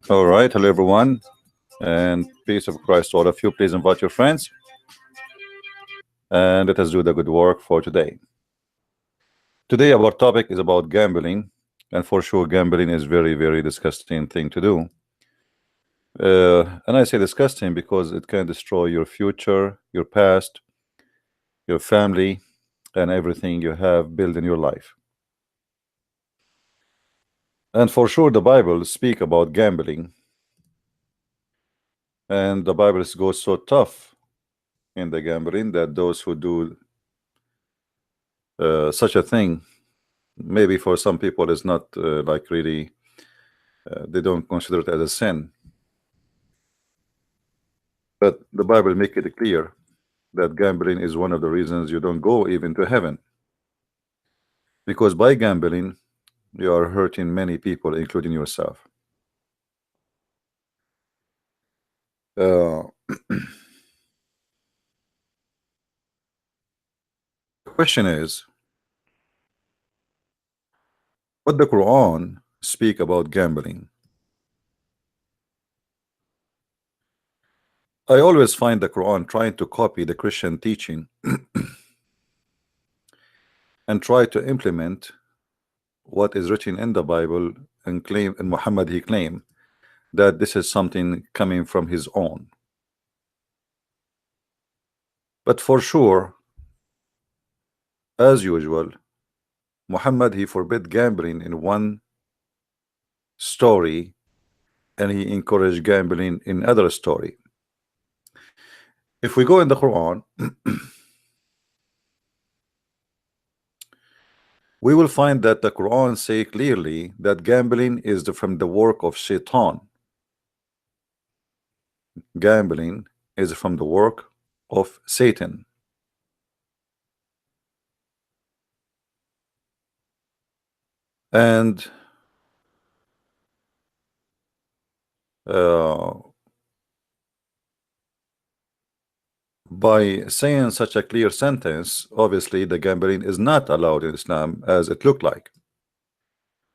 All right, hello everyone, and peace of Christ to all of you. Please invite your friends, and let us do the good work for today. Today, our topic is about gambling, and for sure, gambling is very, very disgusting thing to do. And I say disgusting because it can destroy your future, your past, your family, and everything you have built in your life. And for sure, the Bible speak about gambling, and the Bible goes so tough in the gambling that those who do such a thing, maybe for some people it's not like really they don't consider it as a sin, but the Bible make it clear that gambling is one of the reasons you don't go even to heaven, because by gambling you are hurting many people, including yourself. The question is, what the Quran speak about gambling? I always find the Quran trying to copy the Christian teaching and try to implement what is written in the Bible, and claim, and Muhammad he claim that this is something coming from his own. But for sure, as usual, Muhammad he forbid gambling in one story, and he encouraged gambling in other story. If we go in the Quran, we will find that the Quran say clearly that gambling is from the work of Shaitan. Gambling is from the work of Satan. And by saying such a clear sentence, obviously the gambling is not allowed in Islam as it looked like,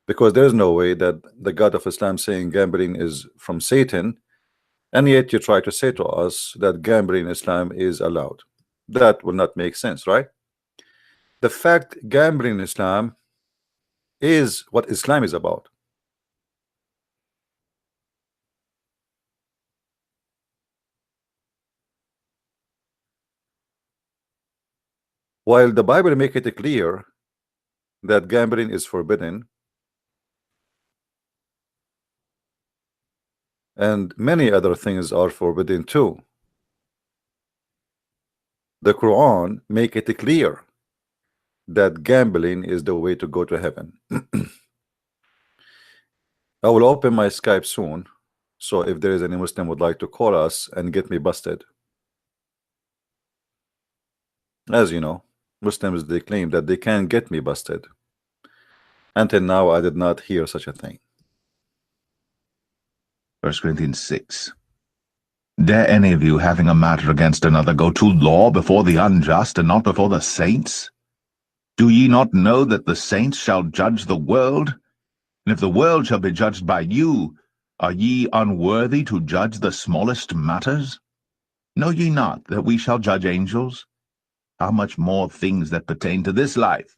because there is no way that the God of Islam saying gambling is from Satan, and yet you try to say to us that gambling in Islam is allowed. That will not make sense, right? The fact gambling in Islam is what Islam is about. While the Bible make it clear that gambling is forbidden, and many other things are forbidden too, the Quran make it clear that gambling is the way to go to heaven. I will open my Skype soon, so if there is any Muslim would like to call us and get me busted. As you know, Muslims, they claim that they can get me busted. Until now, I did not hear such a thing. 1 Corinthians 6. Dare any of you, having a matter against another, go to law before the unjust and not before the saints? Do ye not know that the saints shall judge the world? And if the world shall be judged by you, are ye unworthy to judge the smallest matters? Know ye not that we shall judge angels? How much more things that pertain to this life?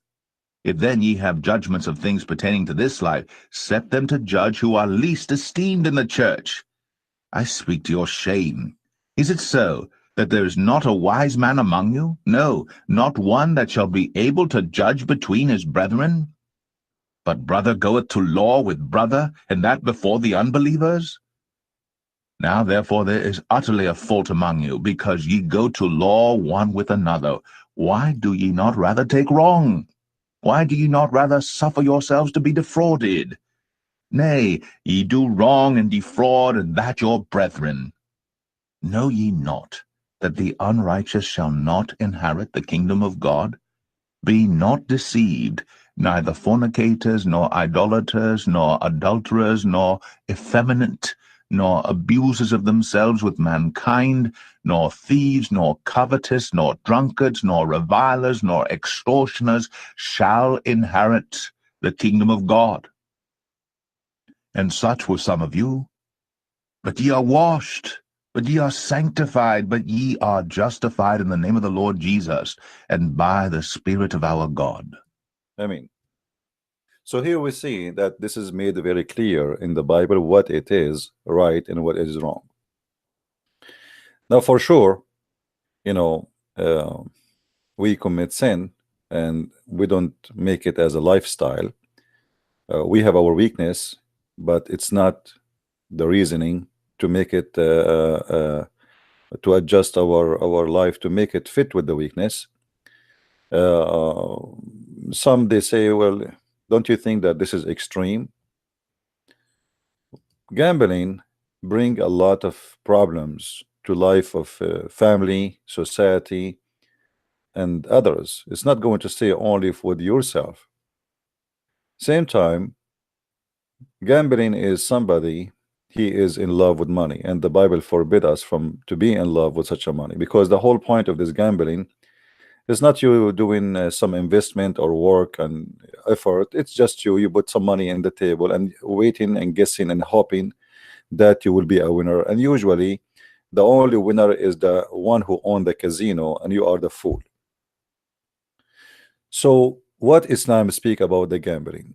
If then ye have judgments of things pertaining to this life, set them to judge who are least esteemed in the church. I speak to your shame. Is it so, that there is not a wise man among you? No, not one that shall be able to judge between his brethren? But brother goeth to law with brother, and that before the unbelievers? Now therefore there is utterly a fault among you, because ye go to law one with another. Why do ye not rather take wrong? Why do ye not rather suffer yourselves to be defrauded? Nay, ye do wrong and defraud, and that your brethren. Know ye not that the unrighteous shall not inherit the kingdom of God? Be not deceived, neither fornicators, nor idolaters, nor adulterers, nor effeminate, nor abusers of themselves with mankind, nor thieves, nor covetous, nor drunkards, nor revilers, nor extortioners shall inherit the kingdom of God. And such were some of you. But ye are washed, but ye are sanctified, but ye are justified in the name of the Lord Jesus, and by the Spirit of our God. I mean, so here we see that this is made very clear in the Bible what it is right and what is wrong. Now, for sure, you know, we commit sin and we don't make it as a lifestyle. We have our weakness, but it's not the reasoning to make it to adjust our life to make it fit with the weakness. Some they say, well, don't you think that this is extreme? Gambling bring a lot of problems to life of family, society, and others. It's not going to stay only with yourself. Same time, gambling is somebody, he is in love with money, and the Bible forbid us from to be in love with such a money, because the whole point of this gambling is not you doing some investment or work and effort. It's just you put some money in the table and waiting and guessing and hoping that you will be a winner, and usually the only winner is the one who owned the casino, and you are the fool. So what Islam speak about the gambling?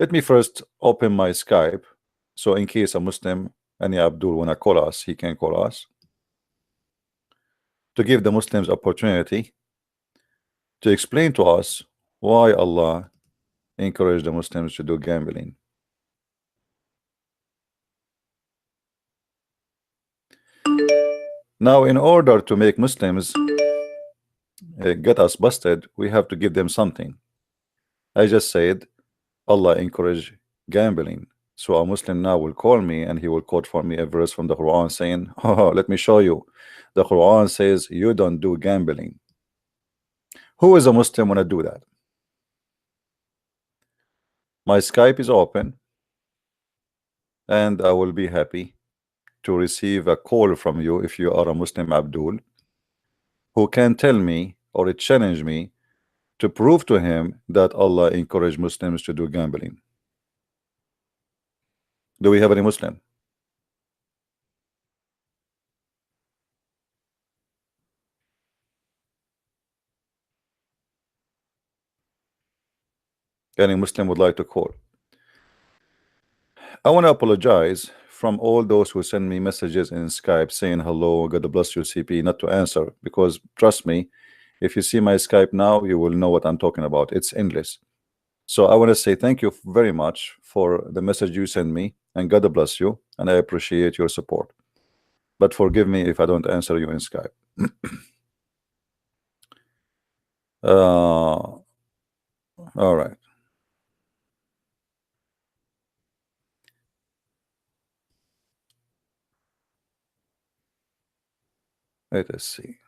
Let me first open my Skype, so in case a Muslim, any Abdul, wanna call us, he can call us, to give the Muslims opportunity to explain to us why Allah encouraged the Muslims to do gambling. Now, in order to make Muslims get us busted, we have to give them something. I just said Allah encouraged gambling. So a Muslim now will call me and he will quote for me a verse from the Quran saying, oh, let me show you. The Quran says you don't do gambling. Who is a Muslim when I do that? My Skype is open and I will be happy to receive a call from you if you are a Muslim Abdul who can tell me or challenge me to prove to him that Allah encouraged Muslims to do gambling. Do we have any Muslim? Any Muslim would like to call? I want to apologize from all those who send me messages in Skype saying hello, God bless you, CP, not to answer, because trust me, if you see my Skype now, you will know what I'm talking about. It's endless. So I want to say thank you very much for the message you send me, and God bless you, and I appreciate your support. But forgive me if I don't answer you in Skype. All right. Let us see.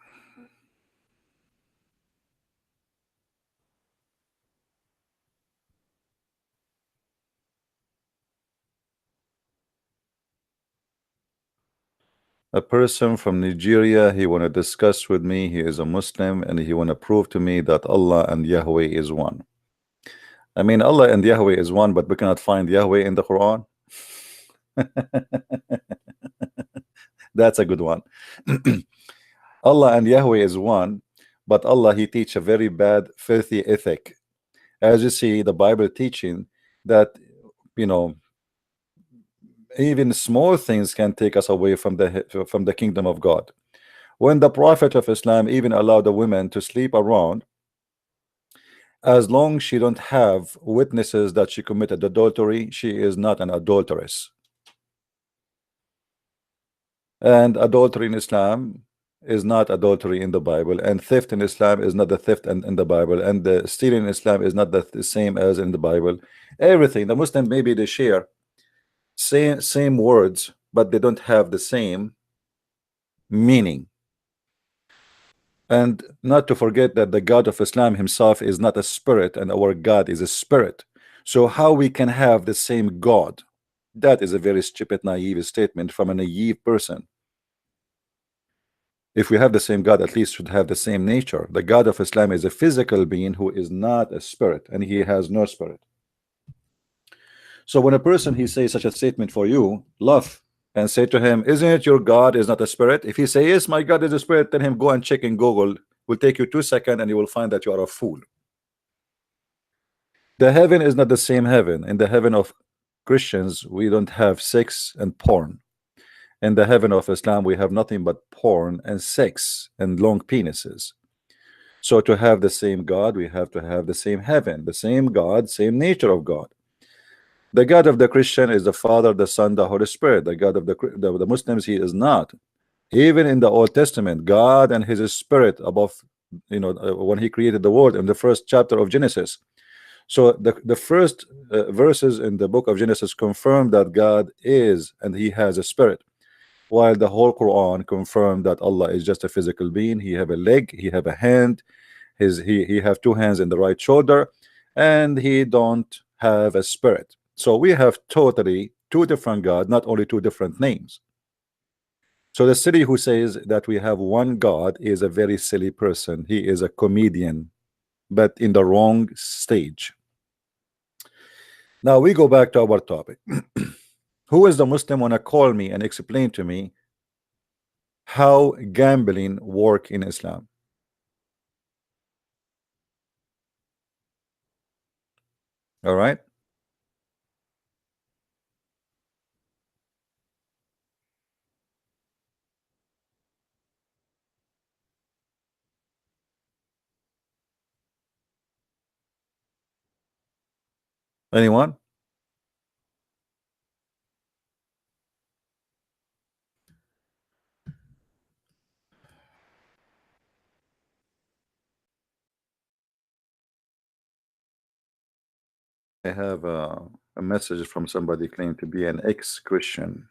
A person from Nigeria, he want to discuss with me. He is a Muslim and he want to prove to me that Allah and Yahweh is one. I mean, Allah and Yahweh is one, but we cannot find Yahweh in the Quran. That's a good one. Allah and Yahweh is one, but Allah, he teach a very bad, filthy ethic. As you see, the Bible teaching that, you know, even small things can take us away from the kingdom of God. When the Prophet of Islam even allowed the women to sleep around, as long as she don't have witnesses that she committed adultery, she is not an adulteress. And adultery in Islam is not adultery in the Bible, and theft in Islam is not the theft in the Bible, and the stealing in Islam is not the same as in the Bible. Everything, the Muslim, maybe they share same words, but they don't have the same meaning. And not to forget that the God of Islam himself is not a spirit, and our God is a spirit. So how we can have the same God? That is a very stupid, naive statement from a naive person. If we have the same God, at least should have the same nature. The God of Islam is a physical being who is not a spirit, and he has no spirit. So when a person he says such a statement for you, laugh and say to him, isn't it your God is not a spirit? If he say yes, my God is a spirit, tell him go and check in Google. Will take you 2 seconds and you will find that you are a fool. The heaven is not the same heaven. In the heaven of Christians, we don't have sex and porn. In the heaven of Islam, we have nothing but porn and sex and long penises. So to have the same God, we have to have the same heaven, the same God, same nature of God. The God of the Christian is the Father, the Son, the Holy Spirit. The God of the Muslims, he is not. Even in the Old Testament, God and his spirit above, when he created the world in the first chapter of Genesis. So the first verses in the book of Genesis confirm that God is and he has a spirit, while the whole Quran confirmed that Allah is just a physical being. He have a leg, he have a hand, he have 2 hands in the right shoulder, and he don't have a spirit. So we have totally 2 different God, not only 2 different names. So the silly who says that we have one God is a very silly person. He is a comedian, but in the wrong stage. Now we go back to our topic. Who is the Muslim wanna call me and explain to me how gambling work in Islam? All right. Anyone? I have a message from somebody claiming to be an ex-Christian.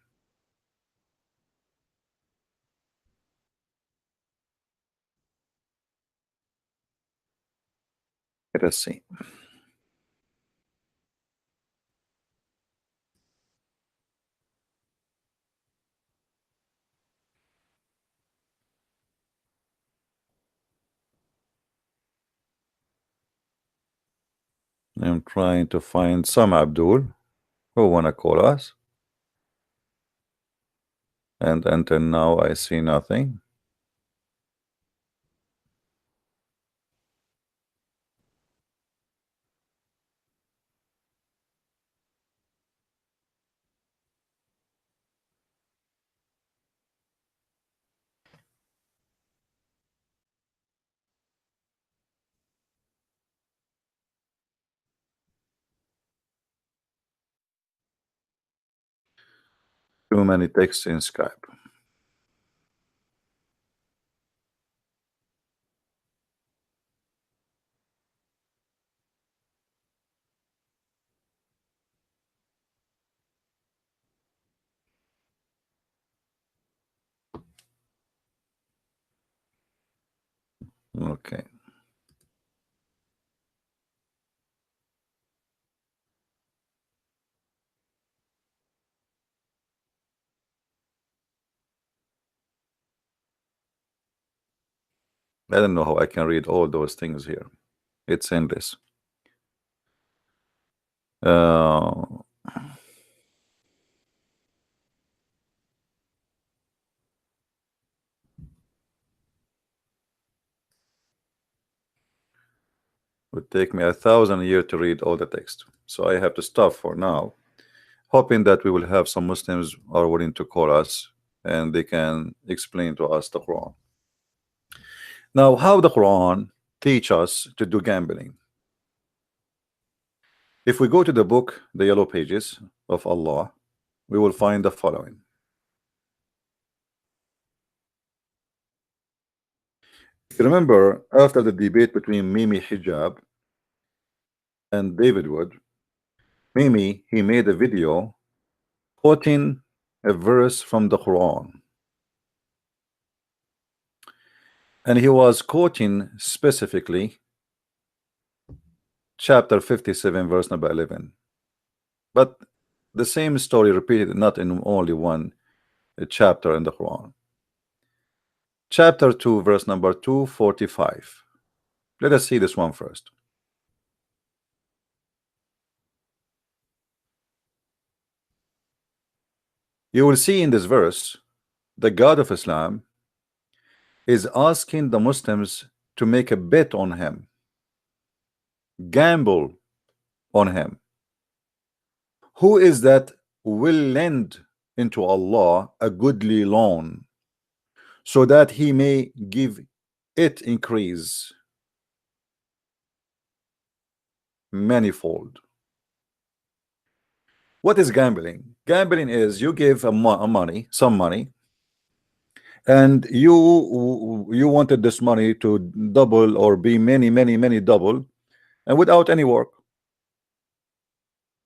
Let us see. I'm trying to find some Abdul who wanna call us, and until now I see nothing. Too many texts in Skype. Okay. I don't know how I can read all those things here. It's endless. Would take me 1,000 years to read all the text. So I have to stop for now, hoping that we will have some Muslims are willing to call us and they can explain to us the Quran. Now, how the Quran teach us to do gambling? If we go to the book, the yellow pages of Allah, we will find the following. If you remember, after the debate between Mimi Hijab and David Wood, Mimi, he made a video quoting a verse from the Quran. And he was quoting specifically chapter 57, verse number 11. But the same story repeated, not in only one chapter in the Quran. Chapter 2, verse number 245. Let us see this one first. You will see in this verse, the God of Islam is asking the Muslims to make a bet on him, gamble on him. Who is that will lend into Allah a goodly loan, so that he may give it increase manifold? What is gambling? Gambling is you give some money, and you wanted this money to double or be many double, and without any work,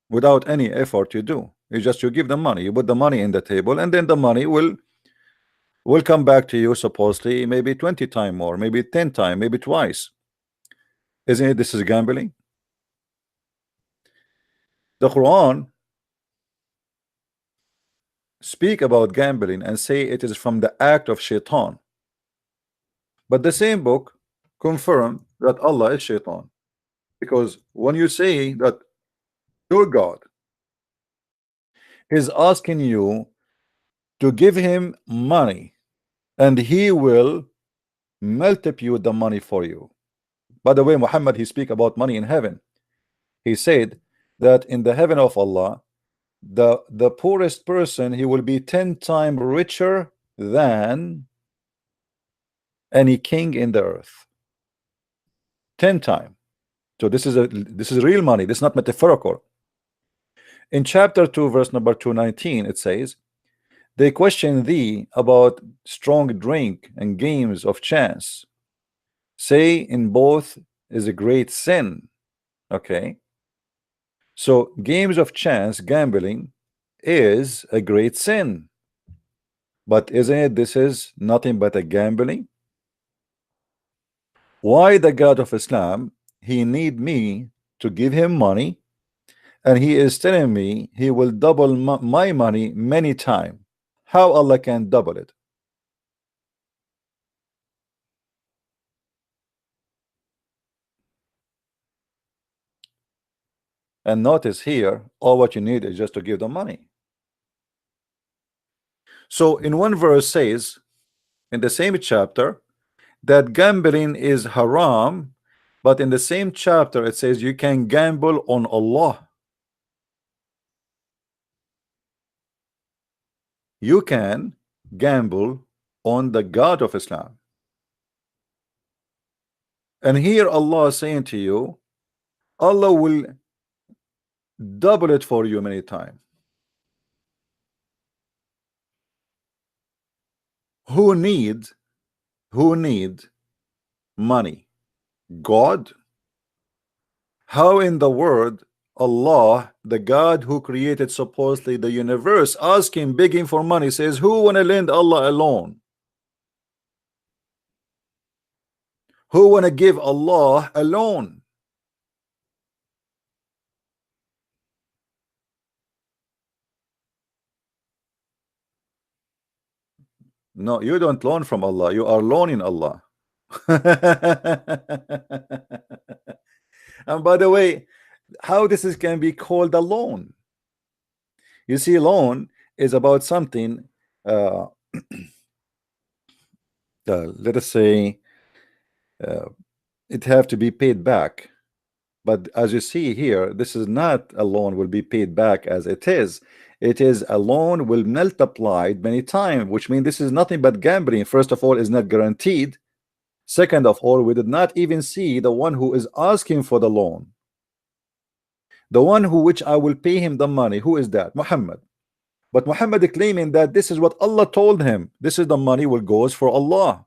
without any effort you do. You give the money, you put the money in the table, and then the money will come back to you supposedly maybe 20 times more, maybe 10 times, maybe twice. Isn't it? This is gambling. The Quran speak about gambling and say it is from the act of shaitan, but the same book confirm that Allah is shaitan, because when you say that your God is asking you to give him money and he will multiply the money for you. By the way, Muhammad, he speak about money in heaven. He said that in the heaven of Allah, the poorest person, he will be 10 times richer than any king in the earth. 10 times. So this is real money. This is not metaphorical. In chapter 2, verse number 219, it says, they question thee about strong drink and games of chance. Say in both is a great sin. Okay. So games of chance, gambling, is a great sin. But isn't it, this is nothing but a gambling? Why the God of Islam, he need me to give him money, and he is telling me he will double my money many times? How Allah can double it? And notice here, all what you need is just to give the money. So in one verse says, in the same chapter, that gambling is haram, but in the same chapter it says you can gamble on Allah. You can gamble on the God of Islam. And here Allah is saying to you, Allah will double it for you many times. Who need money? God? How in the world Allah, the God who created supposedly the universe, asking, begging for money, says who wanna lend Allah alone? Who wanna give Allah alone? No, you don't loan from Allah, you are loaning Allah. And by the way, how this can be called a loan? You see, loan is about something, let us say, it have to be paid back. But as you see here, this is not a loan will be paid back as it is. It is a loan will multiplied many times, which means this is nothing but gambling. First of all, is not guaranteed. Second of all, we did not even see the one who is asking for the loan. The one who which I will pay him the money. Who is that? Muhammad. But Muhammad claiming that this is what Allah told him. This is the money will goes for Allah.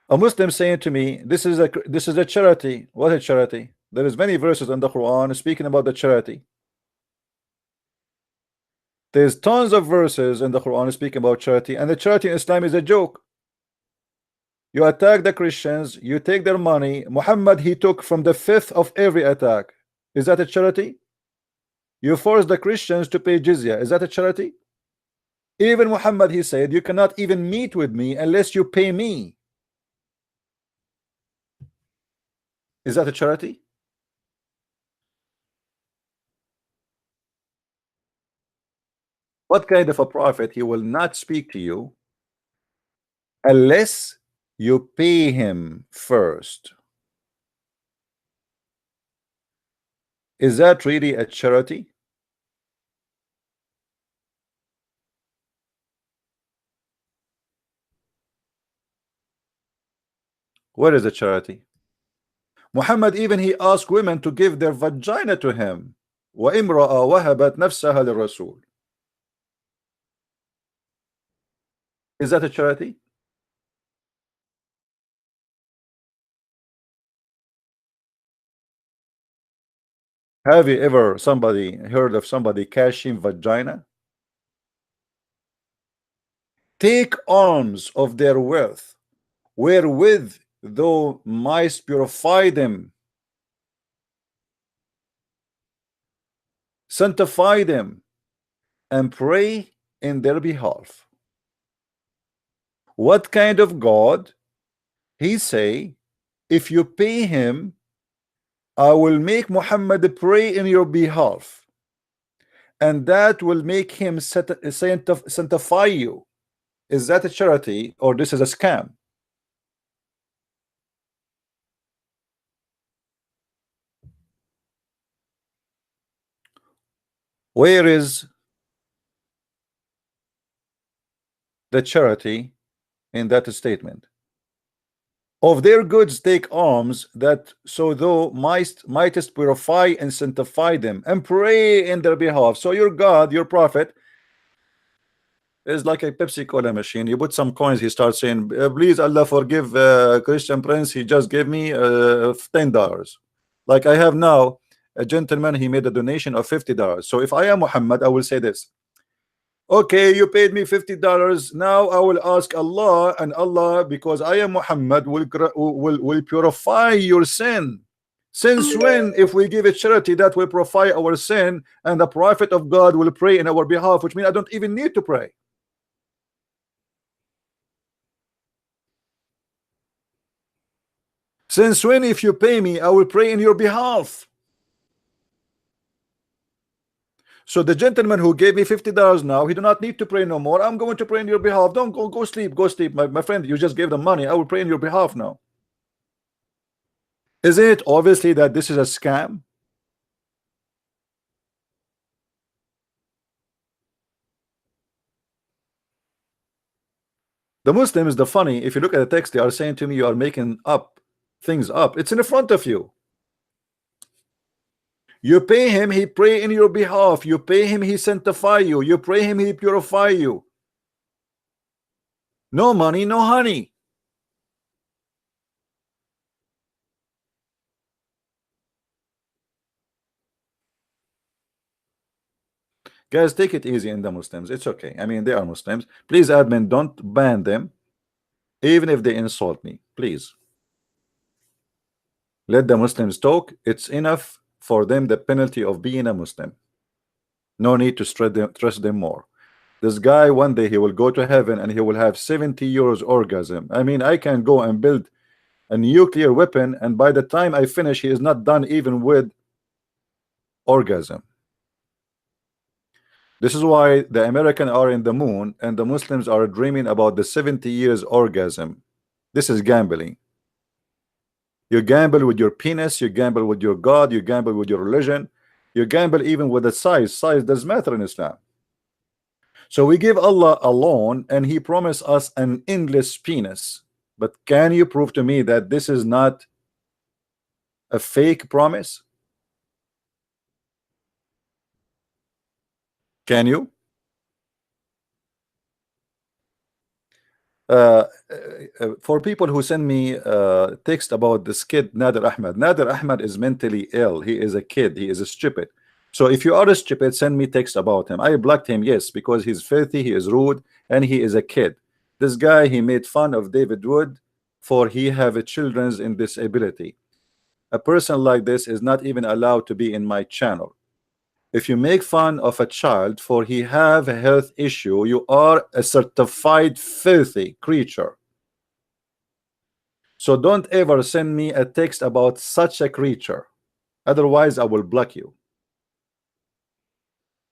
A Muslim saying to me, this is a charity. What is charity? There is many verses in the Quran speaking about the charity. There's tons of verses in the Quran speaking about charity, and the charity in Islam is a joke. You attack the Christians, you take their money. Muhammad, he took from the fifth of every attack. Is that a charity? You force the Christians to pay jizya. Is that a charity? Even Muhammad, he said, you cannot even meet with me unless you pay me. Is that a charity? What kind of a prophet? He will not speak to you unless you pay him first. Is that really a charity? Where is the charity? Muhammad, even he asked women to give their vagina to him. وَإِمْرَأَ وَهَبَتْ نَفْسَهَا لِلرَّسُولِ. Is that a charity? Have you ever heard of somebody cashing vagina? Take alms of their wealth, wherewith thou mightst purify them, sanctify them, and pray in their behalf. What kind of God? He say, if you pay him, I will make Muhammad pray in your behalf, and that will make him sanctify you. Is that a charity, or this is a scam? Where is the charity in that statement? Of their goods take alms, that so thou mightest purify and sanctify them, and pray in their behalf. So your God, your prophet, is like a Pepsi Cola machine. You put some coins, he starts saying, please Allah forgive Christian Prince, he just gave me $10. Like I have now a gentleman, he made a donation of $50. So if I am Muhammad, I will say this: okay, you paid me $50. Now I will ask Allah, and Allah, because I am Muhammad, will purify your sin. Since when, if we give a charity that will purify our sin, and the prophet of God will pray in our behalf, which means I don't even need to pray. Since when, if you pay me, I will pray in your behalf? So the gentleman who gave me $50 now, he do not need to pray no more. I'm going to pray in your behalf. Don't go sleep. Go sleep, my friend. You just gave them money. I will pray in your behalf now. Isn't it obviously that this is a scam? The Muslims, the funny, if you look at the text, they are saying to me, you are making up things up. It's in front of you. You pay him, he pray in your behalf. You pay him, he sanctify you. You pray him, he purify you. No money, no honey. Guys, take it easy in the Muslims. It's okay. I mean, they are Muslims. Please, admin, don't ban them, even if they insult me. Please. Let the Muslims talk. It's enough for them, the penalty of being a Muslim. No need to stress them more. This guy, one day he will go to heaven and he will have 70 years orgasm. I mean, I can go and build a nuclear weapon, and by the time I finish, he is not done even with orgasm. This is why the Americans are in the moon and the Muslims are dreaming about the 70 years orgasm. This is gambling. You gamble with your penis, you gamble with your God, you gamble with your religion, you gamble even with the size. Size does matter in Islam. So we give Allah a loan and he promised us an endless penis. But can you prove to me that this is not a fake promise? Can you? For people who send me text about this kid Nader Ahmed is mentally ill. He is a kid, he is a stupid. So if you are a stupid, send me text about him. I blocked him, yes, because he's filthy, he is rude, and he is a kid. This guy, he made fun of David Wood for he have children's in disability. A person like this is not even allowed to be in my channel. If you make fun of a child for he have a health issue, you are a certified filthy creature. So don't ever send me a text about such a creature. Otherwise, I will block you.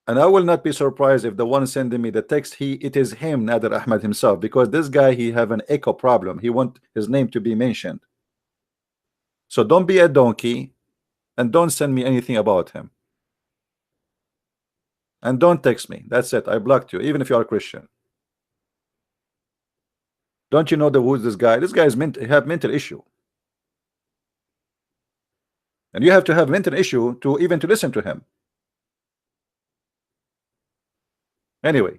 And I will not be surprised if the one sending me the text, it is him, Nader Ahmed himself, because this guy, he have an echo problem. He want his name to be mentioned. So don't be a donkey and don't send me anything about him. And don't text me. That's it. I blocked you, even if you are a Christian. Don't you know who's this guy? This guy is have mental issue. And you have to have mental issue to even to listen to him. Anyway,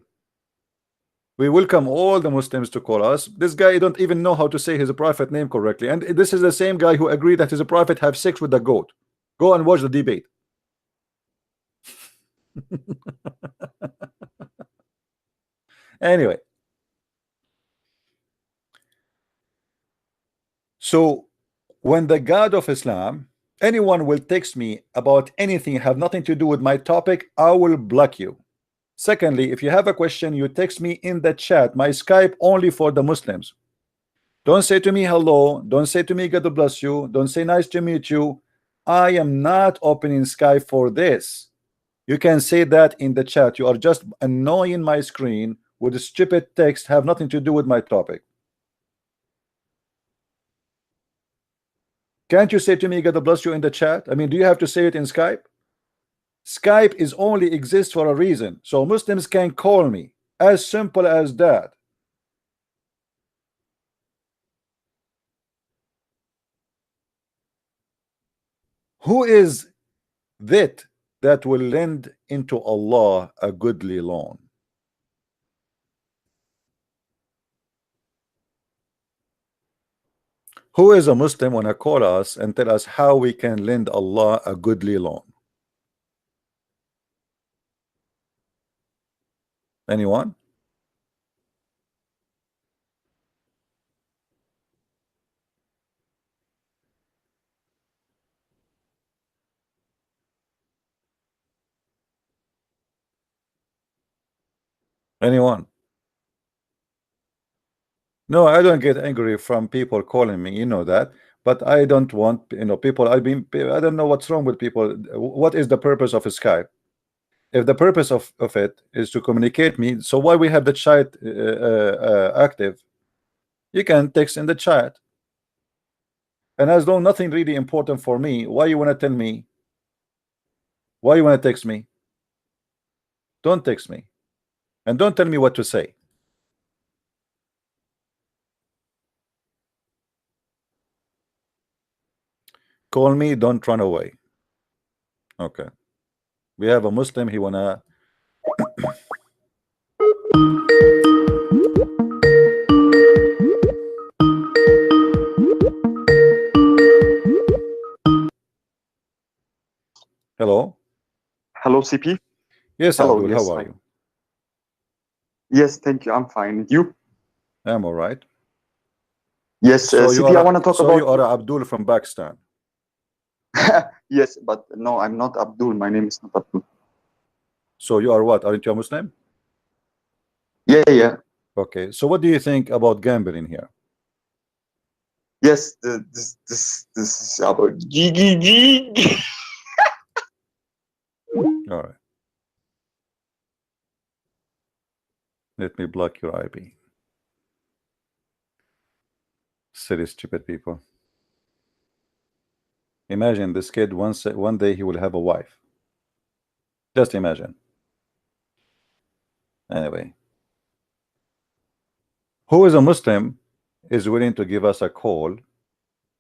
we welcome all the Muslims to call us. This guy don't even know how to say his prophet name correctly. And this is the same guy who agreed that his prophet have sex with the goat. Go and watch the debate. Anyway. So when the God of Islam, anyone will text me about anything have nothing to do with my topic, I will block you. Secondly, if you have a question, you text me in the chat. My Skype only for the Muslims. Don't say to me hello. Don't say to me God bless you. Don't say nice to meet you. I am not opening Skype for this. You can say that in the chat. You are just annoying my screen with a stupid text have nothing to do with my topic. Can't you say to me God bless you in the chat? I mean, do you have to say it in Skype? Skype is only exists for a reason, so Muslims can call me. As simple as that. Who is that will lend into Allah a goodly loan? Who is a Muslim when I call us and tell us how we can lend Allah a goodly loan? Anyone? Anyone? No, I don't get angry from people calling me, you know that. But I don't want, you know, people. I don't know what's wrong with people. What is the purpose of Skype? If the purpose of it is to communicate me, so why we have the chat active? You can text in the chat. And as though nothing really important for me, why you want to tell me? Why you want to text me? Don't text me. And don't tell me what to say. Call me, don't run away. Okay. We have a Muslim, he wanna Hello. Hello, CP. Yes, Hello, Abdul, yes, how are hi. you? Yes, thank you. I'm fine. You? I'm all right. Yes, So you CP, I are want to talk so about. you are Abdul from Pakistan. Yes, but no, I'm not Abdul. My name is not Abdul. So you are what? Aren't you a Muslim? Yeah. Okay. So what do you think about gambling here? Yes, this is about GGG. All right. Let me block your IP. Silly, stupid people. Imagine this kid one day he will have a wife. Just imagine. Anyway. Who is a Muslim is willing to give us a call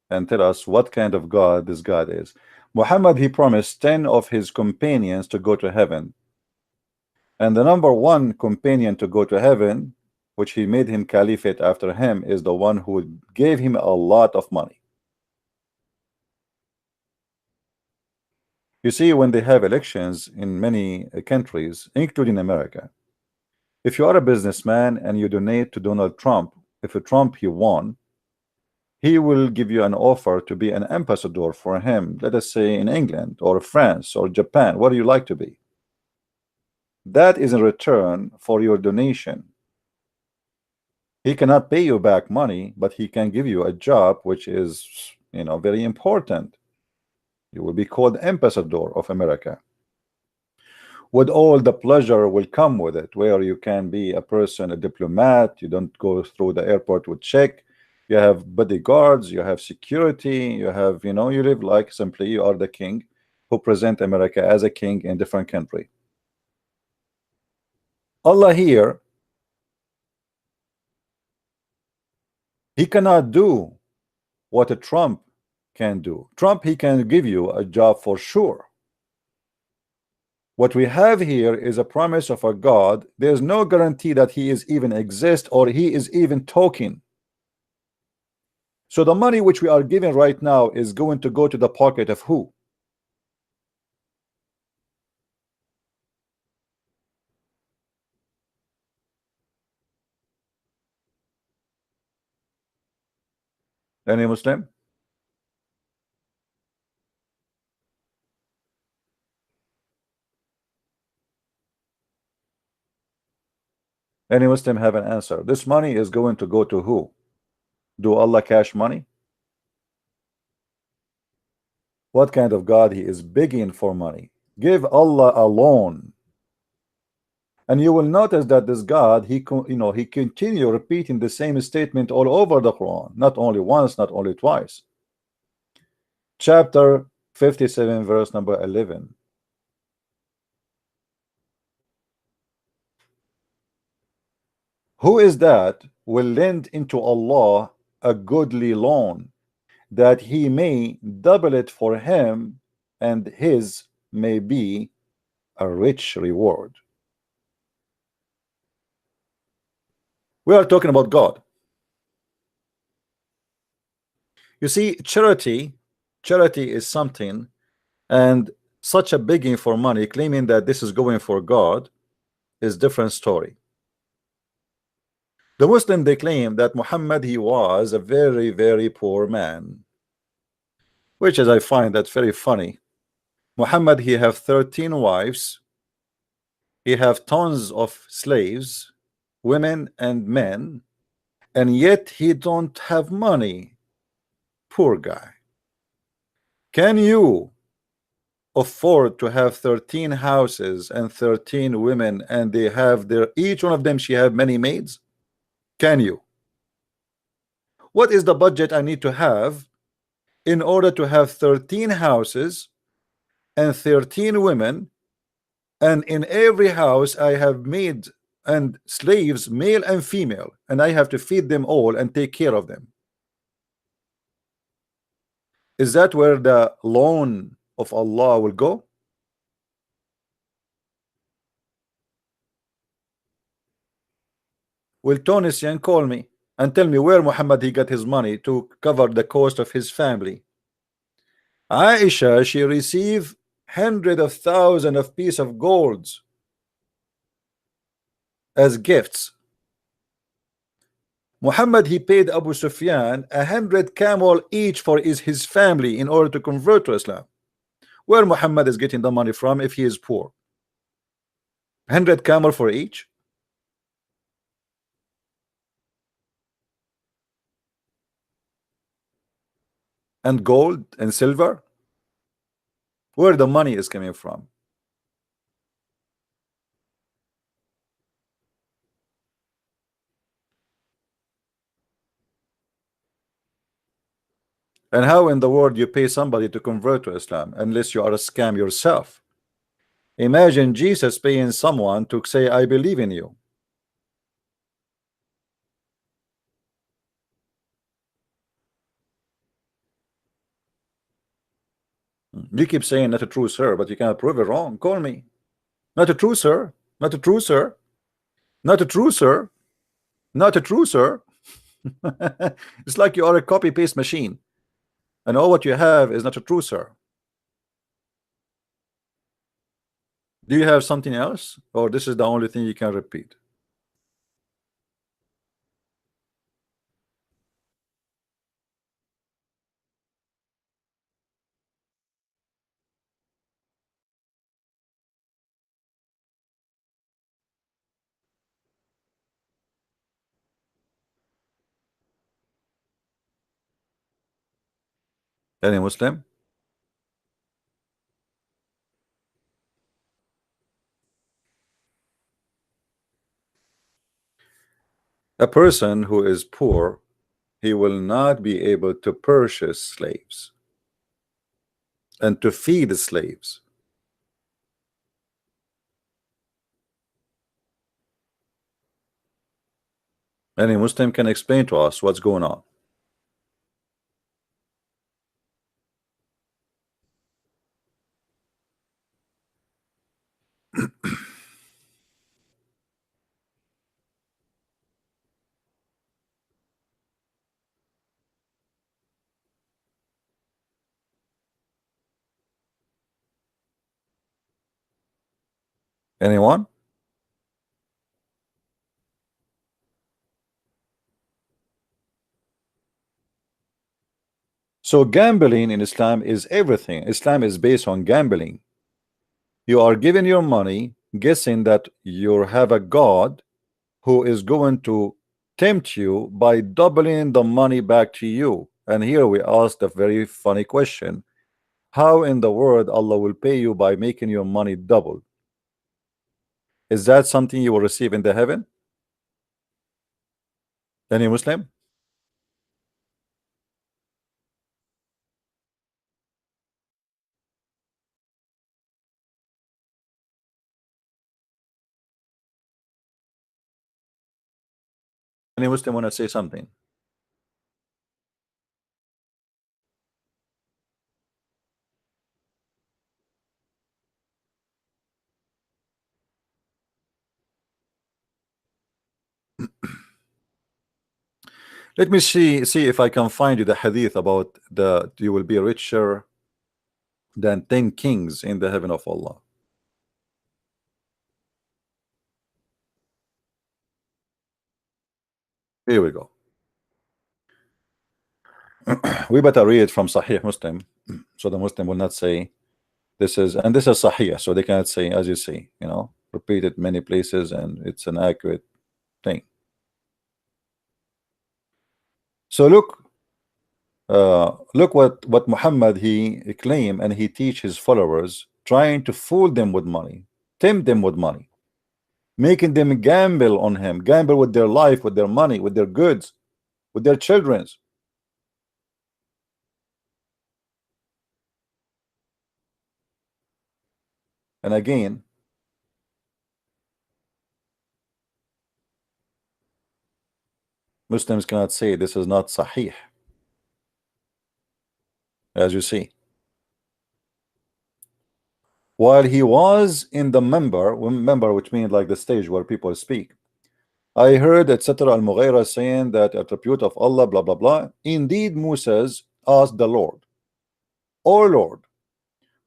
and tell us what kind of God this God is? Muhammad, he promised 10 of his companions to go to heaven. And the number one companion to go to heaven, which he made him caliphate after him, is the one who gave him a lot of money. You see, when they have elections in many countries, including America, if you are a businessman and you donate to Donald Trump, if Trump he won, he will give you an offer to be an ambassador for him, let us say in England or France or Japan. What do you like to be? That is in return for your donation. He cannot pay you back money, but he can give you a job which is, you know, very important. You will be called ambassador of America, with all the pleasure will come with it, where you can be a person, a diplomat. You don't go through the airport with check. You have bodyguards, you have security, you have, you know, you live like simply you are the king who present America as a king in different country. Allah here, he cannot do what a Trump can do. Trump, he can give you a job for sure. What we have here is a promise of a God. There's no guarantee that he is even exist or he is even talking. So the money which we are giving right now is going to go to the pocket of who? Any Muslim? Any Muslim have an answer? This money is going to go to who? Do Allah cash money? What kind of God he is begging for money? Give Allah a loan. And you will notice that this God, he continue repeating the same statement all over the Quran, not only once, not only twice. Chapter 57, verse number 11. Who is that will lend into Allah a goodly loan, that he may double it for him, and his may be a rich reward? We are talking about God. You see, charity is something, and such a begging for money, claiming that this is going for God, is different story. The Muslim, they claim that Muhammad, he was a very, very poor man, which is, I find that very funny. Muhammad, he have 13 wives, he have tons of slaves, women and men, and yet he don't have money. Poor guy. Can you afford to have 13 houses and 13 women, and they have their, each one of them, she have many maids? Can you? What is the budget I need to have in order to have 13 houses and 13 women, and in every house I have maids and slaves, male and female, and I have to feed them all and take care of them? Is that where the loan of Allah will go? Will Tunisian call me and tell me where Muhammad he got his money to cover the cost of his family? Aisha, she received hundreds of thousands of pieces of gold as gifts. Muhammad, he paid Abu Sufyan 100 camel each for his family in order to convert to Islam. Where Muhammad is getting the money from if he is poor? 100 camel for each? And gold and silver? Where the money is coming from? And how in the world you pay somebody to convert to Islam unless you are a scam yourself? Imagine Jesus paying someone to say, I believe in you. You keep saying not a true sir, but you cannot prove it wrong. Call me. Not a true sir. Not a true sir. Not a true sir. Not a true sir. It's like you are a copy paste machine, and all what you have is not a true sir. Do you have something else, or this is the only thing you can repeat? Any Muslim? A person who is poor, he will not be able to purchase slaves and to feed the slaves. Any Muslim can explain to us what's going on. Anyone? So gambling in Islam is everything. Islam is based on gambling. You are giving your money, guessing that you have a God who is going to tempt you by doubling the money back to you. And here we ask the very funny question: how in the world Allah will pay you by making your money double? Is that something you will receive in the heaven? Any Muslim? Any Muslim want to say something? Let me see if I can find you the hadith about the you will be richer than 10 kings in the heaven of Allah. Here we go. We better read it from Sahih Muslim, so the Muslim will not say this is, and this is Sahih, so they cannot say, as you see, you know, repeat it many places and it's an accurate thing. So look what Muhammad he claim, and he teach his followers, trying to fool them with money, tempt them with money, making them gamble on him, gamble with their life, with their money, with their goods, with their children's. And again, Muslims cannot say this is not Sahih, as you see. While he was in the member, which means like the stage where people speak, I heard etc. Al-Mughira saying that attribute of Allah, blah blah blah. Indeed, Moses asked the Lord, "O Lord,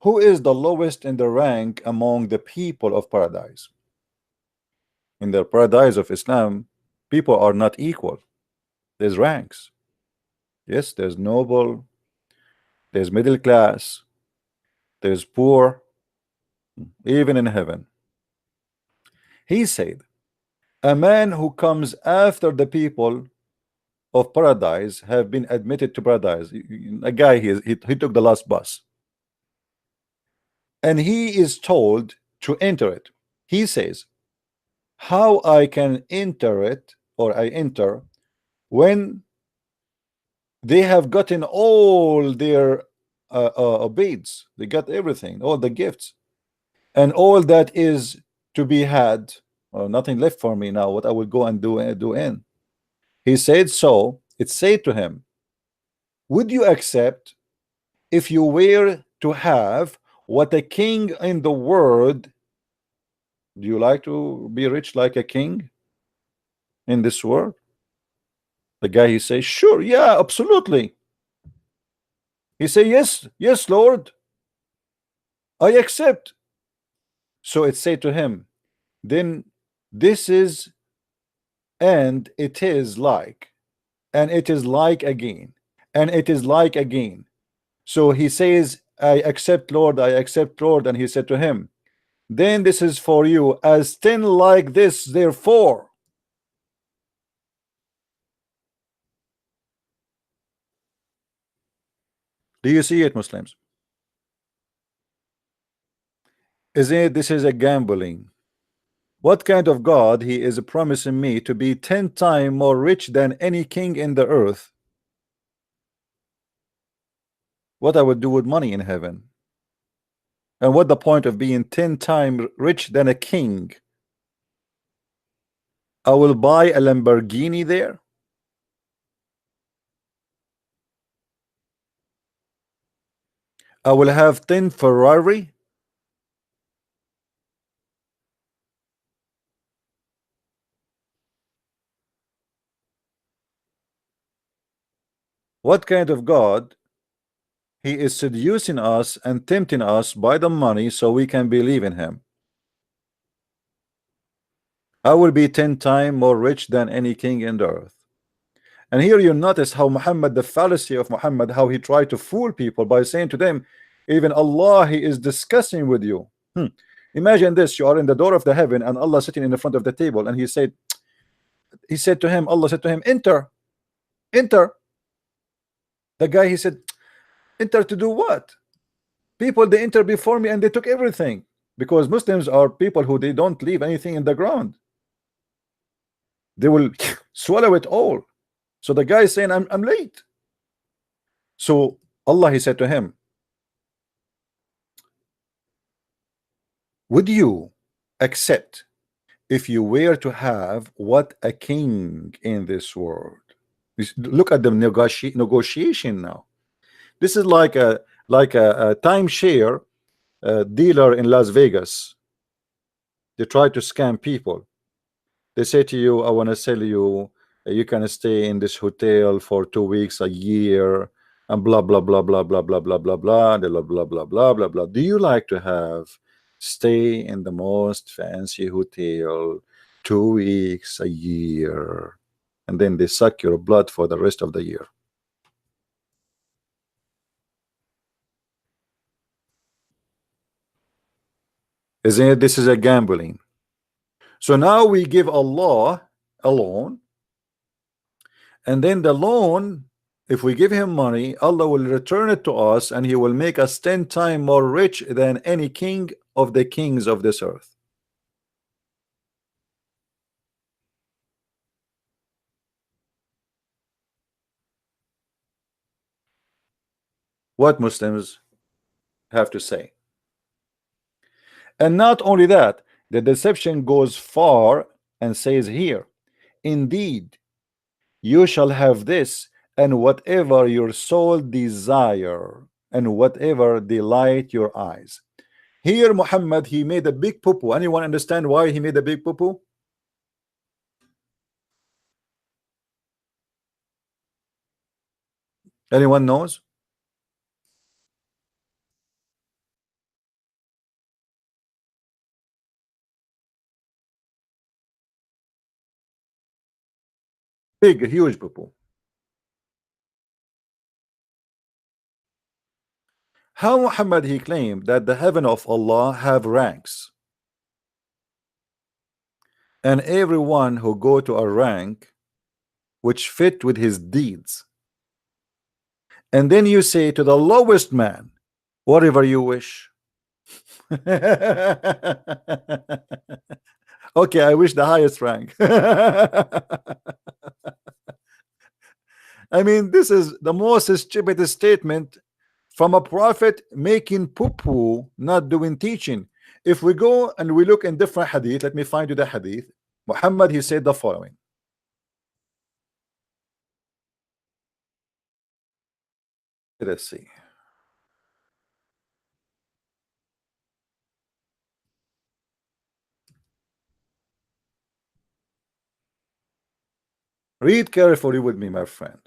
who is the lowest in the rank among the people of paradise?" In the paradise of Islam, people are not equal. There's ranks. Yes, there's noble, there's middle class, there's poor, even in heaven. He said, a man who comes after the people of paradise have been admitted to paradise. A guy, he took the last bus, and he is told to enter it. He says, how I can enter it, or I enter, when they have gotten all their beads, they got everything, all the gifts, and all that is to be had, nothing left for me now, what I will go and do in. He said, so it said to him, would you accept if you were to have what a king in the world? Do you like to be rich like a king in this world? The guy, he says, sure, yeah, absolutely. He say, yes, Lord, I accept. So it said to him, then this is, and it is like, and it is like again, and it is like again. So he says, I accept, Lord, I accept, Lord. And he said to him, then this is for you as 10 like this, therefore. Do you see it, Muslims? Isn't it? This is a gambling. What kind of God he is promising me to be 10 times more rich than any king in the earth? What I would do with money in heaven? And what the point of being 10 times rich than a king? I will buy a Lamborghini there. I will have 10 Ferrari. What kind of God? He is seducing us and tempting us by the money so we can believe in him. I will be 10 times more rich than any king in the earth. And here you notice how Muhammad, the fallacy of Muhammad, how he tried to fool people by saying to them, even Allah, he is discussing with you. Imagine this, you are in the door of the heaven and Allah sitting in the front of the table, and he said to him, Allah said to him, enter. The guy, he said, enter to do what? People, they enter before me and they took everything, because Muslims are people who they don't leave anything in the ground. They will swallow it all. So the guy is saying, I'm late. So Allah, he said to him, would you accept if you were to have what a king in this world? Look at the negotiation now. This is like a timeshare dealer in Las Vegas. They try to scam people. They say to you, I want to sell you, you can stay in this hotel for 2 weeks, a year, and blah blah blah blah blah blah blah blah blah blah blah blah blah blah blah. Do you like to have stay in the most fancy hotel 2 weeks, a year, and then they suck your blood for the rest of the year? Isn't it? This is a gambling. So now we give Allah a loan, and then the loan, if we give him money, Allah will return it to us, and he will make us 10 times more rich than any king of the kings of this earth. What Muslims have to say? And not only that, the deception goes far and says here, indeed, you shall have this, and whatever your soul desire, and whatever delight your eyes. Here Muhammad, he made a big poo-poo. Anyone understand why he made a big poo-poo? Anyone knows? Big, huge poo-poo. How Muhammad, he claimed that the heaven of Allah have ranks, and everyone who go to a rank which fit with his deeds, and then you say to the lowest man, whatever you wish. Okay, I wish the highest rank. I mean, this is the most stupid statement from a prophet making poo-poo, not doing teaching. If we go and we look in different hadith, let me find you the hadith. Muhammad, he said the following. Let's see. Read carefully with me, my friend.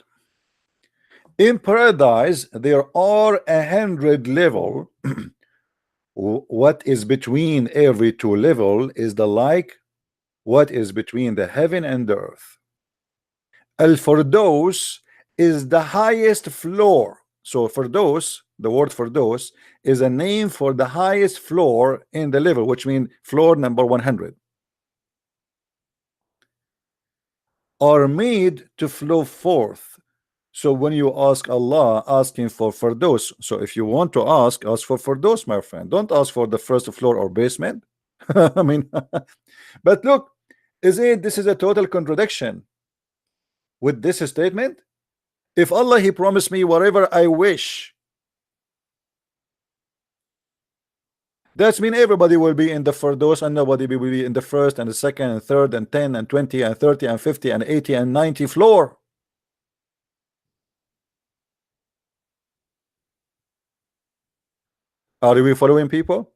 In paradise, there are 100 levels. What is between every 2 levels is the like what is between the heaven and the earth. Al-Firdaus is the highest floor. So Firdaus, the word Firdaus, is a name for the highest floor in the level, which means floor number 100. Are made to flow forth So when you ask Allah, asking for Firdaus. So if you want to ask for Firdaus, my friend. Don't ask for the first floor or basement. I mean, but look, this is a total contradiction with this statement. If Allah, He promised me whatever I wish, that means everybody will be in the Firdaus and nobody will be in the first and the second and third and 10 and 20 and 30 and 50 and 80 and 90 floor. Are we following, people?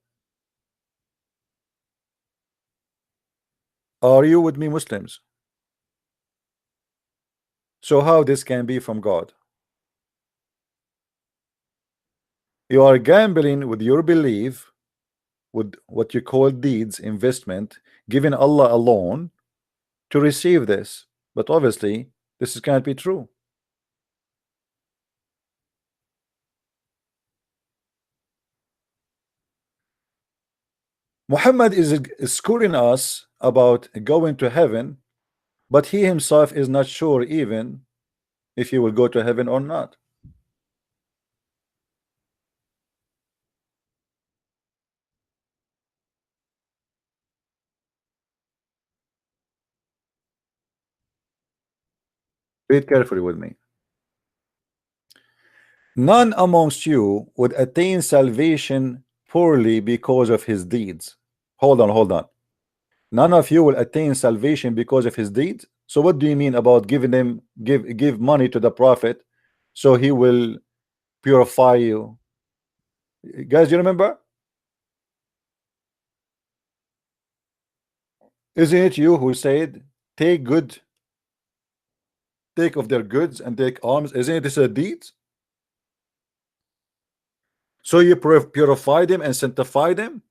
Are you with me, Muslims? So how this can be from God? You are gambling with your belief, with what you call deeds, investment, giving Allah alone to receive this. But obviously, this can't be true. Muhammad is schooling us about going to heaven, but he himself is not sure even if he will go to heaven or not. Read carefully with me. None amongst you would attain salvation poorly because of his deeds. Hold on. None of you will attain salvation because of his deeds. So what do you mean about giving them give money to the prophet so he will purify you? Guys, you remember? Isn't it you who said take of their goods and take alms? Isn't this a deed? So you purify them and sanctify them?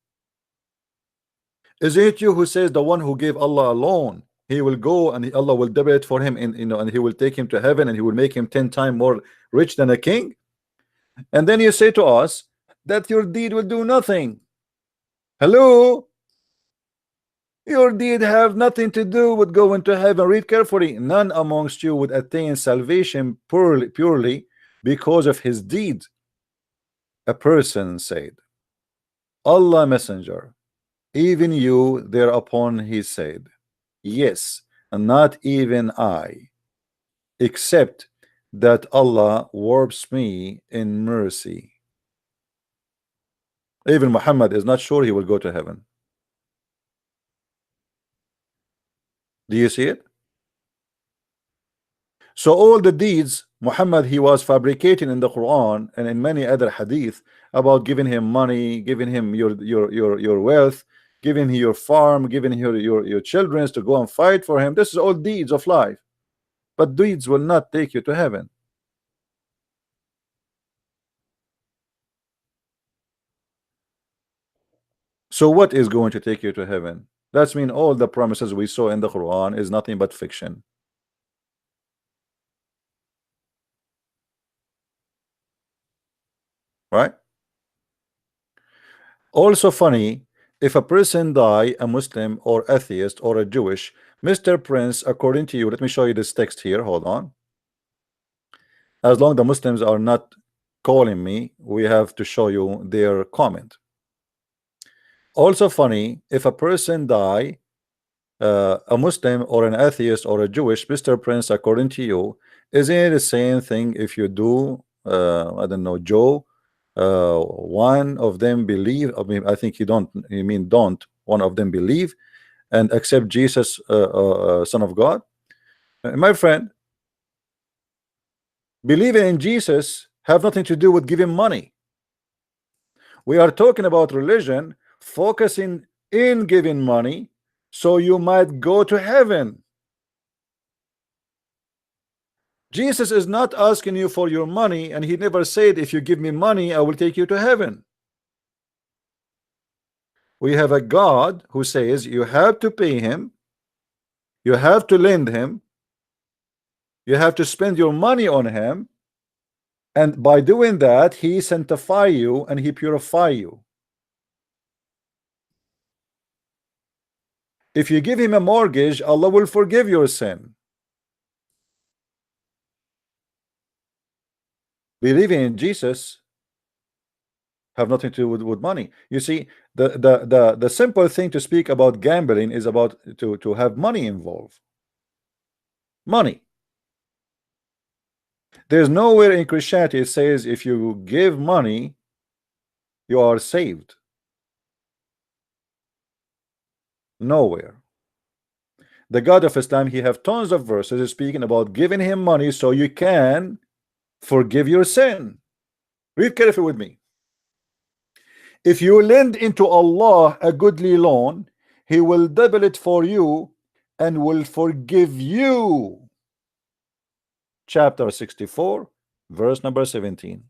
Is it you who says the one who gave Allah alone, he will go and Allah will double it for him, and he will take him to heaven and he will make him 10 times more rich than a king? And then you say to us that your deed will do nothing. Hello? Your deed have nothing to do with going to heaven. Read carefully. None amongst you would attain salvation purely because of his deed. A person said, Allah messenger, even you thereupon he said, yes, and not even I, except that Allah warps me in mercy. Even Muhammad is not sure he will go to heaven. Do you see it? So all the deeds Muhammad he was fabricating in the Quran and in many other hadith about giving him money, giving him your wealth, giving him your farm, giving your children to go and fight for him. This is all deeds of life, but deeds will not take you to heaven. So what is going to take you to heaven? That's mean all the promises we saw in the Quran is nothing but fiction. Right? Also funny, if a person die, a Muslim or atheist or a Jewish, Mr. Prince, according to you, let me show you this text here, hold on. As long as the Muslims are not calling me, we have to show you their comment. Also funny, if a person die, a Muslim or an atheist or a Jewish, Mr. Prince, according to you, isn't it the same thing if you do, I don't know, Joe, one of them believe, I mean, I think you mean don't, one of them believe and accept Jesus, Son of God? My friend, believing in Jesus have nothing to do with giving money. We are talking about religion, focusing in giving money so you might go to heaven. Jesus is not asking you for your money, and he never said if you give me money I will take you to heaven. We have a God who says you have to pay him, you have to lend him, you have to spend your money on him, and by doing that he sanctify you and he purify you. If you give him a mortgage, Allah will forgive your sin. Believing in Jesus have nothing to do with money. You see, the simple thing to speak about gambling is about to have money involved. Money. There's nowhere in Christianity it says if you give money, you are saved. Nowhere. The God of Islam, he have tons of verses speaking about giving him money so you can forgive your sin. Read carefully with me. If you lend into Allah a goodly loan, he will double it for you and will forgive you. Chapter 64, verse number 17.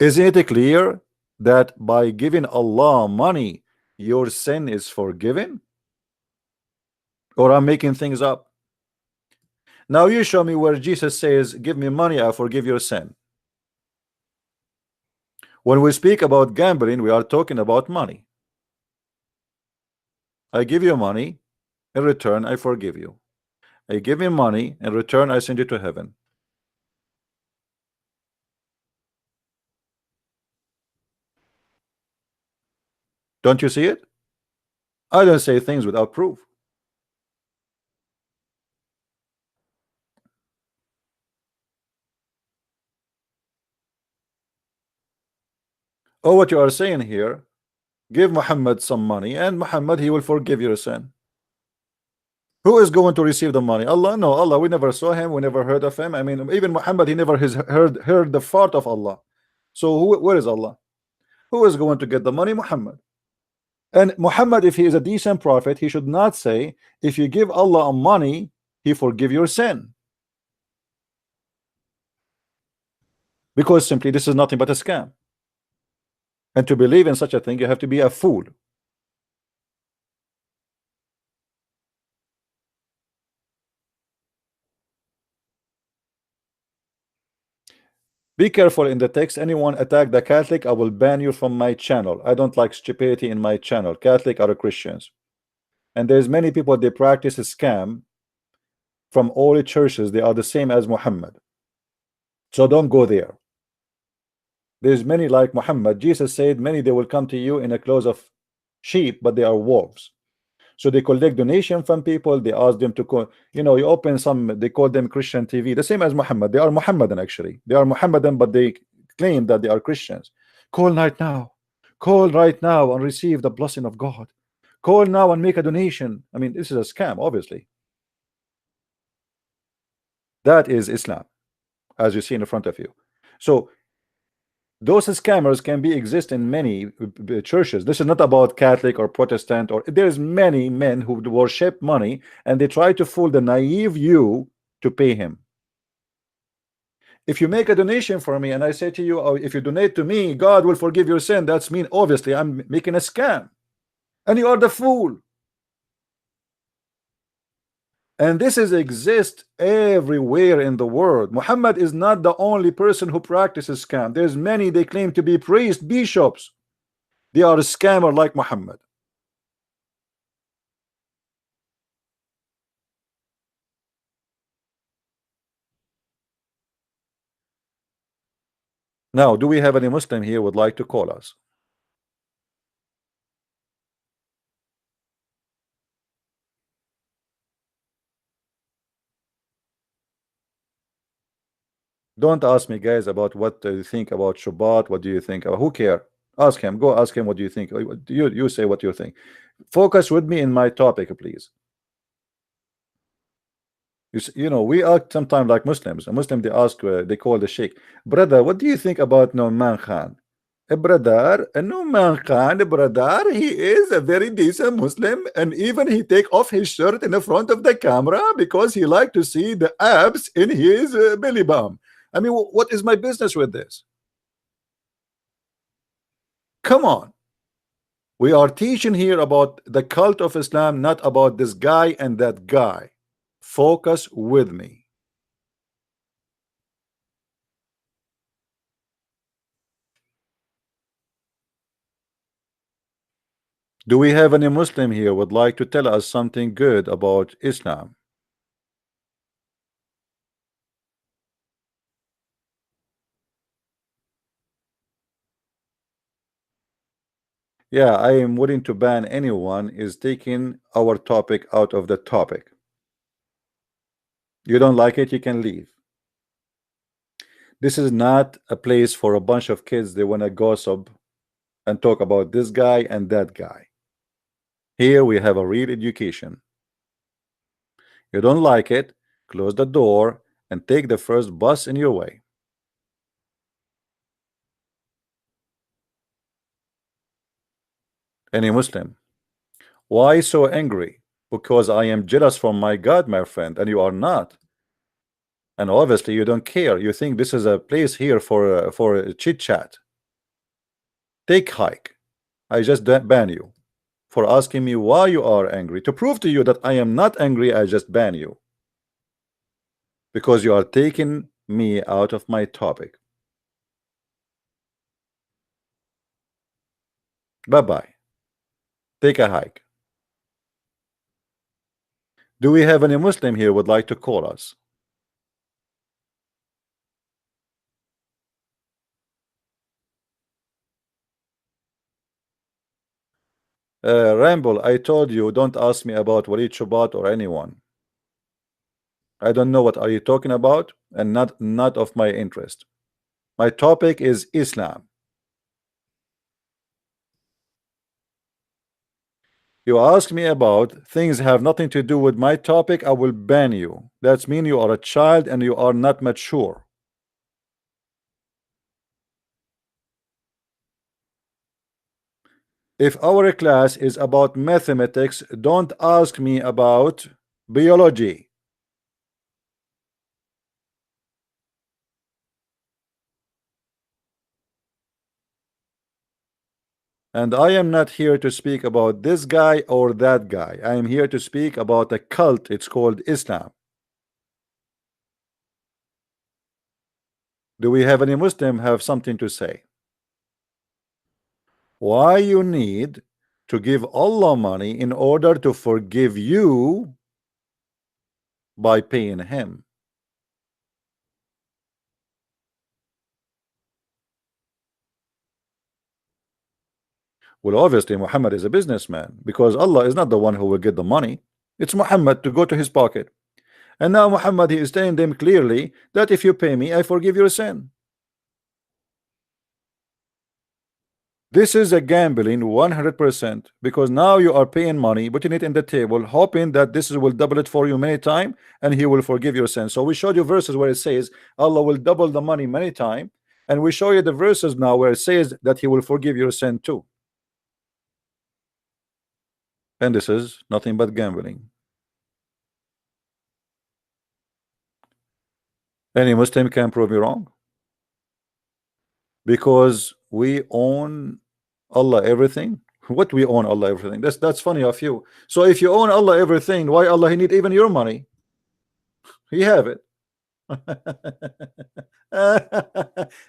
Isn't it clear that by giving Allah money, your sin is forgiven? Or I'm making things up? Now you show me where Jesus says, give me money, I forgive your sin. When we speak about gambling, we are talking about money. I give you money, in return I forgive you. I give you money, in return I send you to heaven. Don't you see it? I don't say things without proof. Oh, what you are saying here, give Muhammad some money and Muhammad, he will forgive your sin. Who is going to receive the money? Allah? No, Allah, we never saw him, we never heard of him. I mean, even Muhammad, he never has heard the fart of Allah. So where is Allah? Who is going to get the money? Muhammad. And Muhammad, if he is a decent prophet, he should not say, if you give Allah money, he forgive your sin. Because simply this is nothing but a scam. And to believe in such a thing, you have to be a fool. Be careful in the text. Anyone attack the Catholic, I will ban you from my channel. I don't like stupidity in my channel. Catholic are Christians. And there's many people, they practice a scam from all the churches. They are the same as Muhammad. So don't go there. There's many like Muhammad. Jesus said, many they will come to you in a clothes of sheep, but they are wolves. So they collect donation from people. They ask them to call, you know, you open some, they call them Christian TV, the same as Muhammad. They are Muhammadan actually. They are Muhammadan, but they claim that they are Christians. Call right now. Call right now and receive the blessing of God. Call now and make a donation. I mean, this is a scam, obviously. That is Islam, as you see in front of you. So those scammers can be exist in many churches. This is not about Catholic or Protestant, or there's many men who worship money and they try to fool the naive you to pay him. If you make a donation for me and I say to you, oh, if you donate to me, God will forgive your sin, that's mean obviously I'm making a scam, and you are the fool. And this is exist everywhere in the world. Muhammad is not the only person who practices scam. There's many, they claim to be priests, bishops. They are a scammer like Muhammad. Now, do we have any Muslim here would like to call us? Don't ask me, guys, about what do you think about Shabbat. What do you think about? Who care? Ask him. Go ask him what do you think. You say what you think. Focus with me in my topic, please. You know, we are sometimes like Muslims. A Muslim, they ask, they call the sheikh, brother, what do you think about Nouman Khan? Brother, Nouman Khan, brother, he is a very decent Muslim, and even he take off his shirt in the front of the camera because he like to see the abs in his belly bump. I mean, what is my business with this? Come on. We are teaching here about the cult of Islam, not about this guy and that guy. Focus with me. Do we have any Muslim here would like to tell us something good about Islam? Yeah, I am willing to ban anyone is taking our topic out of the topic. You don't like it, you can leave. This is not a place for a bunch of kids. They want to gossip and talk about this guy and that guy. Here we have a real education. You don't like it, close the door and take the first bus in your way. Any Muslim, why so angry? Because I am jealous from my God, my friend, and you are not. And obviously you don't care. You think this is a place here for a chit chat. Take hike. I just ban you for asking me why you are angry. To prove to you that I am not angry, I just ban you because you are taking me out of my topic. Bye-bye. Take a hike. Do we have any Muslim here would like to call us? Ramble, I told you don't ask me about Walid Shubat or anyone. I don't know what are you talking about, and not of my interest. My topic is Islam. You ask me about things have nothing to do with my topic, I will ban you. That's mean you are a child and you are not mature. If our class is about mathematics, don't ask me about biology. And I am not here to speak about this guy or that guy. I am here to speak about a cult. It's called Islam. Do we have any Muslim have something to say? Why you need to give Allah money in order to forgive you by paying him? Well, obviously Muhammad is a businessman because Allah is not the one who will get the money. It's Muhammad to go to his pocket. And now Muhammad, he is telling them clearly that if you pay me, I forgive your sin. This is a gambling 100% because now you are paying money, putting it in the table, hoping that this will double it for you many times and he will forgive your sin. So we showed you verses where it says Allah will double the money many times, and we show you the verses now where it says that he will forgive your sin too. And this is nothing but gambling. Any Muslim can prove me wrong because we own Allah everything. What we own Allah everything? That's funny of you. So if you own Allah everything, why Allah he need even your money? He have it.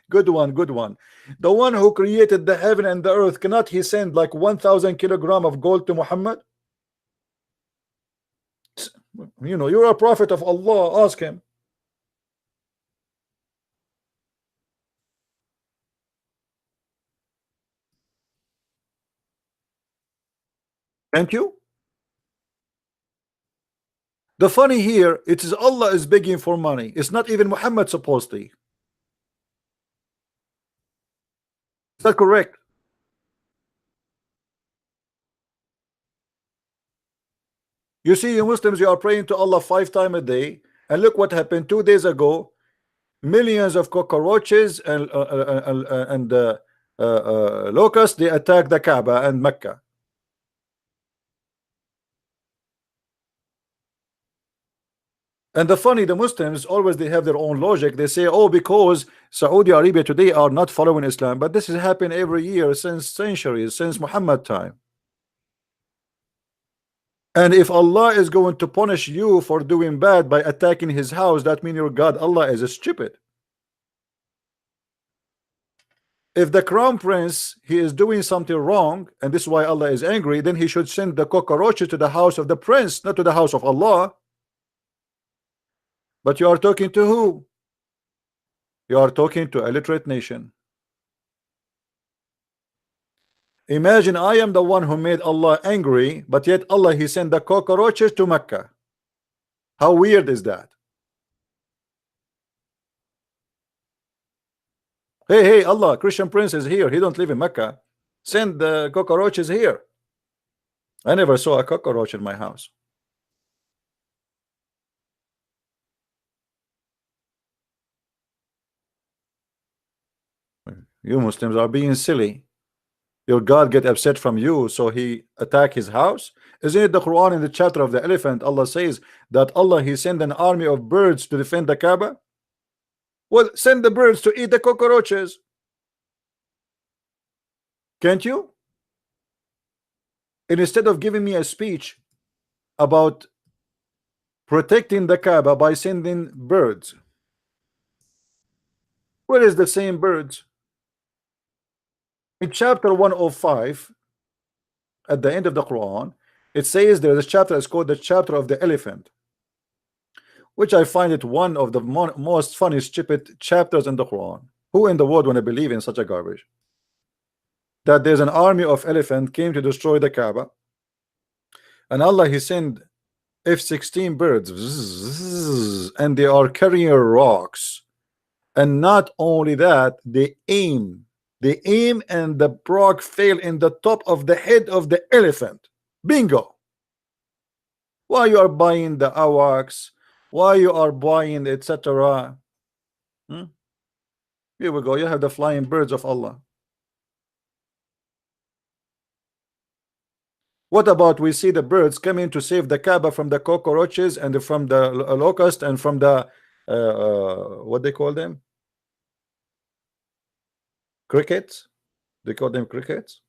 Good one, good one. The one who created the heaven and the earth, cannot he send like 1,000 kilogram of gold to Muhammad? You know, you're a prophet of Allah, ask him. Thank you. The funny here, it is Allah is begging for money. It's not even Muhammad supposedly. Is that correct? You see, you Muslims, you are praying to Allah 5 times a day, and look what happened 2 days ago. Millions of cockroaches and locusts, they attacked the Kaaba and Mecca. And the funny, the Muslims always they have their own logic. They say, oh, because Saudi Arabia today are not following Islam, but this has happened every year since centuries, since Muhammad time. And if Allah is going to punish you for doing bad by attacking his house, that means your God Allah is stupid. If the crown prince he is doing something wrong, and this is why Allah is angry, then he should send the cockroaches to the house of the prince, not to the house of Allah. But you are talking to who? You are talking to a illiterate nation. Imagine I am the one who made Allah angry, but yet Allah he sent the cockroaches to Mecca. How weird is that? Hey, Allah, Christian Prince is here. He don't live in Mecca. Send the cockroaches here. I never saw a cockroach in my house. You Muslims are being silly. Your God get upset from you, so he attack his house. Isn't it the Quran in the chapter of the elephant? Allah says that Allah he sent an army of birds to defend the Kaaba. Well, send the birds to eat the cockroaches. Can't you? And instead of giving me a speech about protecting the Kaaba by sending birds, where is the same birds? In chapter 105, at the end of the Quran, it says there is a chapter is called the chapter of the elephant, which I find it one of the most funny, stupid chapters in the Quran. Who in the world want to believe in such a garbage? That there's an army of elephant came to destroy the Kaaba, and Allah he sent F-16 birds, and they are carrying rocks. And not only that, they aim, and the rock fell in the top of the head of the elephant. Bingo. Why you are buying the AWACS? Why you are buying etc.? Here we go. You have the flying birds of Allah. What about we see the birds coming to save the Kaaba from the cockroaches and from the locust and from the what they call them? Crickets? They call them crickets?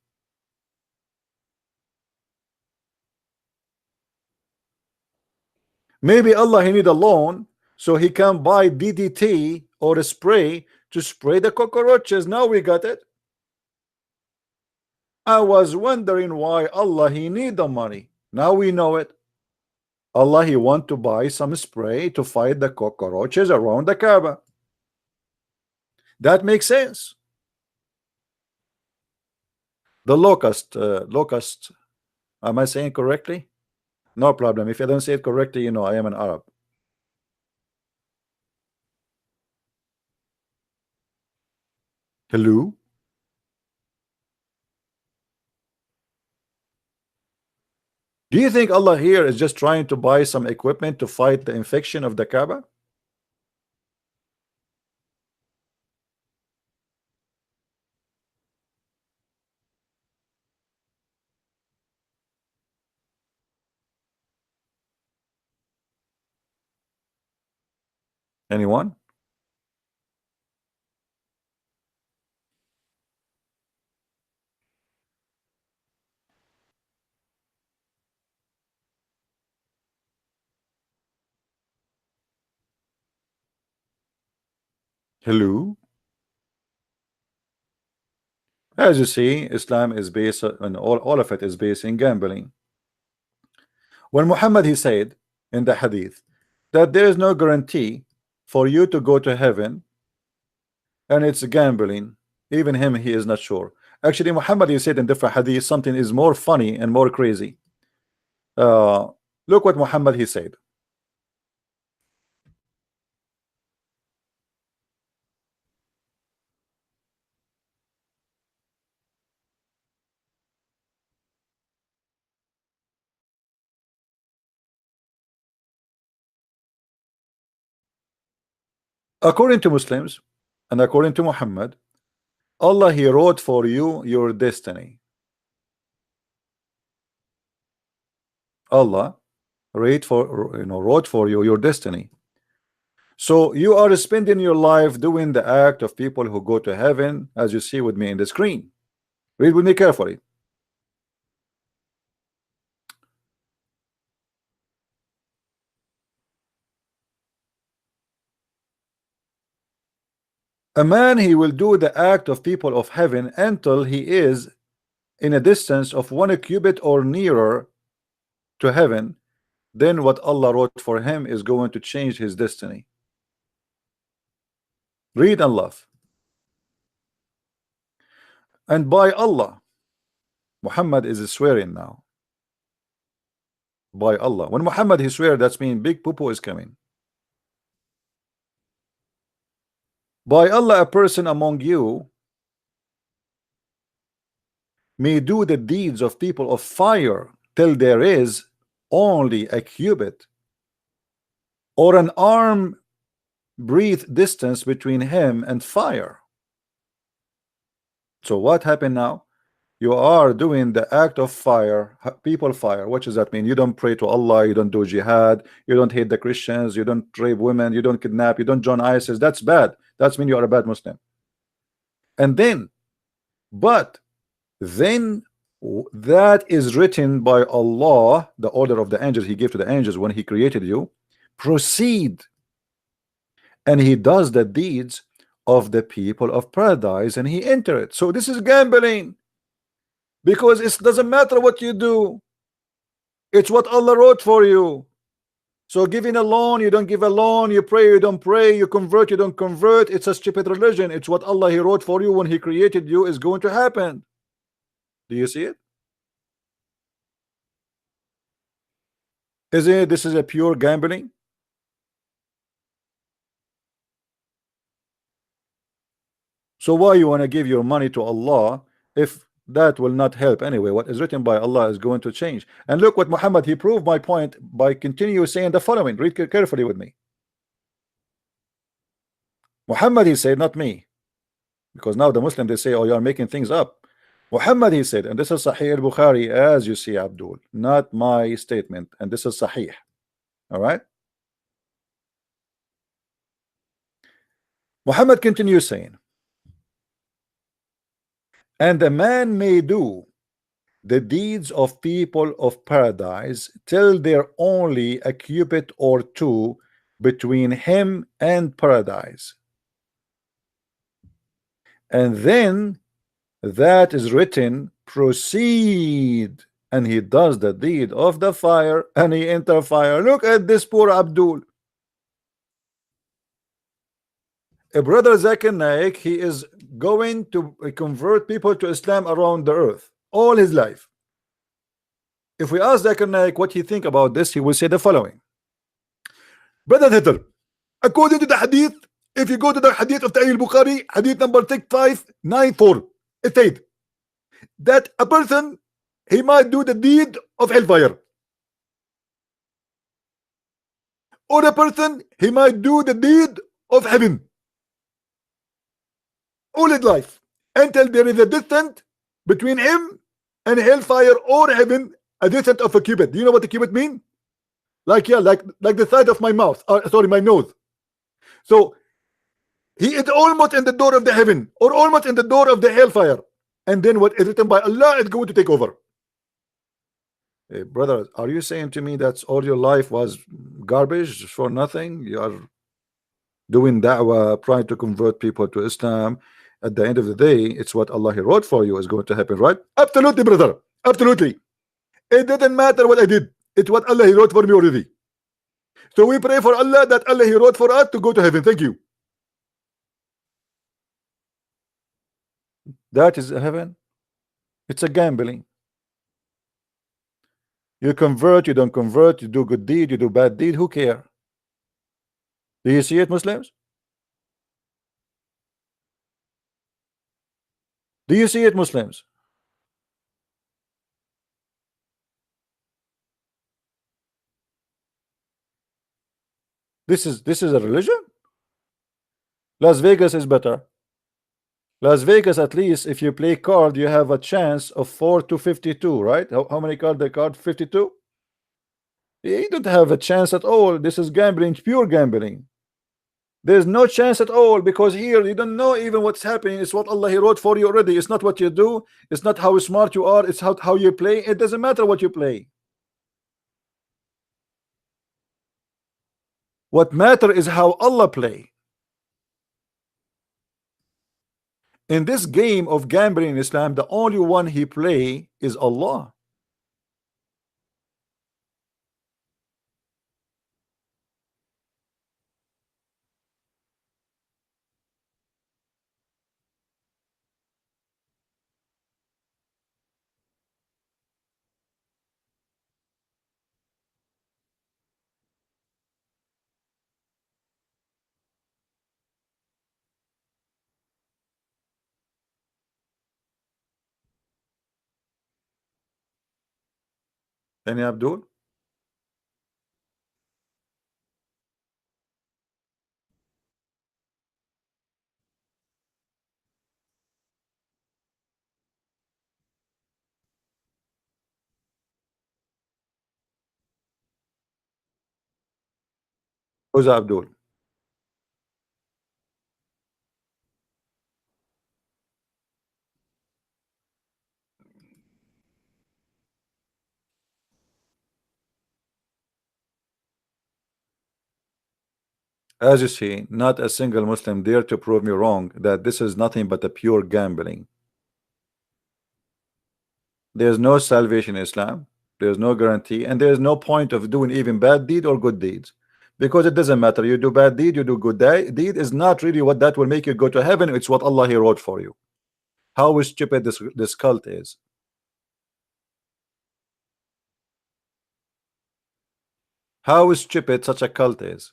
Maybe Allah he need a loan so he can buy DDT or a spray to spray the cockroaches. Now we got it. I was wondering why Allah he need the money. Now we know it. Allah he want to buy some spray to fight the cockroaches around the Kaaba. That makes sense. The locust, am I saying correctly? No problem. If I don't say it correctly, you know I am an Arab. Hello? Do you think Allah here is just trying to buy some equipment to fight the infection of the Kaaba? Anyone? Hello? As you see, Islam is based on all of it is based in gambling. When Muhammad he said in the hadith that there is no guarantee for you to go to heaven, and it's gambling, even him he is not sure. Actually, Muhammad he said in different hadith something is more funny and more crazy. Look what Muhammad he said. According to Muslims and according to Muhammad, Allah he wrote for you your destiny. Allah wrote for you your destiny. So you are spending your life doing the act of people who go to heaven, as you see with me in the screen. Read with me carefully. A man he will do the act of people of heaven until he is in a distance of 1 cubit or nearer to heaven. Then what Allah wrote for him is going to change his destiny. Read and love. And by Allah, Muhammad is swearing now by Allah. When Muhammad he swear, that's mean big poo-poo is coming. By Allah, a person among you may do the deeds of people of fire till there is only a cubit or an arm breadth distance between him and fire. So what happened now? You are doing the act of fire, people fire. What does that mean? You don't pray to Allah, you don't do jihad, you don't hate the Christians, you don't rape women, you don't kidnap, you don't join ISIS. That's bad. That's mean you are a bad Muslim. And then, but then that is written by Allah, the order of the angels he gave to the angels when he created you. Proceed, and he does the deeds of the people of paradise, and he enter it. So this is gambling, because it doesn't matter what you do, it's what Allah wrote for you. So giving a loan, you don't give a loan, you pray, you don't pray, you convert, you don't convert, it's a stupid religion. It's what Allah he wrote for you when he created you is going to happen. Do you see it? Isn't it? This is a pure gambling. So why you want to give your money to Allah if that will not help anyway? What is written by Allah is going to change. And look what Muhammad, he proved my point by continue saying the following. Read carefully with me. Muhammad, he said, not me, because now the Muslim they say, oh, you are making things up. Muhammad, he said, and this is Sahih al-Bukhari, as you see, Abdul, not my statement, and this is Sahih. All right. Muhammad continues saying, and a man may do the deeds of people of paradise till there only a cubit or two between him and paradise, and then that is written, proceed, and he does the deed of the fire, and he enter fire. Look at this poor Abdul. A brother Zakir Naik, he is going to convert people to Islam around the earth all his life. If we ask Zakir Naik what he think about this, he will say the following. Brother Hitler, according to the hadith, if you go to the hadith of Sahih al-Bukhari, hadith number 6594, it said that a person, he might do the deed of hellfire, or a person, he might do the deed of heaven all his life until there is a distance between him and hellfire or heaven, a distance of a cubit. Do you know what the cubit mean? Like, yeah, like the side of my mouth, sorry, my nose. So he is almost in the door of the heaven or almost in the door of the hellfire, and then what is written by Allah is going to take over. Hey, brother, are you saying to me that all your life was garbage for nothing? You are doing da'wah, trying to convert people to Islam. At the end of the day, it's what Allah he wrote for you is going to happen, right? Absolutely, brother. Absolutely. It doesn't matter what I did. It's what Allah he wrote for me already. So we pray for Allah that Allah he wrote for us to go to heaven. Thank you. That is heaven. It's a gambling. You convert, you don't convert, you do good deed, you do bad deed, who care? Do you see it, Muslims? Do you see it, Muslims? This is a religion. Las Vegas is better. Las Vegas, at least if you play card, you have a chance of 4 to 52, right? How many card the card? 52. You don't have a chance at all. This is gambling, pure gambling. There's no chance at all, because here you don't know even what's happening. It's what Allah he wrote for you already. It's not what you do, it's not how smart you are, it's how you play. It doesn't matter what you play. What matter is how Allah play. In this game of gambling in Islam, the only one he play is Allah. Any Abdul? Who's Abdul? As you see, not a single Muslim dare to prove me wrong that this is nothing but a pure gambling. There's no salvation in Islam. There's no guarantee, and there's no point of doing even bad deed or good deeds, because it doesn't matter. You do bad deed, you do good deed is not really what that will make you go to heaven. It's what Allah He wrote for you. How stupid this cult is. How stupid such a cult is.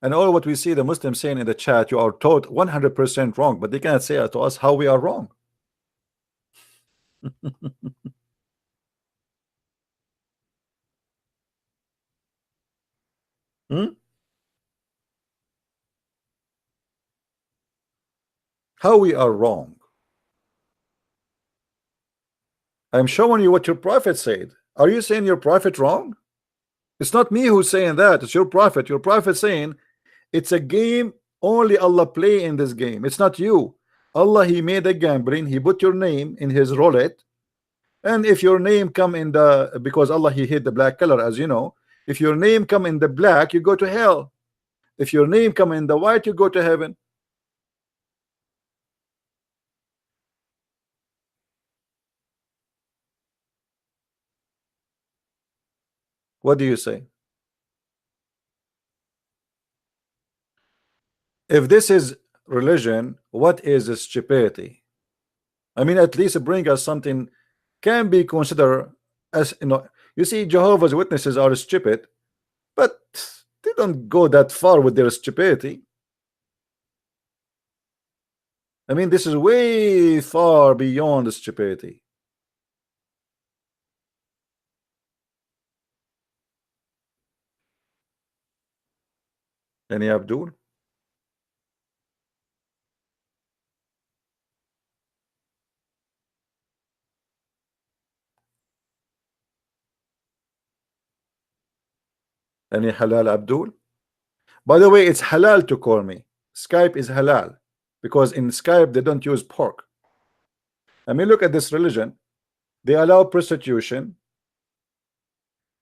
And all what we see the Muslims saying in the chat, you are taught 100% wrong, but they cannot say to us how we are wrong. How we are wrong. I'm showing you what your prophet said. Are you saying your prophet wrong? It's not me who's saying that. It's your prophet. Your prophet saying it's a game, only Allah play in this game. It's not you. Allah He made a gambling. He put your name in His roulette, and if your name come in the, because Allah He hid the black color, as you know, if your name come in the black, you go to hell. If your name come in the white, you go to heaven. What do you say? If this is religion, what is stupidity? I mean, at least bring us something can be considered as, you know. You see, Jehovah's Witnesses are stupid, but they don't go that far with their stupidity. I mean, this is way far beyond the stupidity. Any Abdul? Any halal Abdul? By the way, it's halal to call me. Skype is halal because in Skype they don't use pork. I mean, look at this religion. They allow prostitution.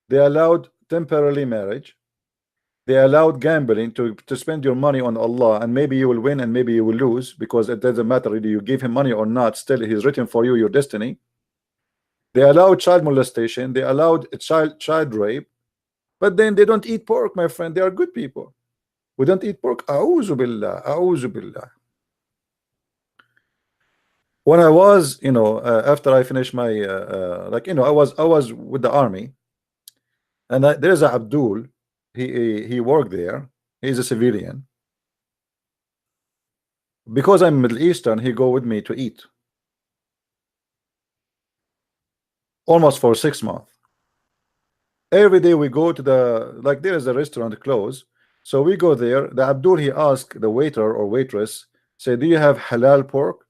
They allowed temporary marriage. They allowed gambling to spend your money on Allah, and maybe you will win and maybe you will lose, because it doesn't matter whether you give him money or not, still he's written for you your destiny. They allowed child molestation. They allowed child rape. But then they don't eat pork, my friend. They are good people. We don't eat pork. A'udhu billah, a'udhu billah. When I was, you know, after I finished my, like, you know, I was with the army, and there's a Abdul. He worked there. He's a civilian. Because I'm Middle Eastern, he go with me to eat. Almost for 6 months. Every day we go to the, like, there is a restaurant close, so we go there. The Abdul, he asked the waiter or waitress, say, do you have halal pork?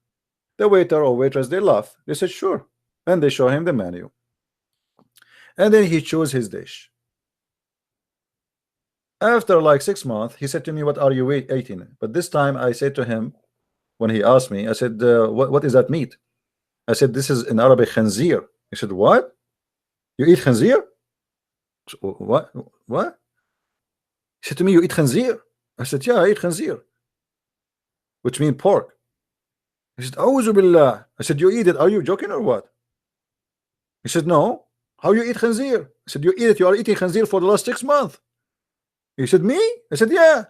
The waiter or waitress, they laugh. They said sure, and they show him the menu, and then he chose his dish. After like 6 months, he said to me, what are you eating? But this time I said to him, when he asked me, I said, what is that meat? I said, this is in Arabic khanzir. He said, what? You eat khanzir? What? He said to me, you eat khanzir? I said, yeah, I eat khanzir, which means pork. He said, Auzu billah. I said, you eat it, are you joking or what? He said, no. How you eat khanzir? I said, you eat it, you are eating khanzir for the last 6 months. He said, me? I said, yeah.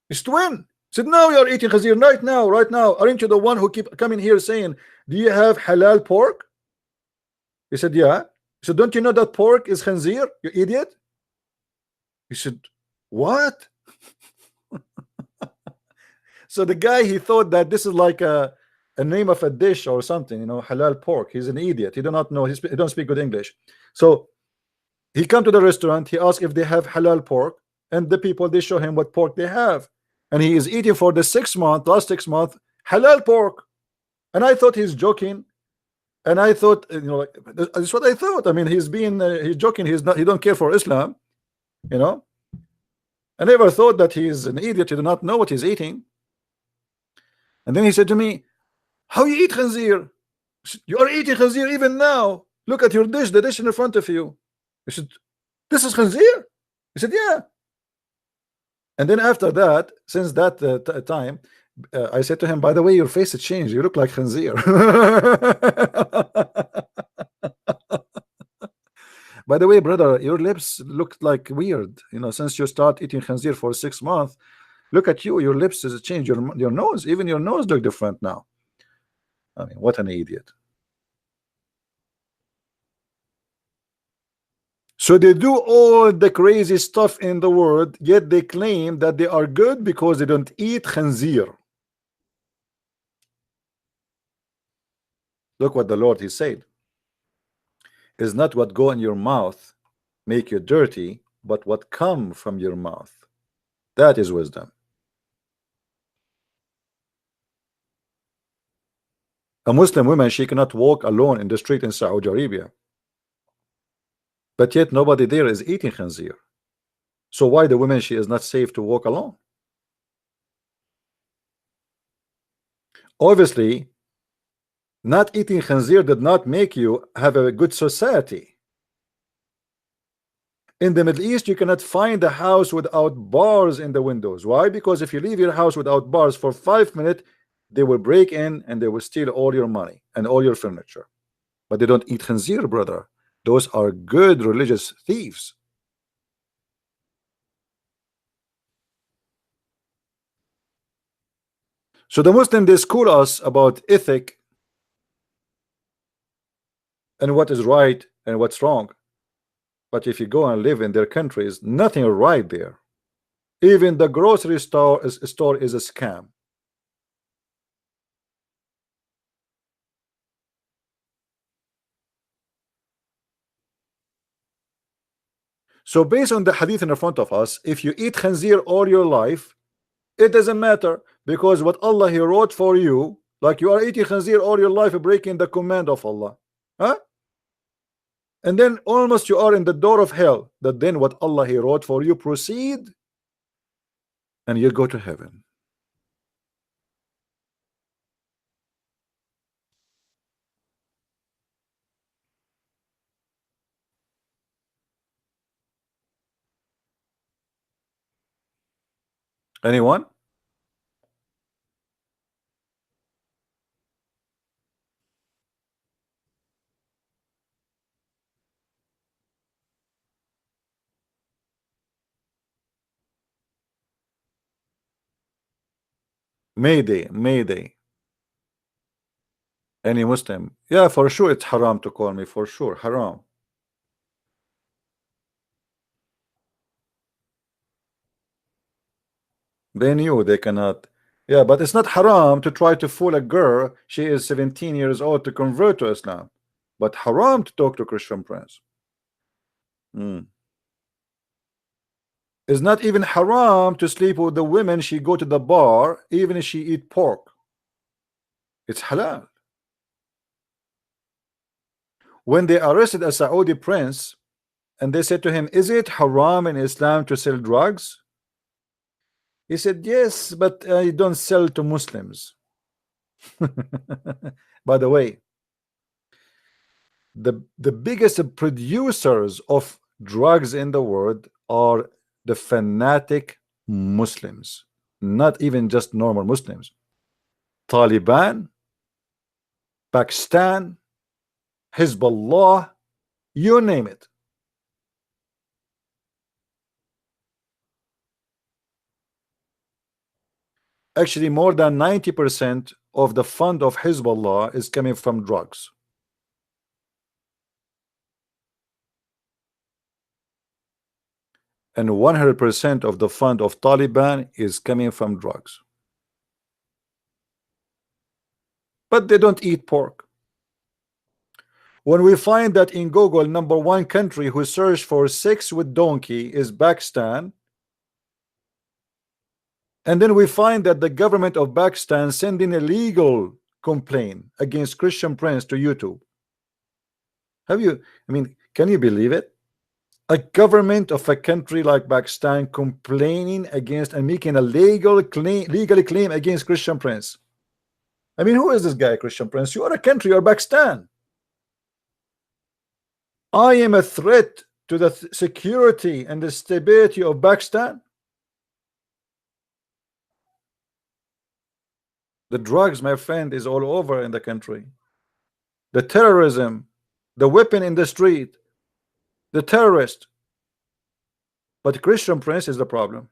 He said, when? He said, no, you are eating khanzir right now, right now. Aren't you the one who keep coming here saying, do you have halal pork? He said, yeah. He said, don't you know that pork is khanzir, you idiot? He said, what? So the guy, he thought that this is like a name of a dish or something, you know, halal pork. He's an idiot. He do not know. He don't speak good English. So He come to the restaurant, he asks if they have halal pork, and the people, they show him what pork they have, and he is eating for the last 6 months halal pork. And I thought he's joking, and I thought, you know, like, that's what I thought. I mean, he's joking, he don't care for Islam, you know. I never thought that he's an idiot, he do not know what he's eating. And then he said to me, how you eat khanzir? You are eating khanzir even now. Look at your dish, the dish in front of you. I said, this is khanzir? He said, yeah. And then after that, since that time, I said to him, by the way, your face has changed. You look like khanzir. By the way, brother, your lips look like weird. You know, since you start eating khanzir for 6 months, look at you. Your lips has changed. Your nose, even your nose look different now. I mean, what an idiot. So they do all the crazy stuff in the world, yet they claim that they are good because they don't eat khanzir. Look what the Lord he said. Is not what go in your mouth make you dirty, but what come from your mouth. That is wisdom. A Muslim woman, she cannot walk alone in the street in Saudi Arabia, but yet nobody there is eating khanzir. So why the woman, she is not safe to walk alone? Obviously, not eating khanzir did not make you have a good society. In the Middle East, you cannot find a house without bars in the windows. Why? Because if you leave your house without bars for 5 minutes, they will break in and they will steal all your money and all your furniture. But they don't eat khanzir, brother. Those are good religious thieves. So the Muslims, they school us about ethic and what is right and what's wrong. But if you go and live in their countries, nothing right there. Even the grocery store is a scam. So based on the hadith in front of us, if you eat khanzir all your life, it doesn't matter, because what Allah he wrote for you, like you are eating khanzir all your life, breaking the command of Allah, huh? And then almost you are in the door of hell. That then what Allah he wrote for you proceed, and you go to heaven. Anyone? Mayday, Mayday. Any Muslim? Yeah, for sure it's haram to call me, for sure, haram. They knew they cannot. Yeah, but it's not haram to try to fool a girl. She is 17 years old to convert to Islam, but haram to talk to Christian prince. It's not even haram to sleep with the women. She go to the bar, even if she eat pork. It's halal. When they arrested a Saudi prince and they said to him, is it haram in Islam to sell drugs? He said, yes, but I don't sell to Muslims. By the way, the biggest producers of drugs in the world are the fanatic Muslims, not even just normal Muslims. Taliban, Pakistan, Hezbollah, you name it. Actually, more than 90% of the fund of Hezbollah is coming from drugs. And 100% of the fund of Taliban is coming from drugs. But they don't eat pork. When we find that in Google, #1 country who searched for sex with donkey is Pakistan, and then we find that the government of Pakistan sending a legal complaint against Christian Prince to YouTube. I mean, can you believe it? A government of a country like Pakistan complaining against and making a legally claim against Christian Prince. I mean, who is this guy, Christian Prince? You are a country, you are Pakistan. I am a threat to the security and the stability of Pakistan. The drugs, my friend, is all over in the country. The terrorism, the weapon in the street, the terrorist. But Christian Prince is the problem.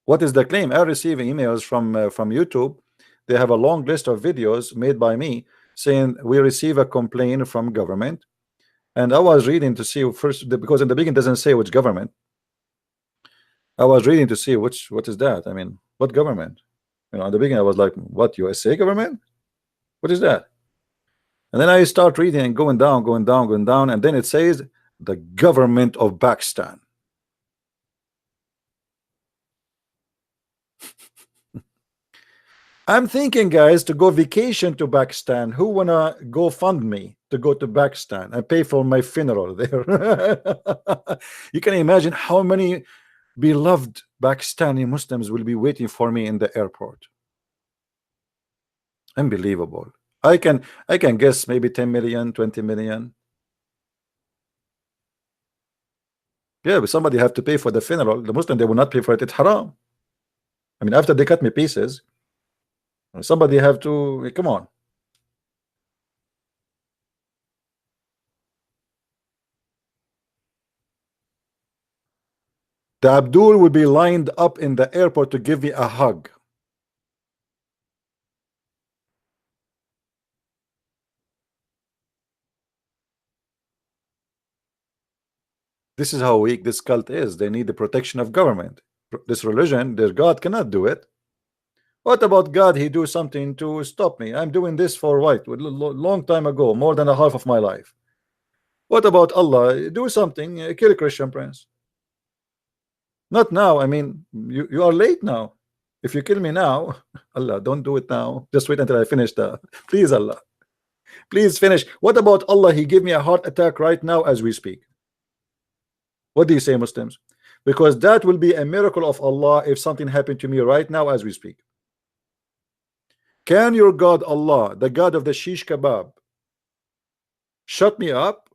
What is the claim? I receive emails from YouTube. They have a long list of videos made by me saying we receive a complaint from government, and I was reading to see first, because in the beginning it doesn't say which government. I was reading to see what is that. I mean, what government? You know, in the beginning I was like, what, USA government? What is that? And then I start reading and going down, and then it says the government of Pakistan. I'm thinking, guys, to go vacation to Pakistan. Who wanna go fund me to go to Pakistan and pay for my funeral there? You can imagine how many beloved Pakistani Muslims will be waiting for me in the airport. Unbelievable. I can guess maybe 10 million, 20 million. Yeah, but somebody have to pay for the funeral. The Muslim, they will not pay for it. It's haram. I mean, after they cut me pieces, somebody have to, come on. The Abdul will be lined up in the airport to give me a hug. This is how weak this cult is. They need the protection of government. This religion, their God cannot do it. What about God? He do something to stop me. I'm doing this for what? Long time ago, more than a half of my life. What about Allah? Do something, kill Christian Prince. Not now. I mean, you are late now. If you kill me now, Allah, don't do it now. Just wait until I finish the. Please, Allah, please finish. What about Allah? He gave me a heart attack right now as we speak. What do you say, Muslims? Because that will be a miracle of Allah if something happened to me right now as we speak. Can your God Allah, the God of the shish kebab, shut me up?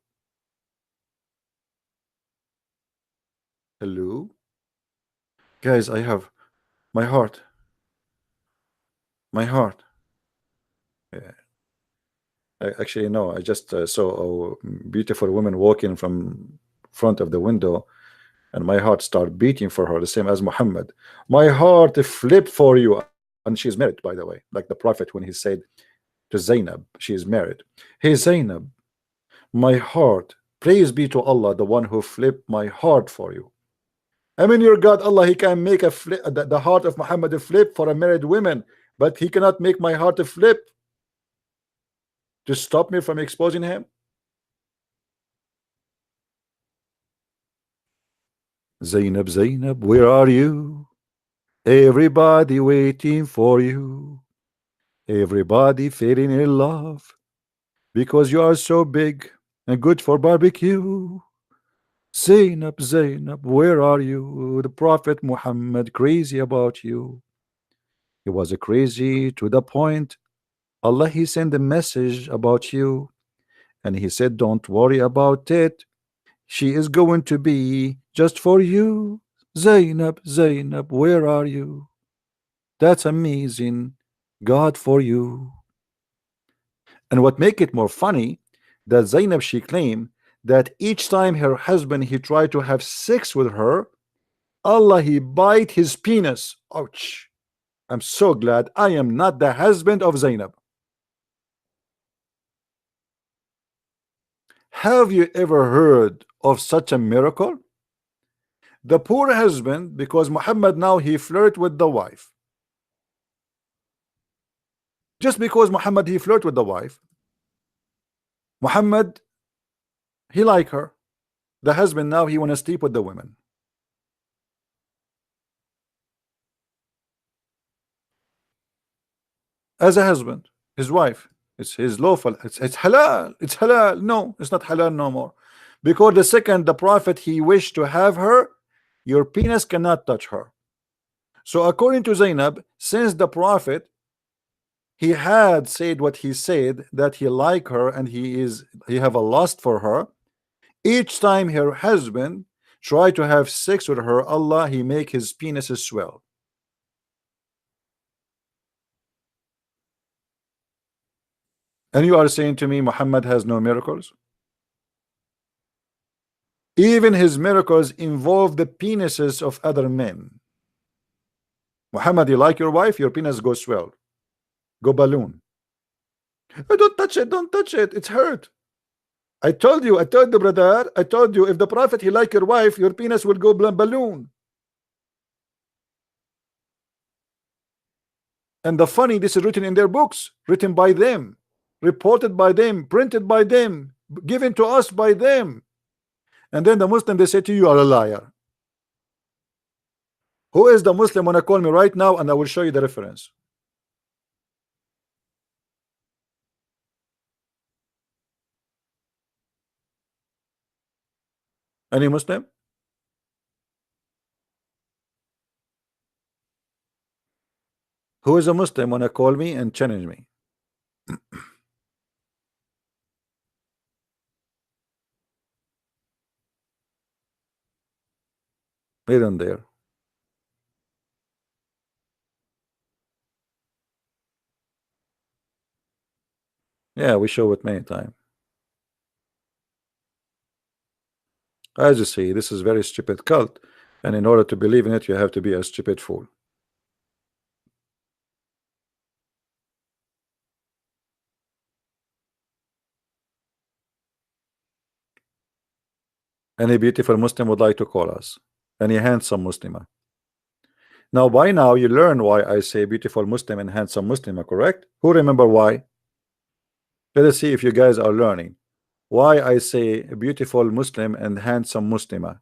Hello? Guys, I have my heart. Yeah. Actually, no, I just saw a beautiful woman walking from front of the window, and my heart started beating for her, the same as Muhammad. My heart flipped for you. And she's married, by the way, like the Prophet when he said to Zainab, she is married. Hey Zainab, my heart, praise be to Allah, the one who flipped my heart for you. I mean, your God Allah, he can make a flip, the heart of Muhammad a flip for a married woman, but he cannot make my heart a flip to stop me from exposing him. Zainab, Zainab, where are you? Everybody waiting for you. Everybody falling in love because you are so big and good for barbecue. Zainab, Zainab, where are you? The Prophet Muhammad crazy about you. He was crazy to the point Allah, he sent a message about you, and he said, don't worry about it. She is going to be just for you. Zainab, Zainab, where are you? That's amazing. God for you. And what make it more funny, that Zainab, she claimed that each time her husband he tried to have sex with her, Allah, he bite his penis. Ouch. I'm so glad I am not the husband of Zainab. Have you ever heard of such a miracle? The poor husband, because Muhammad now he flirt with the wife. Just because Muhammad he flirt with the wife, Muhammad he like her, the husband now he want to sleep with the women. As a husband, his wife, it's his lawful, it's halal, it's halal. No, it's not halal no more, because the second the prophet he wished to have her, your penis cannot touch her. So according to Zainab, since the prophet he had said what he said, that he like her and he have a lust for her, each time her husband try to have sex with her, Allah he make his penis swell. And you are saying to me Muhammad has no miracles? Even his miracles involve the penises of other men. Muhammad, you like your wife, your penis go swell, go balloon. Oh, don't touch it, don't touch it, it's hurt. I told you, I told the brother, I told you, if the prophet he like your wife, your penis will go balloon. And the funny, this is written in their books, written by them, reported by them, printed by them, given to us by them. And then the Muslim they say to you, you are a liar. Who is the Muslim? Wanna call me right now and I will show you the reference. Any Muslim? Who is a Muslim wanna call me and challenge me? Wait on there. Yeah, we show it many times. As you see, this is very stupid cult, and in order to believe in it, you have to be a stupid fool. Any beautiful Muslim would like to call us? Any handsome Muslimah? Now, by now, you learn why I say beautiful Muslim and handsome Muslimah, correct? Who remember why? Let us see if you guys are learning why I say beautiful Muslim and handsome Muslimah.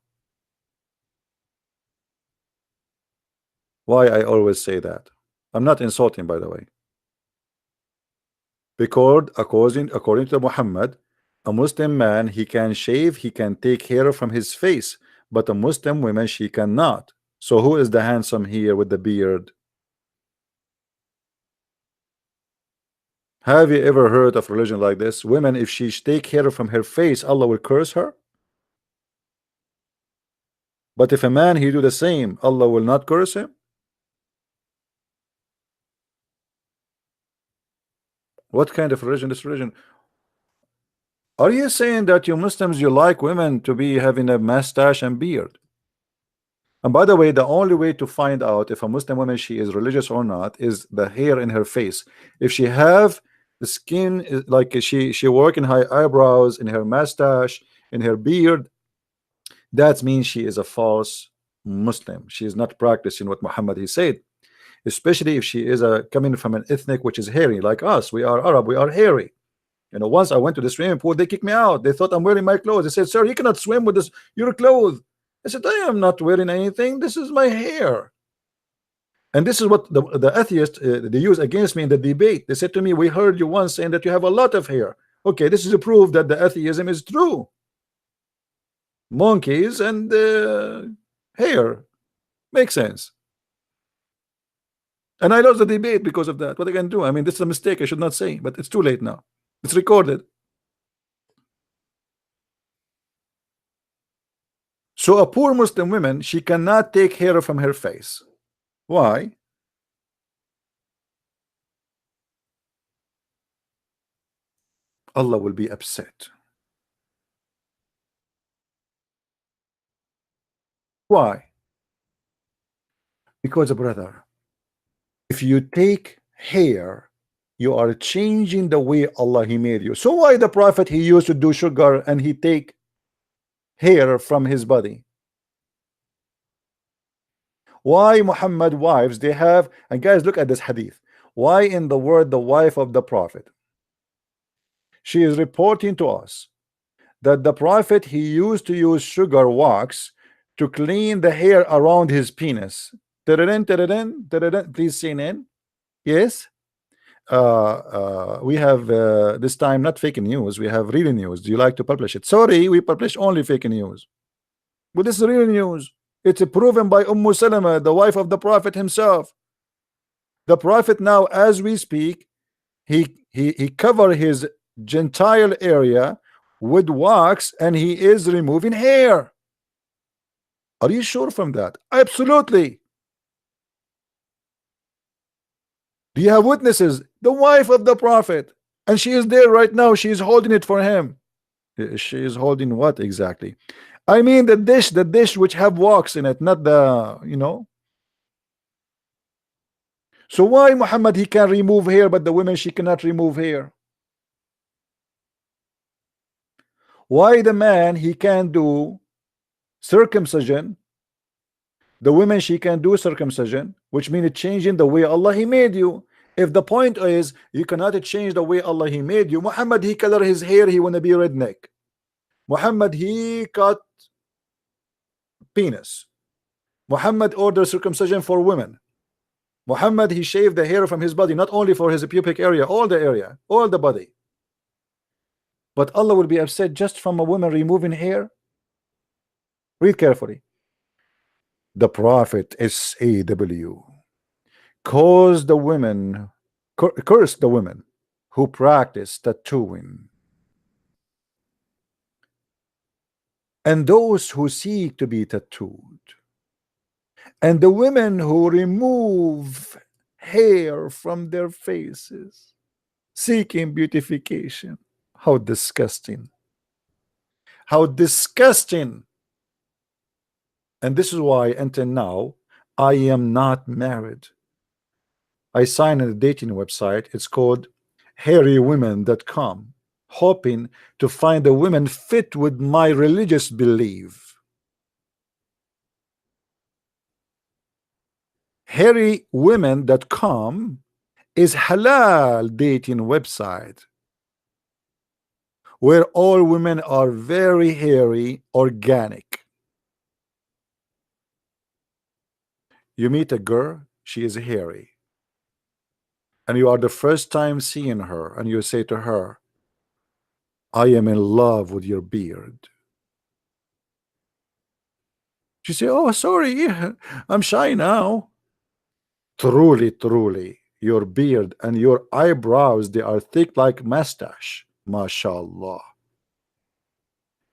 Why I always say that. I'm not insulting, by the way. Because according to Muhammad, a Muslim man he can shave, he can take hair from his face, but a Muslim woman she cannot. So who is the handsome here with the beard? Have you ever heard of religion like this? Women, if she take hair from her face, Allah will curse her. But if a man he do the same, Allah will not curse him. What kind of religion is this religion? Are you saying that you Muslims you like women to be having a mustache and beard? And by the way, the only way to find out if a Muslim woman she is religious or not is the hair in her face. If she have the skin like she work in high eyebrows, in her mustache, in her beard, that means she is a false Muslim. She is not practicing what Muhammad he said. Especially if she is coming from an ethnic which is hairy like us. We are Arab, we are hairy. You know, once I went to the swimming pool, they kicked me out. They thought I'm wearing my clothes. They said, sir, you cannot swim with this your clothes. I said, I am not wearing anything. This is my hair. And this is what the atheists they use against me in the debate. They said to me, we heard you once saying that you have a lot of hair. Okay, this is a proof that the atheism is true. Monkeys and hair makes sense. And I lost the debate because of that. What I can do? I mean, this is a mistake. I should not say, but it's too late now. It's recorded. So a poor Muslim woman, she cannot take hair from her face. Why? Allah will be upset. Why? Because, brother, if you take hair, you are changing the way Allah he made you. So why the prophet he used to do sugar and he take hair from his body? Why Muhammad wives they have, and guys look at this hadith, Why in the word the wife of the prophet? She is reporting to us that the prophet, he used to use sugar wax to clean the hair around his penis. Please CNN. Yes. We have this time not fake news, we have real news. Do you like to publish it? Sorry, we publish only fake news, but this is real news. It's proven by Salama, the wife of the prophet himself. The prophet now, as we speak, he cover his gentile area with wax, and he is removing hair. Are you sure from that? Absolutely. Do you have witnesses? The wife of the prophet, and she is there right now. She is holding it for him. She is holding what exactly? I mean the dish which have wax in it, not the, you know. So why Muhammad, he can remove hair, but the women, she cannot remove hair? Why the man, he can do circumcision, the women, she can do circumcision, which means changing the way Allah he made you. If the point is you cannot change the way Allah he made you, Muhammad, he color his hair, he wanna be redneck. Muhammad, he cut penis. Muhammad ordered circumcision for women. Muhammad, he shaved the hair from his body, not only for his pubic area, all the area, all the body. But Allah will be upset just from a woman removing hair? Read carefully. The Prophet SAW cursed the women who practice tattooing and those who seek to be tattooed, and the women who remove hair from their faces seeking beautification. How disgusting. How disgusting. And this is why until now I am not married. I signed a dating website. It's called hairywomen.com, hoping to find a woman fit with my religious belief. Hairywomen.com is halal dating website where all women are very hairy, organic. You meet a girl, she is hairy, and you are the first time seeing her, and you say to her, I am in love with your beard. She say, oh, sorry, I'm shy now. Truly, truly, your beard and your eyebrows, they are thick like mustache. MashaAllah.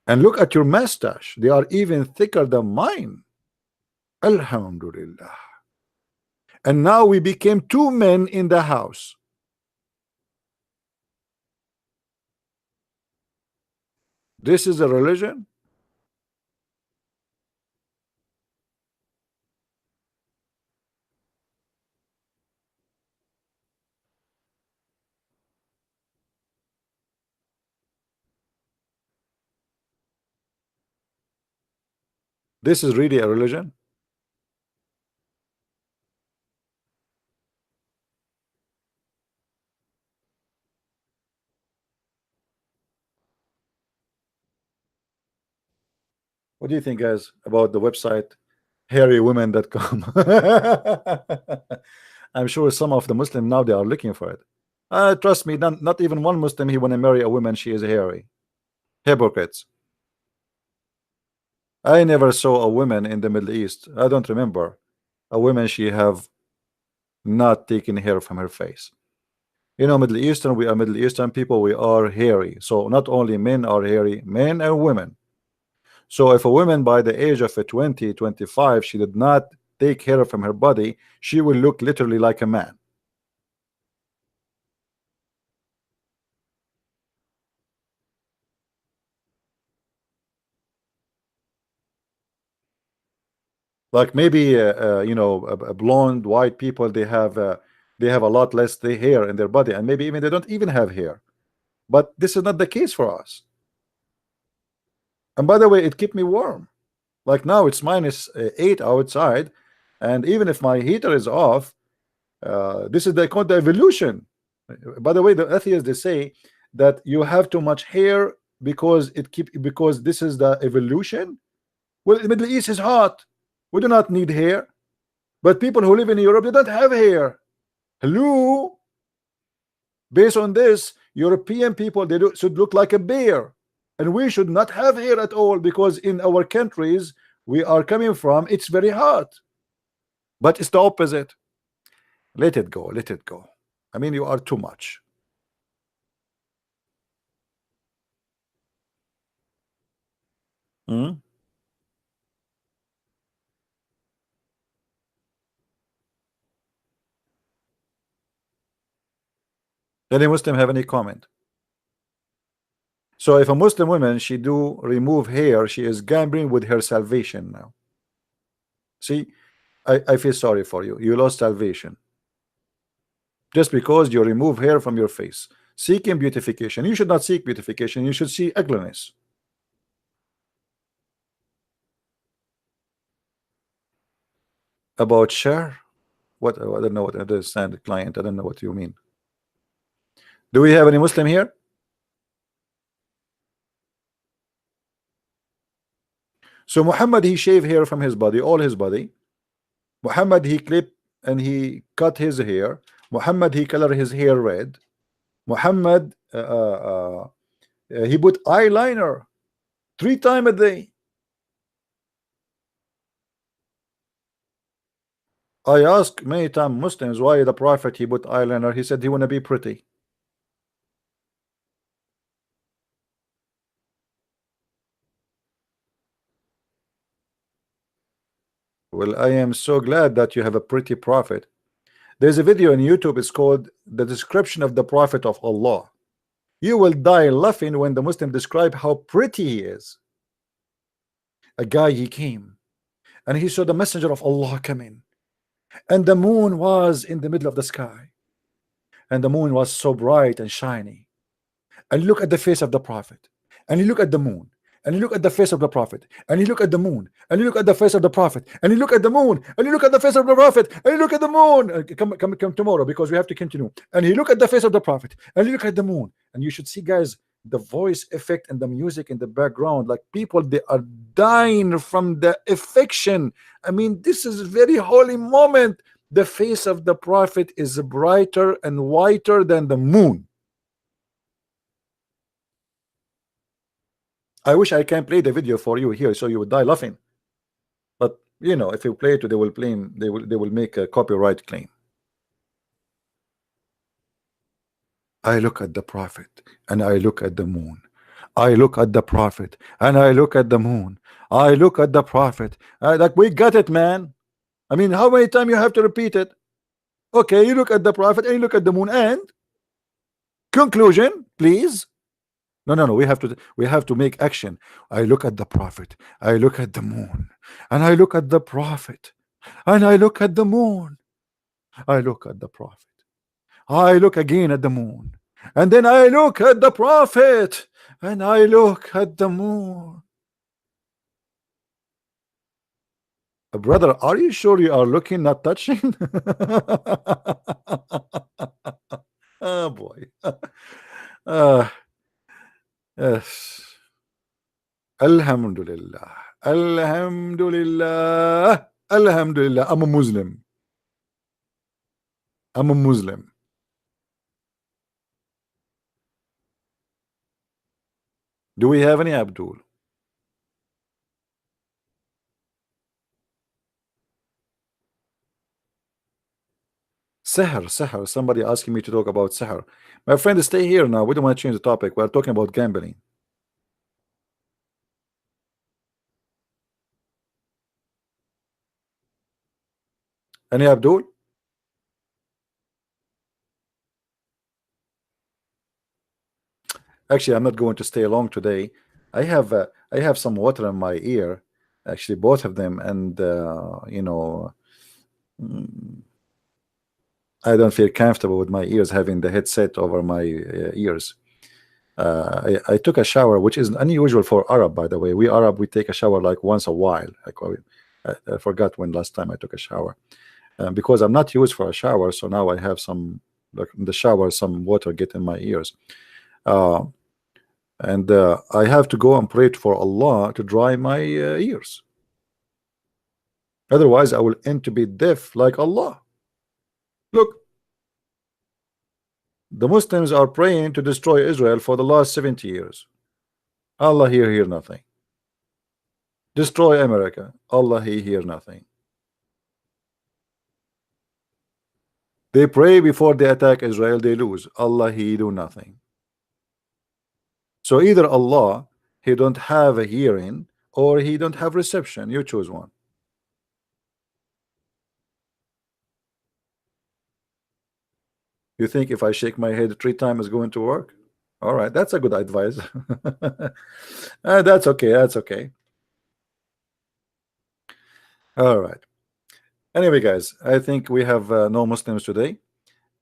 And look at your mustache. They are even thicker than mine. Alhamdulillah. And now we became two men in the house. This is a religion? This is really a religion? What do you think, guys, about the website hairywomen.com? I'm sure some of the Muslims now, they are looking for it. Trust me, not even one Muslim, he want to marry a woman, she is hairy. Hypocrites. I never saw a woman in the Middle East, I don't remember a woman, she have not taken hair from her face. You know, Middle Eastern, we are Middle Eastern people, we are hairy. So not only men are hairy, men and women. So if a woman by the age of 20, 25, she did not take hair from her body, she will look literally like a man. Like maybe you know, a blonde white people, they have a lot less hair in their body, and maybe even they don't even have hair. But this is not the case for us. And by the way, it kept me warm. Like now it's -8 outside, and even if my heater is off, This is called the evolution. By the way, the atheists, they say that you have too much hair because this is the evolution. Well, the Middle East is hot. We do not need hair. But people who live in Europe, they don't have hair. Hello. Based on this, European people, should look like a bear, and we should not have hair at all, because in our countries we are coming from, it's very hot. But it's the opposite. Let it go. Let it go. I mean, you are too much. Hmm? Any Muslim have any comment? So if a Muslim woman, she do remove hair, she is gambling with her salvation now. See, I feel sorry for you. You lost salvation just because you remove hair from your face, seeking beautification. You should not seek beautification. You should see ugliness. About share? What? I don't know what I understand, client. I don't know what you mean. Do we have any Muslim here? So Muhammad, he shaved hair from his body, all his body. Muhammad, he clipped and he cut his hair. Muhammad, he colored his hair red. Muhammad, he put eyeliner 3 times a day. I asked many times Muslims why the Prophet he put eyeliner. He said he want to be pretty. Well, I am so glad that you have a pretty prophet. There's a video on YouTube. It's called The Description of the Prophet of Allah. You will die laughing when the Muslim describe how pretty he is. A guy, he came and he saw the messenger of Allah coming, and the moon was in the middle of the sky, and the moon was so bright and shiny. And look at the face of the Prophet, and you look at the moon, and you look at the face of the Prophet, and you look at the moon, and you look at the face of the Prophet, and you look at the moon, and you look at the face of the Prophet, and you look at the moon. Come tomorrow, because we have to continue. And you look at the face of the Prophet, and you look at the moon, and you should see, guys, the voice effect and the music in the background, like people, they are dying from the affection. I mean, this is a very holy moment. The face of the Prophet is brighter and whiter than the moon. I wish I can play the video for you here so you would die laughing, but you know, if you play it, they will make a copyright claim. I look at the Prophet and I look at the moon. I look at the Prophet and I look at the moon. I look at the Prophet. Like, we got it, man. I mean, how many times you have to repeat it? Okay, you look at the Prophet and you look at the moon, and conclusion, please. No. We have to make action. I look at the Prophet. I look at the moon, and I look at the Prophet, and I look at the moon. I look at the Prophet. I look again at the moon, and then I look at the Prophet, and I look at the moon. Brother, are you sure you are looking, not touching? Oh boy. Yes. Alhamdulillah. Alhamdulillah. Alhamdulillah. I'm a Muslim. I'm a Muslim. Do we have any Abdul? Sihr. Somebody asking me to talk about Sihr. My friend, stay here now. We don't want to change the topic. We're talking about gambling. Any Abdul? Actually, I'm not going to stay long today. I have some water in my ear, actually, both of them, and you know, I don't feel comfortable with my ears having the headset over my ears. I took a shower, which is unusual for Arab, by the way. We Arab, we take a shower like once a while. I forgot when last time I took a shower. because I'm not used for a shower, so now I have some, like in the shower, some water get in my ears, and I have to go and pray for Allah to dry my ears. Otherwise, I will end to be deaf like Allah. Look, the Muslims are praying to destroy Israel for the last 70 years. Allah hear nothing. Destroy America. Allah he hear nothing. They pray before they attack Israel, they lose. Allah he do nothing. So either Allah he don't have a hearing or he don't have reception. You choose one. You think if I shake my head 3 times it's going to work? All right, that's a good advice. That's okay. That's okay. All right. Anyway, guys, I think we have no Muslims today,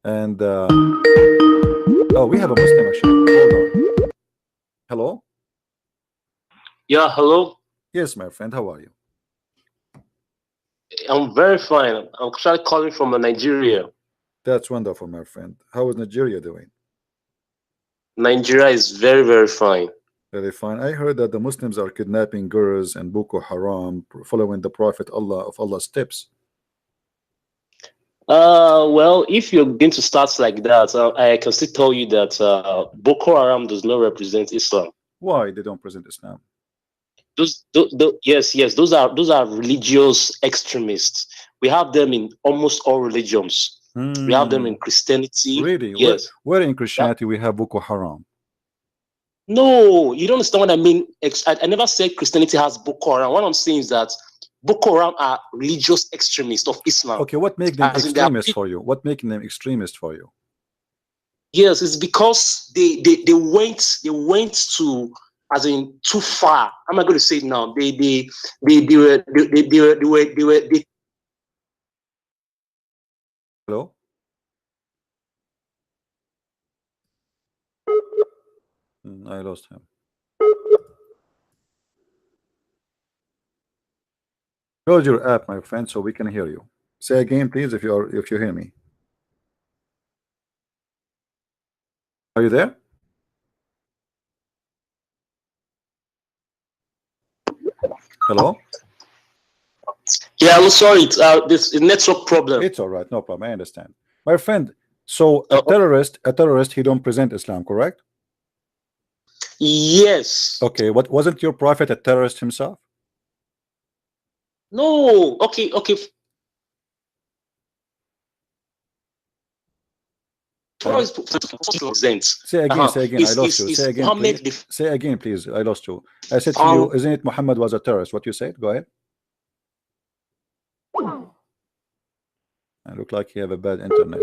and oh, we have a Muslim actually. Hold on. Hello. Yeah, hello. Yes, my friend. How are you? I'm very fine. I'm actually calling from Nigeria. That's wonderful, my friend. How is Nigeria doing? Nigeria is very, very fine. Very fine. I heard that the Muslims are kidnapping girls and Boko Haram, following the Prophet Allah's steps. Well, if you're going to start like that, I can still tell you that Boko Haram does not represent Islam. Why they don't present Islam? Yes, those are religious extremists. We have them in almost all religions. We have them in Christianity. Really? Yes. Where in Christianity we have Boko Haram? No, you don't understand what I mean. I never said Christianity has Boko Haram. What I'm saying is that Boko Haram are religious extremists of Islam. Okay, what makes them extremists for you? What making them extremists for you? Yes, it's because they went to, as in, too far. I'm not going to say it now. They were. Hello? I lost him. Close your app, my friend, so we can hear you. Say again, please, if you hear me. Are you there? Hello? Yeah, I'm sorry. This network problem. It's all right, no problem. I understand, my friend. So a terrorist, he don't present Islam, correct? Yes. Okay. What wasn't your prophet a terrorist himself? No. Okay. Say again. Say again. I lost you. Say again, please. Say again, please. I lost you. I said to you, isn't it Muhammad was a terrorist? What you said? Go ahead. I look like you have a bad internet.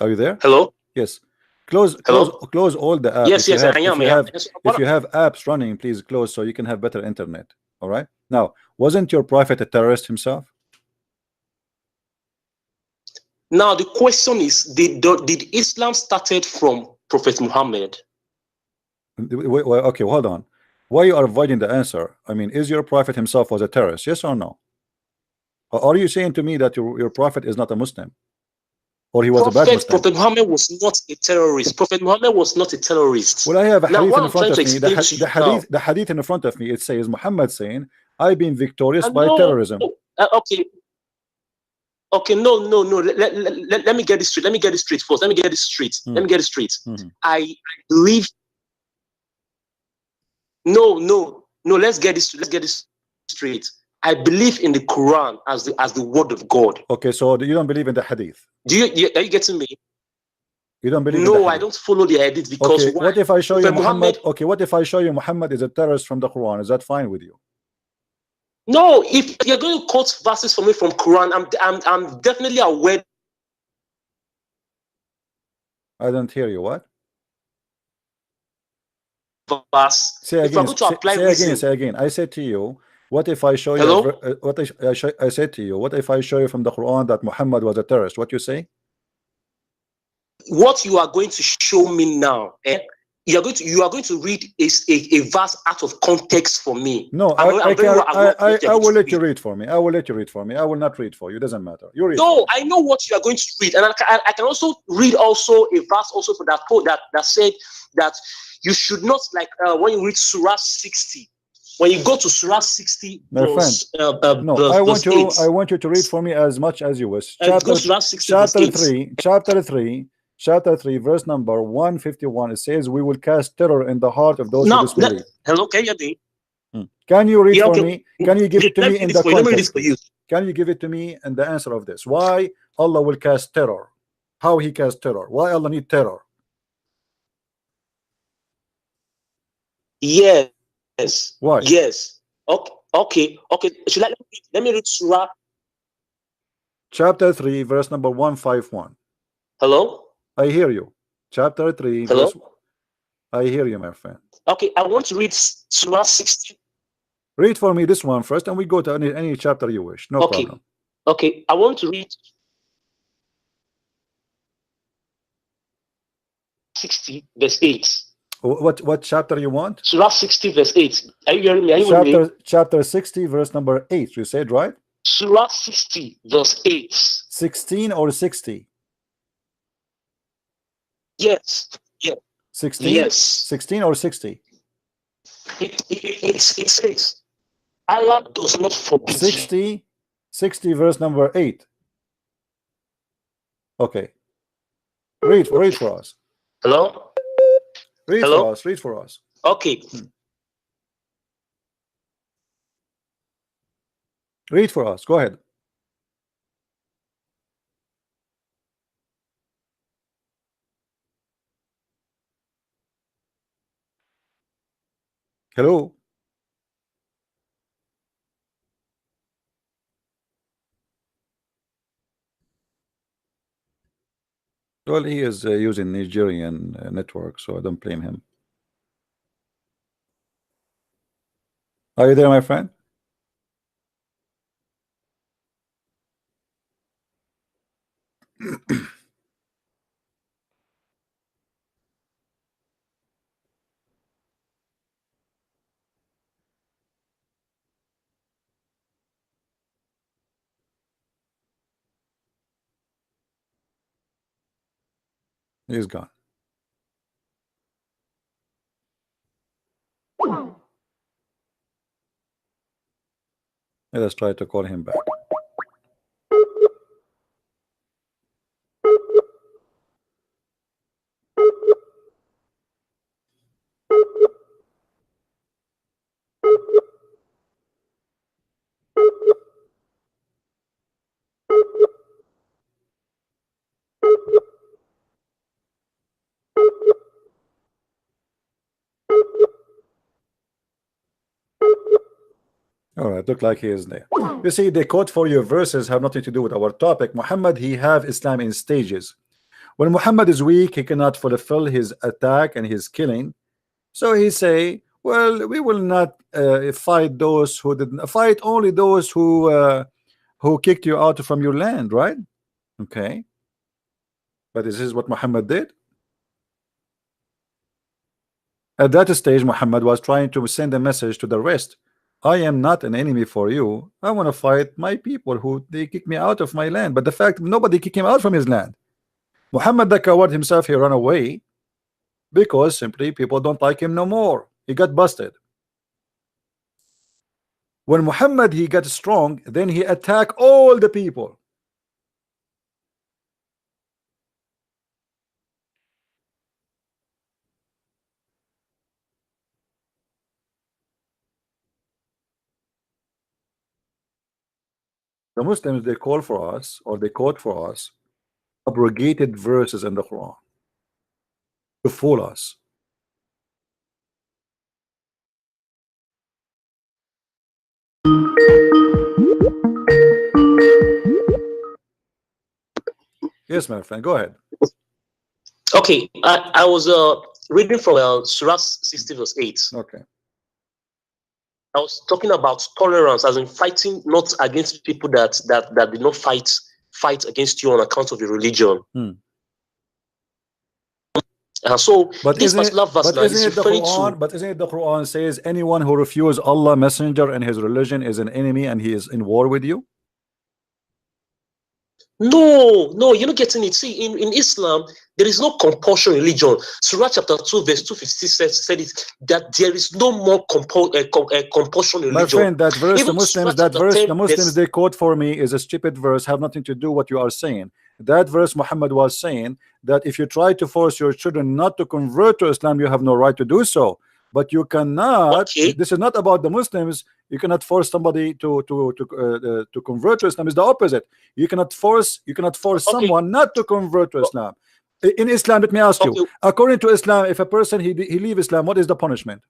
Are you there? Hello. Yes. Close all the apps. Yes, I am. If you have apps running, please close so you can have better internet. All right. Now, wasn't your prophet a terrorist himself? Now the question is, did Islam started from Prophet Muhammad? Okay, hold on. Why you are avoiding the answer? I mean, is your prophet himself was a terrorist? Yes or no? Or are you saying to me that your prophet is not a Muslim? Or he was a bad Muslim? Prophet Muhammad was not a terrorist. Prophet Muhammad was not a terrorist. Well, I have a hadith in front of me. The hadith in front of me, it says Muhammad saying, I've been victorious by terrorism. Okay, no. Let me get this straight. Let me get this straight. I believe. No. Let's get this straight. I believe in the Quran as the word of God. Okay, so you don't believe in the hadith? Are you getting me? You don't believe? No, I don't follow the hadith because. Okay, what if I show you Muhammad? Okay, what if I show you Muhammad is a terrorist from the Quran? Is that fine with you? No, if you're going to quote verses for me from Quran, I'm definitely aware. I don't hear you. What? Verse. Say again. I said to you, what if I show Hello? you? I said to you, what if I show you from the Quran that Muhammad was a terrorist? What you say? What you are going to show me now you are going to read a verse out of context for me. No, I will let you read for me. I will let you read for me. I will not read for you. It doesn't matter. You read. No, I know what you are going to read, and I can also read also a verse also for that quote that said that you should not, like when you read Surah 60. When you go to Surah 60, my verse, friend, no, verse, I want you to read for me as much as you wish. Chapter 3, verse number 151. It says, "We will cast terror in the heart of those who disbelieve." Hello, can you hear me? Can you read for me? Can you give it to me in the context? Let me read it for you. Can you give it to me in the answer of this? Why Allah will cast terror? How He cast terror? Why Allah need terror? Yes. Why? Yes. Okay. Let me read Surah. Chapter 3, verse number 151. Hello? I hear you. Chapter 3, hello? verse... I hear you, my friend. Okay, I want to read Surah 60. Read for me this one first, and we go to any chapter you wish. No problem. Okay, I want to read 60, verse 8. What chapter you want? Surah 60, verse 8. Are you hearing me? Chapter 60, verse number 8. You said, right? Surah 60, verse 8. 16 or 60? Yes. 16? Yes. 16 or 60? It says, Allah does not forbid 60 verse number 8. Okay. Read for us. Hello? Read for us. Okay. Read for us. Go ahead. Hello. Well, he is using Nigerian network, so I don't blame him. Are you there, my friend? He's gone. Let us try to call him back. All right, look like he is there. You see, the quote for your verses have nothing to do with our topic. Muhammad, he have Islam in stages. When Muhammad is weak, he cannot fulfill his attack and his killing. So he say, well, we will not fight those who didn't fight, only those who kicked you out from your land, right? Okay. But this is what Muhammad did. At that stage, Muhammad was trying to send a message to the rest. I am not an enemy for you. I want to fight my people who they kick me out of my land. But the fact nobody kicked him out from his land. Muhammad the coward himself, he ran away because simply people don't like him no more. He got busted. When Muhammad he got strong, then he attacked all the people. The Muslims, they call for us, or they quote for us abrogated verses in the Quran to fool us. Yes, my friend, go ahead. Okay, I was reading from Surah 60 verse 8. Okay. I was talking about tolerance, as in fighting not against people that did not fight against you on account of your religion. So But this particular verse but now is isn't it the referring Quran? to But isn't it the Quran says anyone who refuses Allah Messenger and his religion is an enemy and he is in war with you? no, you're not getting it. See, in Islam, there is no compulsion religion. Surah chapter 2, verse 256 said it that there is no more compulsion religion. My friend, that verse, Even the Muslims, Surah that chapter verse, 10, the Muslims verse- they quote for me is a stupid verse, have nothing to do what you are saying. That verse, Muhammad was saying that if you try to force your children not to convert to Islam, you have no right to do so. But you cannot. Okay. This is not about the Muslims. You cannot force somebody to convert to Islam. It's the opposite. You cannot force Okay. someone not to convert to Islam. In Islam, let me ask you. Okay. According to Islam, if a person he leave Islam, what is the punishment?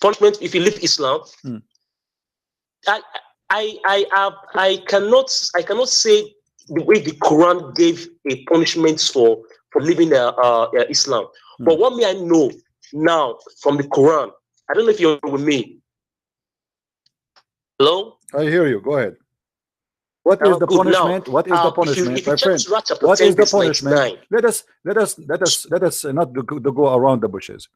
punishment if you leave Islam. Hmm. I cannot say the way the Quran gave a punishment for leaving Islam. But what may I know now from the Quran? I don't know if you're with me. Hello? I hear you. Go ahead. What is the Good. punishment? Now, What is the if you punishment, my check friend? Surah chapter What 10, is the verse punishment? 99. Let us not to go around the bushes.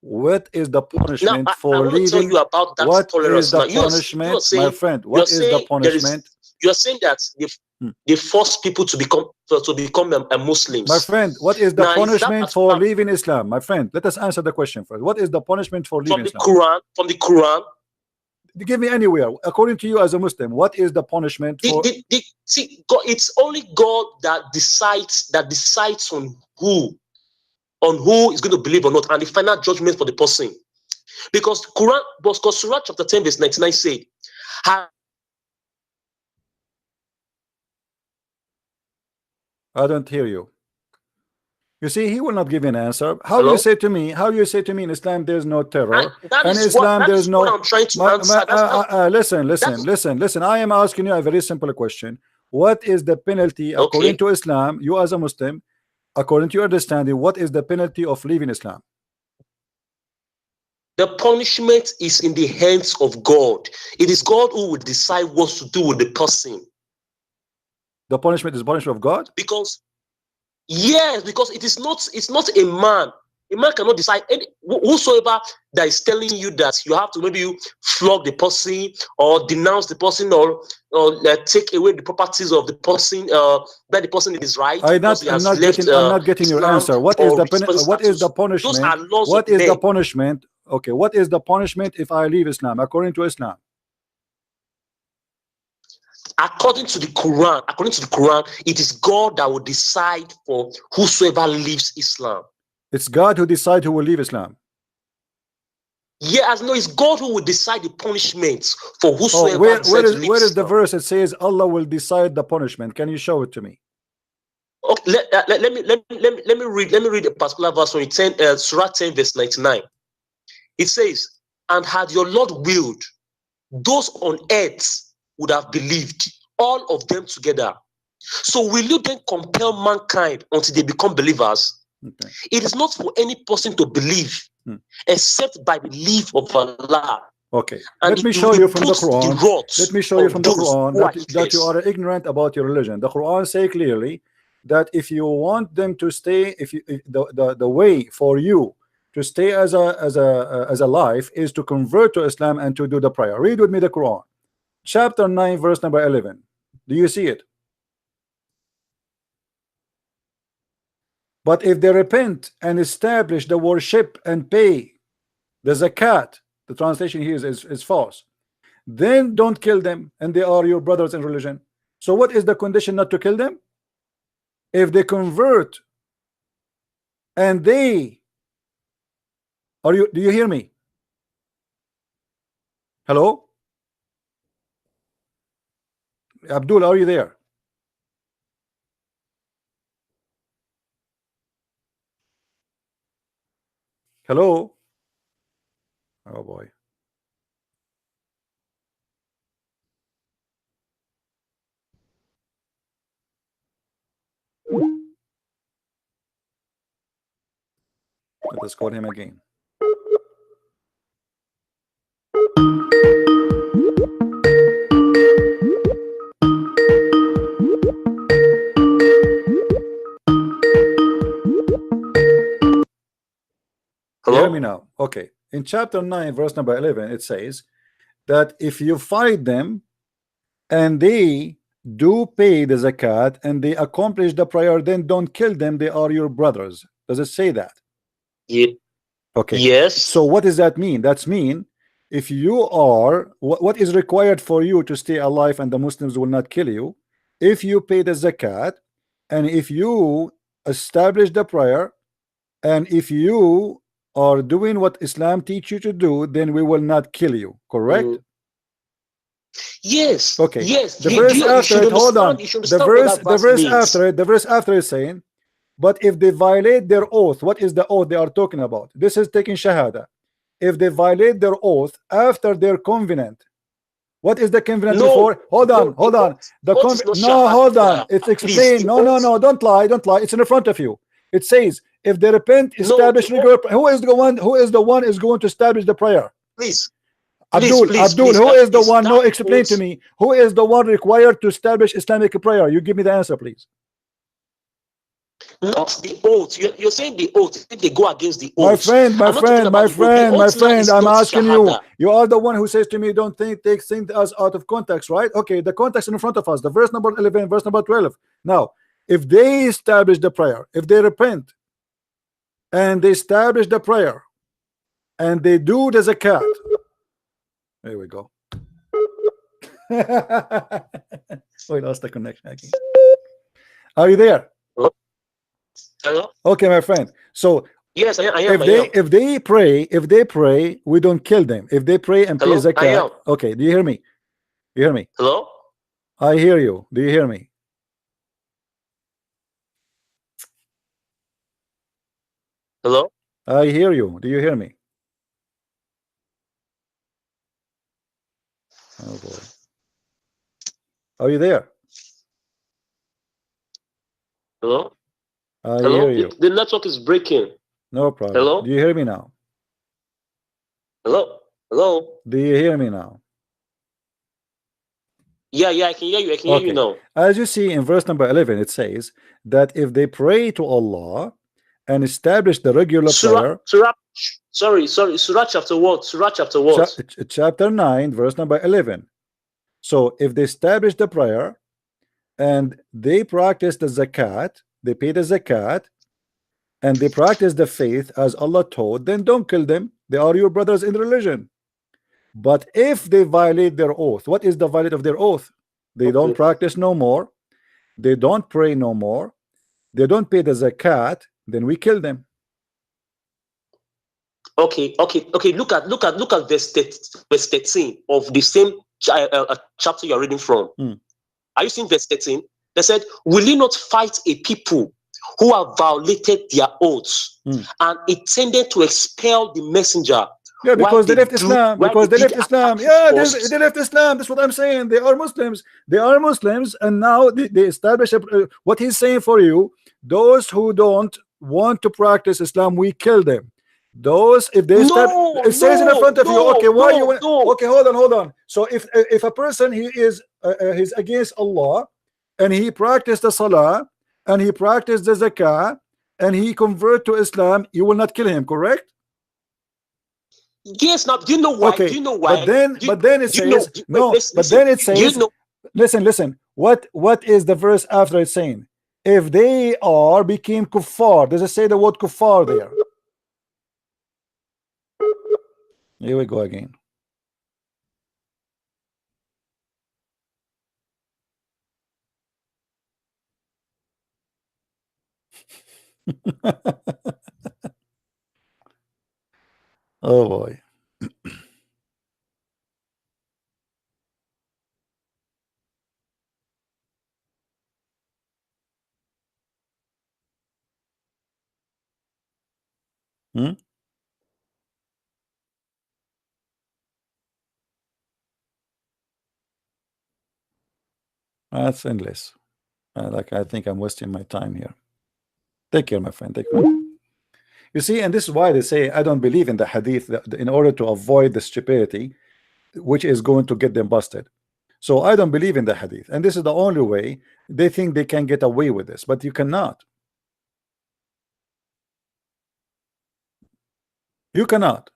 What is the punishment Now, I for want to tell leaving? you about that What tolerance. is the Now, you're punishment, saying, my friend? What is the punishment? You're saying that they force people to become Muslims. My friend, what is the Now, punishment for leaving Islam? My friend, let us answer the question first. What is the punishment for leaving Islam? From the Quran. Give me anywhere. According to you as a Muslim, what is the punishment for? See, God, it's only God that decides on who is going to believe or not, and the final judgment for the person. Because Surah chapter 10, verse 99 said, I don't hear you. You see, he will not give an answer. How you say to me? How you say to me in Islam there's no terror? And Islam there's no. I'm trying to answer. Listen. I am asking you a very simple question. What is the penalty according to Islam? You as a Muslim, according to your understanding, what is the penalty of leaving Islam? The punishment is in the hands of God. It is God who will decide what to do with the person. The punishment is punishment of God? Because it's not a man. A man cannot decide. Whosoever that is telling you that you have to maybe flog the person or denounce the person or take away the properties of the person, that the person is right. I'm not getting your answer. What is the punishment? What is the punishment? Okay, what is the punishment if I leave Islam according to Islam? According to the Quran, it is God that will decide for whosoever leaves Islam. It's God who decides who will leave Islam. Yeah, no, it's God who will decide the punishments for whosoever. Where is the verse that says Allah will decide the punishment? Can you show it to me? Okay, let me read a particular verse from Surah 10, verse 99. It says, "And had your Lord willed, those on earth would have believed, all of them together. So will you then compel mankind until they become believers?" Okay. It is not for any person to believe except by the leave of Allah. Okay. Let me show you from the Quran. Let me show you from the Quran that you are ignorant about your religion. The Quran says clearly that if you want them to stay, the way for you to stay as a life is to convert to Islam and to do the prayer. Read with me the Quran. Chapter 9, verse number 11. Do you see it? But if they repent and establish the worship and pay the zakat, the translation here is false, then don't kill them, and they are your brothers in religion. So what is the condition not to kill them? If they convert and they do you hear me? Hello? Abdul, are you there? Hello? Oh boy. Let us call him again. Okay, in chapter 9 verse number 11 it says that if you fight them and they do pay the zakat and they accomplish the prayer, then don't kill them, they are your brothers. Does it say that? Yeah. Okay. Yes. So what does that mean? That's mean if you are what is required for you to stay alive and the Muslims will not kill you, if you pay the zakat and if you establish the prayer and if you are doing what Islam teach you to do, then we will not kill you, correct? Yes. Okay. Yes. The verse after it, hold on. The verse after is saying, but if they violate their oath, what is the oath they are talking about? This is taking shahada. If they violate their oath after their covenant, what is the covenant before? Hold on. The hold on. It's explained. No, don't lie. It's in the front of you. It says, if they repent, establish regular. Who is the one is going to establish the prayer? Please. Abdul, who is the one? No, explain to me. Who is the one required to establish Islamic prayer? You give me the answer, please. Not the oath. You're saying the oath. If they go against the oath. My friend, I'm asking you. You are the one who says to me, don't take things as out of context, right? Okay, the context in front of us. The verse number 11, verse number 12. Now, if they establish the prayer, if they repent, and they establish the prayer, and they do the zakat. There we go. We lost the connection again. Are you there? Hello? Okay, my friend. So yes, I am. If they pray, we don't kill them. If they pray and pay zakat. Okay, do you hear me? You hear me? Hello? I hear you. Do you hear me? Hello? I hear you. Do you hear me? Oh boy. Are you there? Hello? I hear you. The network is breaking. No problem. Hello? Do you hear me now? Hello? Hello? Do you hear me now? Yeah, I can hear you. I can hear you now. As you see in verse number 11, it says that if they pray to Allah and establish the regular prayer. Surah chapter what? Surah chapter what? Chapter 9, verse number 11. So if they establish the prayer and they practice the zakat, they pay the zakat, and they practice the faith as Allah taught, then don't kill them. They are your brothers in religion. But if they violate their oath, what is the violate of their oath? They don't practice no more. They don't pray no more. They don't pay the zakat. Then we kill them. Okay. Look at verse 13 of the same chapter you're reading from. Are you seeing verse 13? They said, will you not fight a people who have violated their oaths and intended to expel the messenger? Yeah, because they left Islam. Yeah, they left Islam. That's what I'm saying. They are Muslims. And now they establish what he's saying for you. Those who don't want to practice Islam, we kill them. Those, if they it says in front of you. Okay, why you? Okay, hold on. So if a person he's against Allah and he practiced the salah and he practiced the zakah and he convert to Islam, you will not kill him, correct? Yes. Now, do you know why? Okay. Do you know why? But then it says no. But then it says, listen. What is the verse after it saying? If they became kuffar, does it say the word kuffar there? Here we go again. Oh boy. That's endless. I think I'm wasting my time here. Take care, my friend. Take care. You see, and this is why they say I don't believe in the hadith in order to avoid the stupidity which is going to get them busted. So I don't believe in the hadith, and this is the only way they think they can get away with this, but you cannot. You cannot.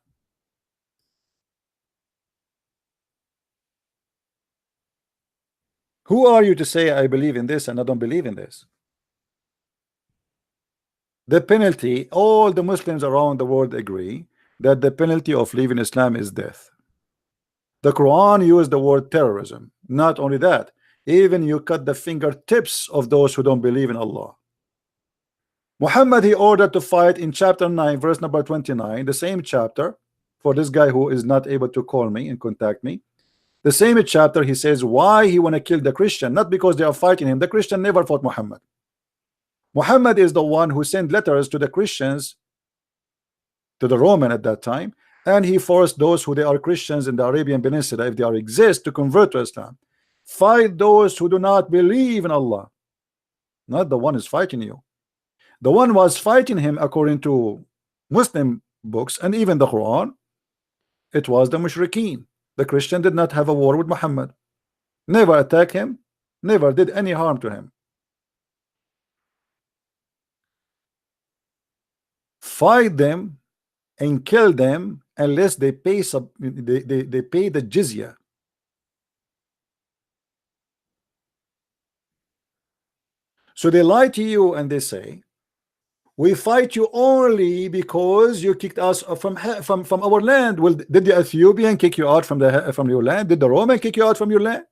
Who are you to say I believe in this and I don't believe in this? The penalty, all the Muslims around the world agree that the penalty of leaving Islam is death. The Quran used the word terrorism. Not only that, even you cut the fingertips of those who don't believe in Allah. Muhammad, he ordered to fight in chapter 9 verse number 29, the same chapter, for this guy who is not able to call me and contact me. The same chapter, he says why he want to kill the Christian, not because they are fighting him. The Christian never fought Muhammad. Muhammad is the one who sent letters to the Christians, to the Roman at that time, and he forced those who they are Christians in the Arabian Peninsula, if they are exist, to convert to Islam. Fight those who do not believe in Allah, not the one who's fighting you. The one was fighting him according to Muslim books and even the Quran, it was the Mushrikeen. The Christian did not have a war with Muhammad, never attack him, never did any harm to him. Fight them and kill them unless they pay they pay the jizya. So they lie to you and they say, we fight you only because you kicked us from our land. Well, did the Ethiopian kick you out from your land? Did the Roman kick you out from your land?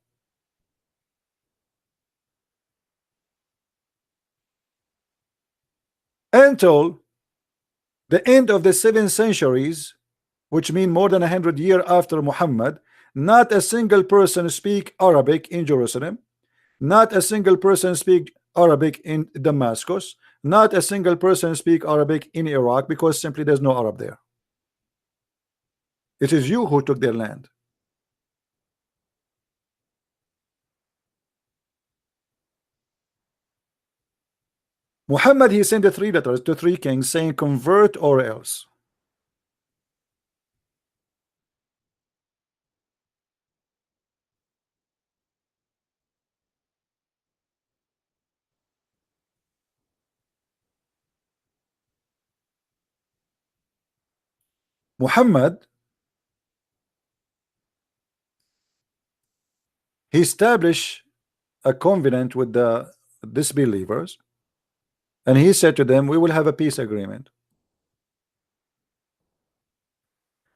Until the end of the 7 centuries, which mean more than 100 years after Muhammad, not a single person speak Arabic in Jerusalem, not a single person speak Arabic in Damascus, not a single person speak Arabic in Iraq, because simply there's no Arab there. It is you who took their land. Muhammad, he sent the 3 letters to 3 kings saying convert or else. Muhammad, he established a covenant with the disbelievers, and he said to them, we will have a peace agreement.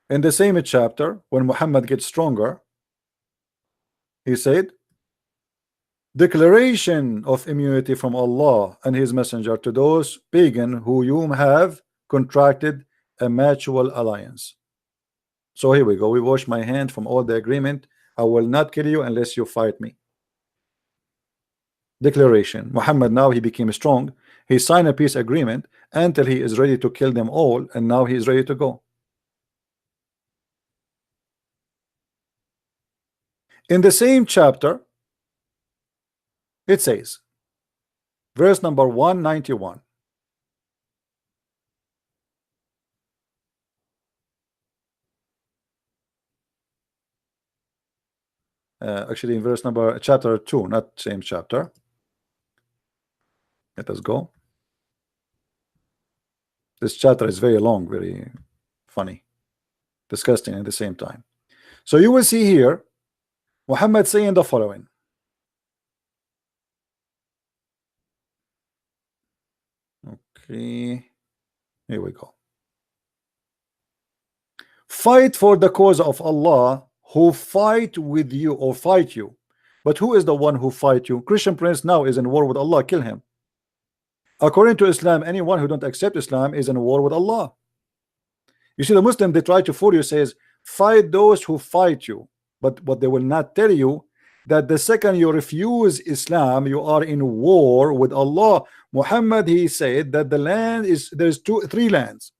In the same chapter, when Muhammad gets stronger, he said, declaration of immunity from Allah and his messenger to those pagan who you have contracted a mutual alliance. So here we go, we wash my hand from all the agreement. I will not kill you unless you fight me. Declaration. Muhammad, now he became strong, he signed a peace agreement until he is ready to kill them all, and now he is ready to go. In the same chapter, it says, verse number 191, actually in verse number chapter 2, not same chapter. Let us go. This chapter is very long, very funny, disgusting at the same time. So you will see here Muhammad saying the following. Okay, here we go. Fight for the cause of Allah who fight with you or fight you. But who is the one who fight you? Christian Prince now is in war with Allah, kill him. According to Islam, anyone who don't accept Islam is in war with Allah. You see, the Muslim, they try to fool you, says fight those who fight you, but what they will not tell you, that the second you refuse Islam, you are in war with Allah. Muhammad, he said that the land is, there's 3 lands.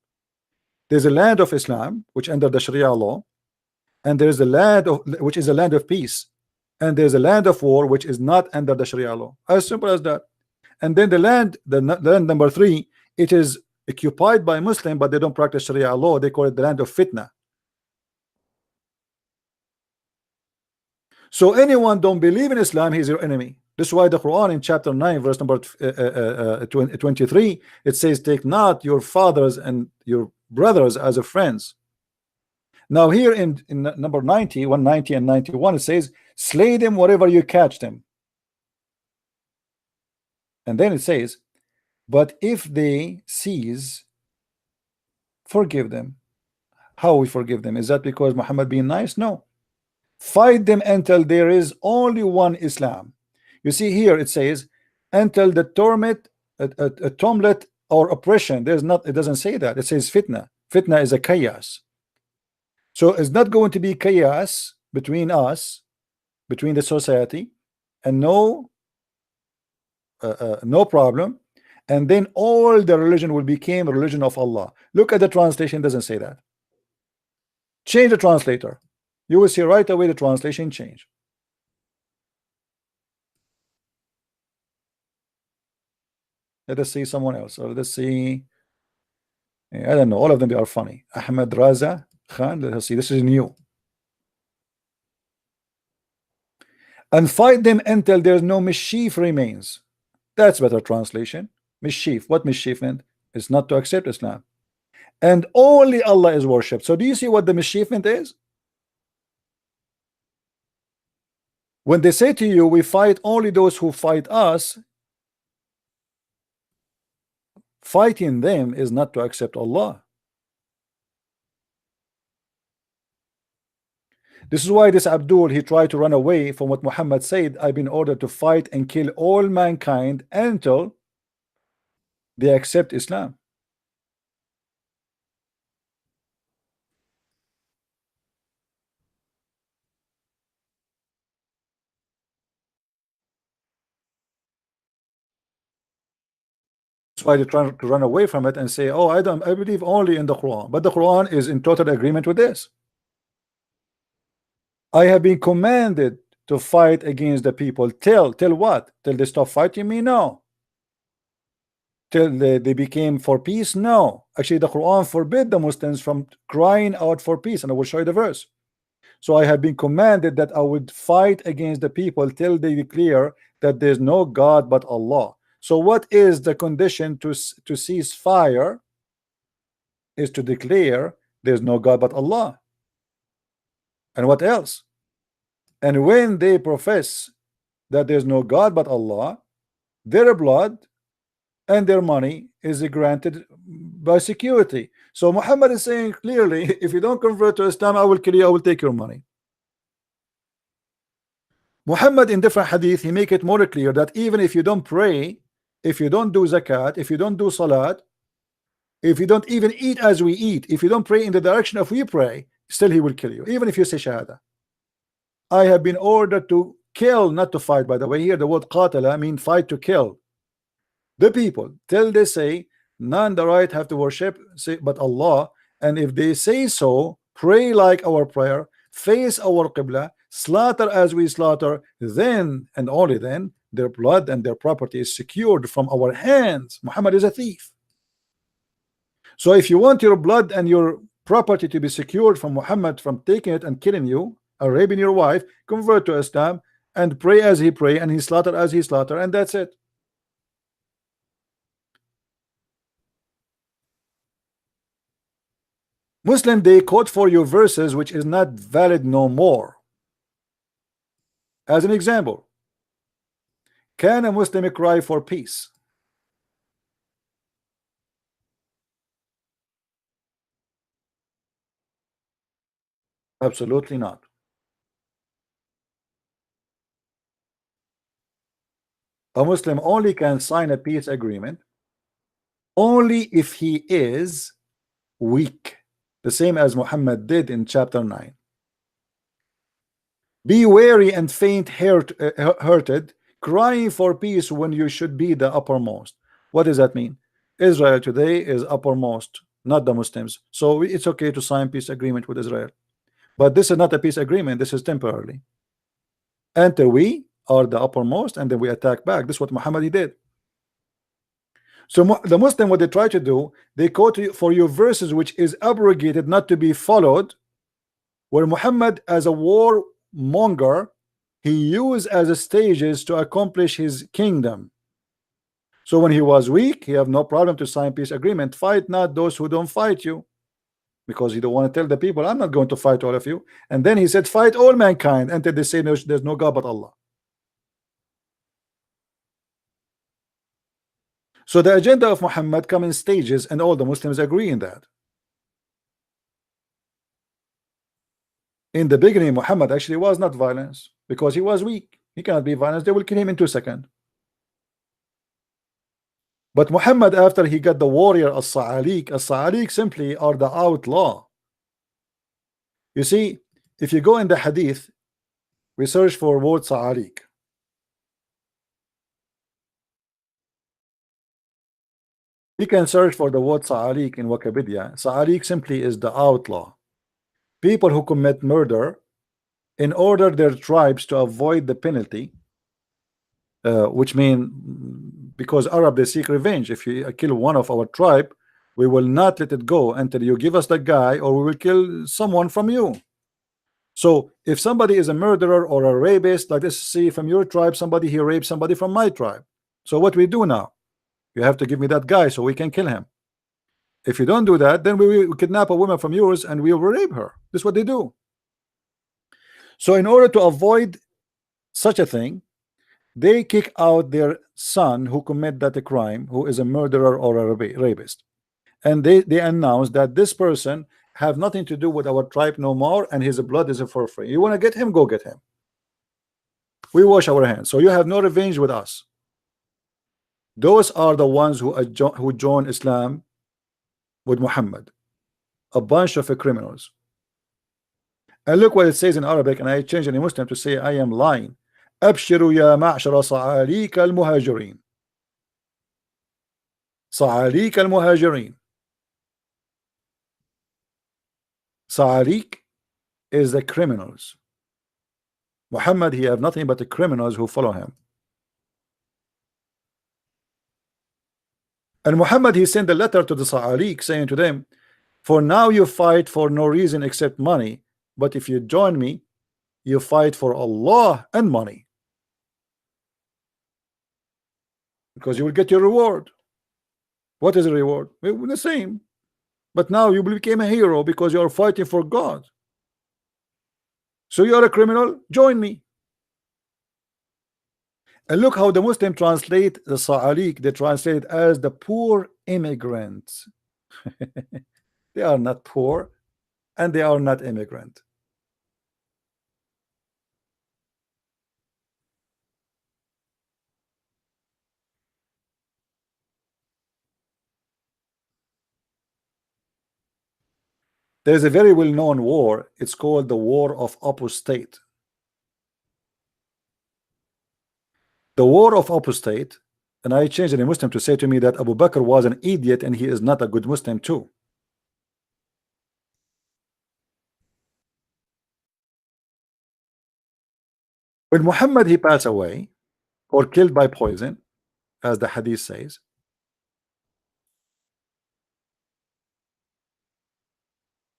There's a land of Islam, which under the Sharia law, and there's a land of, which is a land of peace, and there's a land of war, which is not under the Sharia law. As simple as that. And then the land number 3, it is occupied by Muslim, but they don't practice Sharia law. They call it the land of fitna. So anyone don't believe in Islam, he's your enemy. This is why the Quran in chapter 9 verse number 23, it says, take not your fathers and your brothers as a friends. Now here in number 90, 190 and 91, it says, slay them wherever you catch them. And then it says, but if they cease, forgive them. How we forgive them? Is that because Muhammad being nice? No. Fight them until there is only one Islam. You see here it says until the torment, tumult or oppression. There's not, it doesn't say that. It says fitna. Fitna is a chaos. So it's not going to be chaos between us, between the society, and no problem. And then all the religion will become a religion of Allah. Look at the translation, doesn't say that. Change the translator. You will see right away the translation change. Let us see someone else. Or let us see. I don't know. All of them, they are funny. Ahmed Raza Khan. Let us see. This is new. And fight them until there's no mischief remains. That's better translation. Mischief. What mischief meant? It's not to accept Islam. And only Allah is worshipped. So do you see what the mischief is? When they say to you, we fight only those who fight us, fighting them is not to accept Allah. This is why this Abdul, he tried to run away from what Muhammad said. I've been ordered to fight and kill all mankind until they accept Islam. That's why they're trying to run away from it and say, oh, I believe only in the Quran. But the Quran is in total agreement with this. I have been commanded to fight against the people. Till what? Till they stop fighting me? No. Till they became for peace? No. Actually, the Quran forbid the Muslims from crying out for peace, and I will show you the verse. So I have been commanded that I would fight against the people till they declare that there's no God but Allah. So what is the condition to cease fire? Is to declare there's no God but Allah. And what else? And when they profess that there's no God but Allah, their blood and their money is granted by security. So Muhammad is saying clearly, if you don't convert to Islam, I will kill you, I will take your money. Muhammad in different hadith, he make it more clear that even if you don't pray, if you don't do zakat, if you don't do salat, if you don't even eat as we eat, if you don't pray in the direction of we pray, still he will kill you, even if you say shahada. I have been ordered to kill, not to fight. By the way, here the word qatala mean fight, to kill the people till they say none the right have to worship but Allah. And if they say so, pray like our prayer, face our qibla, slaughter as we slaughter, then and only then their blood and their property is secured from our hands. Muhammad is a thief. So if you want your blood and your property to be secured from Muhammad, from taking it and killing you or raping your wife, convert to Islam and pray as he pray and he slaughter as he slaughter, and that's it. Muslim, they quote for you verses which is not valid no more. As an example, can a Muslim cry for peace? Absolutely not. A Muslim only can sign a peace agreement only if he is weak, the same as Muhammad did in chapter 9. Be weary and faint-hearted, crying for peace when you should be the uppermost. What does that mean? Israel today is uppermost, not the Muslims. So it's okay to sign peace agreement with Israel. But this is not a peace agreement. This is temporarily. Until we are the uppermost, and then we attack back. This is what Muhammad did. So the Muslim, what they try to do, they quote for you verses which is abrogated, not to be followed, where Muhammad as a warmonger, he used as a stages to accomplish his kingdom. So when he was weak, he have no problem to sign peace agreement. Fight not those who don't fight you, because you don't want to tell the people, I'm not going to fight all of you. And then he said, fight all mankind until they say there's no God but Allah. So the agenda of Muhammad come in stages, and all the Muslims agree in that. In the beginning, Muhammad actually was not violence because he was weak. He cannot be violence. They will kill him in 2 seconds. But Muhammad, after he got the warrior as-Sa'aliq simply are the outlaw. You see, if you go in the hadith, we search for word Sa'aliq. You can search for the word Sa'aliq in Wikipedia. Sa'aliq simply is the outlaw. People who commit murder in order their tribes to avoid the penalty, which mean because Arab they seek revenge. If you kill one of our tribe, we will not let it go until you give us the guy, or we will kill someone from you. So if somebody is a murderer or a rapist, like this, see from your tribe, somebody he raped somebody from my tribe. So what we do now? You have to give me that guy so we can kill him. If you don't do that, then we will kidnap a woman from yours and we will rape her. This is what they do. So in order to avoid such a thing, they kick out their son who commit that crime, who is a murderer or a rapist, and they announce that this person have nothing to do with our tribe no more, and his blood is for free. You want to get him, go get him. We wash our hands, so you have no revenge with us. Those are the ones who join Islam with Muhammad, a bunch of criminals. And look what it says in Arabic, and I change any Muslim to say I am lying. أبشروا يا معشر صعاليك المهاجرين. صعاليك المهاجرين. Sa'aliq is the criminals. Muhammad, he have nothing but the criminals who follow him. And Muhammad, he sent a letter to the Sa'aliq saying to them, for now you fight for no reason except money, but if you join me, you fight for Allah and money, because you will get your reward. What is the reward? Well, the same, but now you became a hero because you are fighting for God. So you are a criminal, join me. And look how the Muslim translate the Sa'aliq. They translate it as the poor immigrants. They are not poor and they are not immigrant. There is a very well-known war. It's called the War of Apostate. The War of Apostate, and I changed any Muslim to say to me that Abu Bakr was an idiot and he is not a good Muslim too. When Muhammad he passed away or killed by poison, as the hadith says,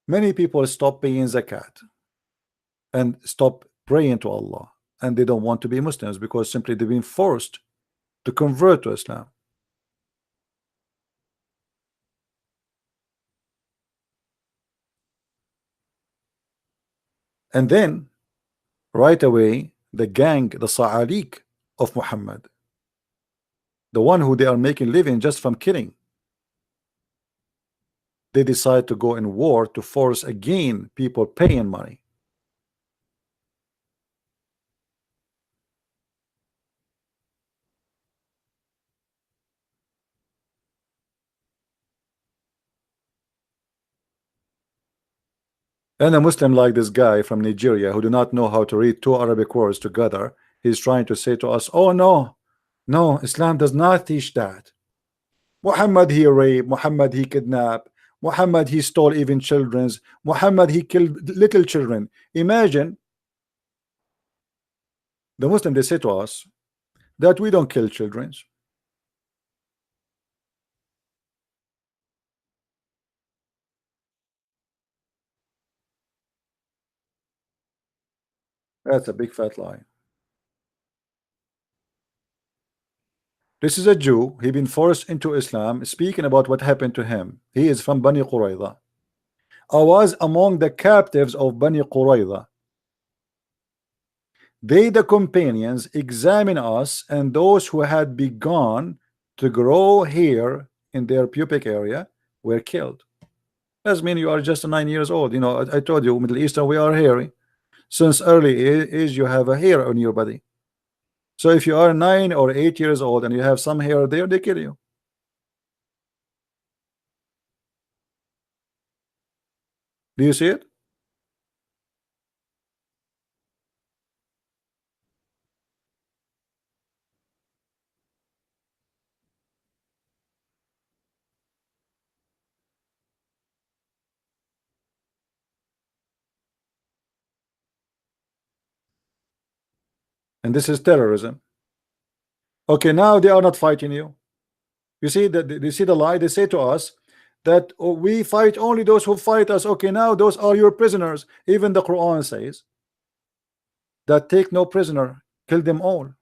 many people stop paying zakat and stop praying to Allah, and they don't want to be Muslims because simply they've been forced to convert to Islam. And then right away the gang, the Sa'aliq of Muhammad, the one who they are making living just from killing, they decide to go in war to force again people paying money. And a Muslim like this guy from Nigeria who do not know how to read 2 Arabic words together, he's trying to say to us, oh no, Islam does not teach that. Muhammad he raped, Muhammad he kidnapped, Muhammad he stole even children's, Muhammad he killed little children. Imagine the Muslim, they say to us that we don't kill children. That's a big fat lie. This is a Jew. He been forced into Islam, speaking about what happened to him. He is from Bani Qurayza. I was among the captives of Bani Qurayza. They, the companions, examine us and those who had begun to grow hair in their pubic area were killed. Doesn't mean you are just 9 years old. You know, I told you, Middle Eastern, we are hairy. Since early age, you have a hair on your body. So if you are 9 or 8 years old and you have some hair there, they kill you. Do you see it? And this is terrorism. Okay, now they are not fighting you. You see that they see the lie. They say to us that, oh, we fight only those who fight us. Okay, now those are your prisoners. Even the Quran says that take no prisoner, kill them all.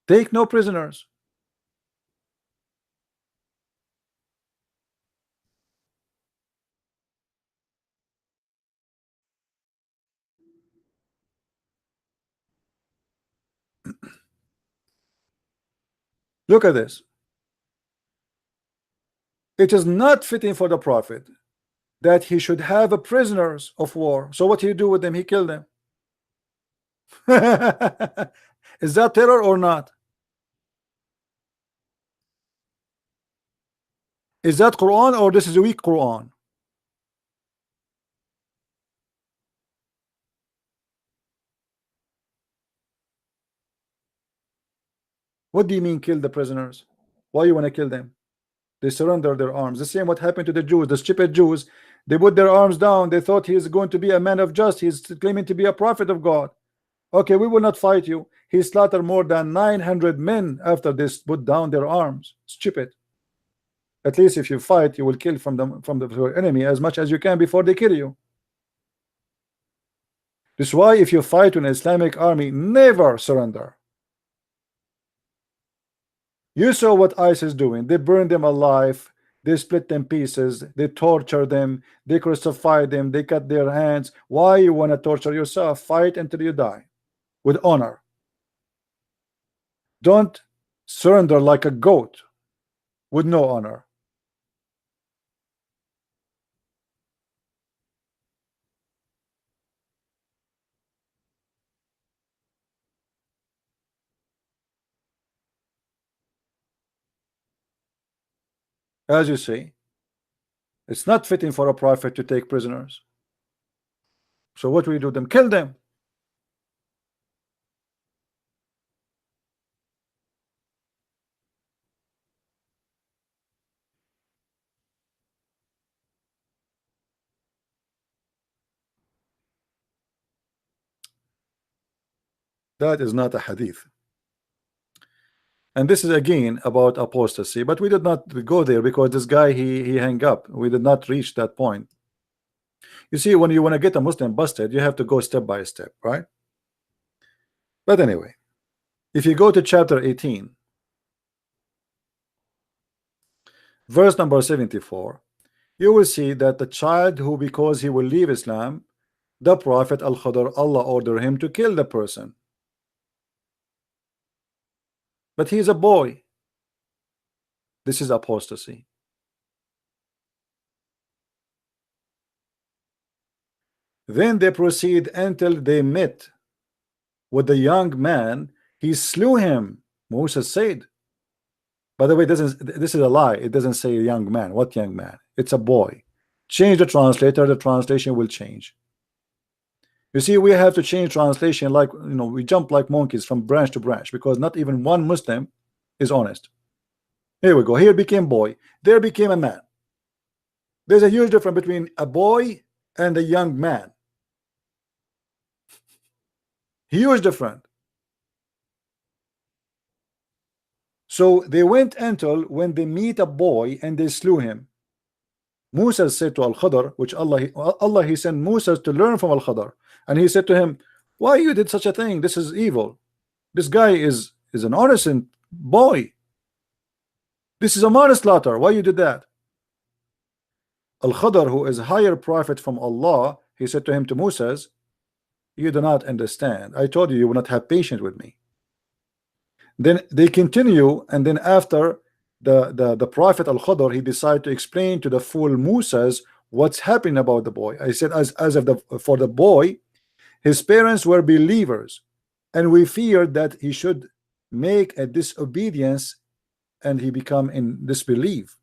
Take no prisoners. Look at this. It is not fitting for the Prophet that he should have a prisoners of war. So what he do with them? He killed them. Is that terror or not? Is that Quran or this is a weak Quran? What do you mean kill the prisoners? Why you want to kill them? They surrender their arms. The same what happened to the Jews, the stupid Jews. They put their arms down. They thought he is going to be a man of justice. He's claiming to be a prophet of God. Okay, we will not fight you. He slaughtered more than 900 men after they put down their arms. Stupid. At least if you fight, you will kill from the enemy as much as you can before they kill you. This is why if you fight an Islamic army, never surrender. You saw what ISIS is doing. They burn them alive. They split them pieces. They torture them. They crucify them. They cut their hands. Why you want to torture yourself? Fight until you die with honor. Don't surrender like a goat with no honor. As you see, it's not fitting for a prophet to take prisoners. So what do we do them? Kill them. That is not a hadith. And this is again about apostasy, but we did not go there because this guy he hung up. We did not reach that point. You see, when you want to get a Muslim busted, you have to go step by step, right? But anyway, if you go to chapter 18, verse number 74, you will see that the child who, because he will leave Islam, the Prophet Al-Khadr, Allah ordered him to kill the person. But he is a boy. This is apostasy. Then they proceed until they met with the young man. He slew him. Moses said. By the way, this is a lie. It doesn't say a young man. What young man? It's a boy. Change the translator. The translation will change. You see, we have to change translation like, you know, we jump like monkeys from branch to branch because not even one Muslim is honest. Here we go. Here became boy. There became a man. There's a huge difference between a boy and a young man. Huge difference. So they went until when they meet a boy and they slew him. Musa said to Al-Khadr, which Allah he sent Musa to learn from Al-Khadr, and he said to him, why you did such a thing? This is evil. This guy is an innocent boy. This is a manslaughter. Why you did that? Al-Khadr, who is a higher prophet from Allah, he said to him, to Moses, you do not understand. I told you you will not have patience with me. Then they continue, and then after the Prophet Al-Khadr, he decided to explain to the fool Musa's what's happening about the boy. I said, as of for the boy, his parents were believers, and we feared that he should make a disobedience and he become in disbelief.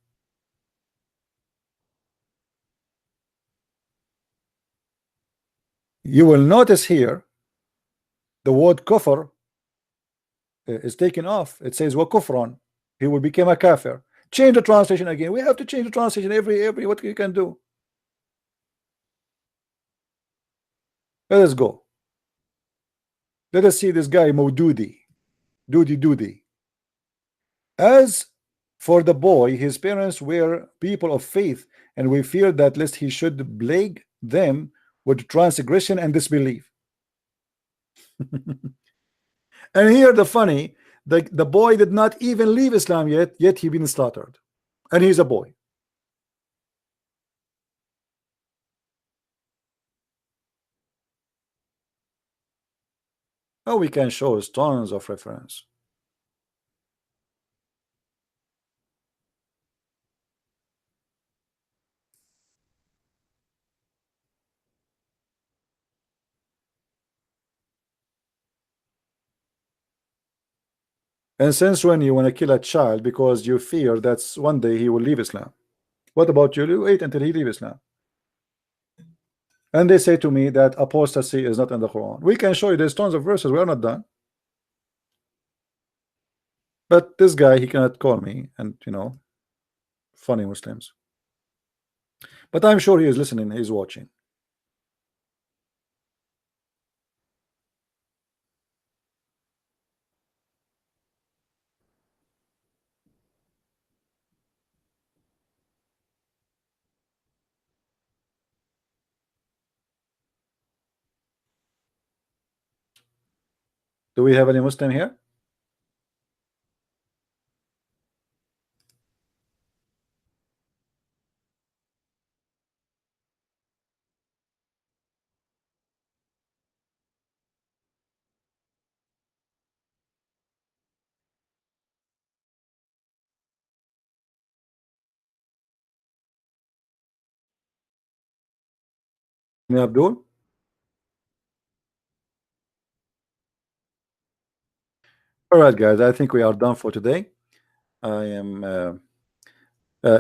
You will notice here the word kufr is taken off. It says wa kufran. He will become a kafir. Change the translation again. We have to change the translation every what you can do. Let us go. Let us see this guy Maududi. Doody. As for the boy, his parents were people of faith, and we feared that lest he should plague them with transgression and disbelief. And here the funny, the boy did not even leave Islam yet he been slaughtered, and he's a boy. Oh, we can show us tons of reference. And since when you want to kill a child because you fear that one day he will leave Islam? What about you? You wait until he leaves Islam. And they say to me that apostasy is not in the Quran. We can show you there's tons of verses. We are not done. But this guy, he cannot call me, and funny Muslims. But I'm sure he is listening, he's watching. Do we have any Muslim here? Abdul? All right, guys, I think we are done for today. I am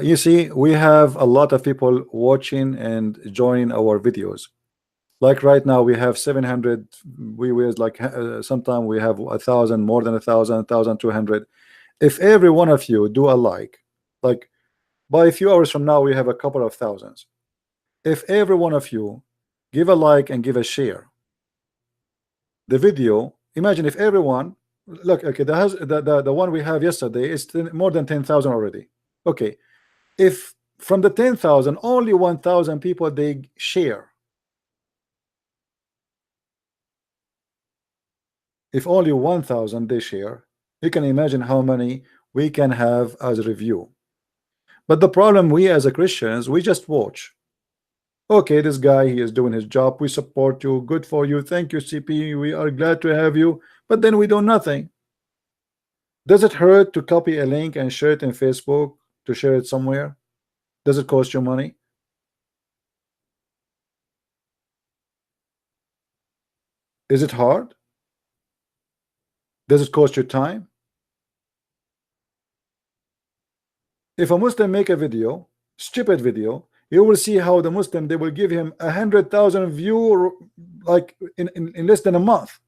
you see, we have a lot of people watching and joining our videos. Like right now we have 700. We like sometime we have 1,000, more than 1,000, 1,200. If every one of you do a like by a few hours from now we have a couple of thousands. If every one of you give a like and give a share the video, imagine if everyone look, okay, the one we have yesterday is more than 10,000 already. Okay, if from the 10,000 only 1,000 people they share, if only 1,000 they share, you can imagine how many we can have as a review. But the problem, we as a Christians, we just watch. Okay, this guy, he is doing his job, we support you, good for you, thank you CP, we are glad to have you, but then we do nothing. Does it hurt to copy a link and share it in Facebook, to share it somewhere? Does it cost you money? Is it hard? Does it cost you time? If a Muslim make a video, stupid video, you will see how the Muslim, they will give him 100,000 view like in less than a month.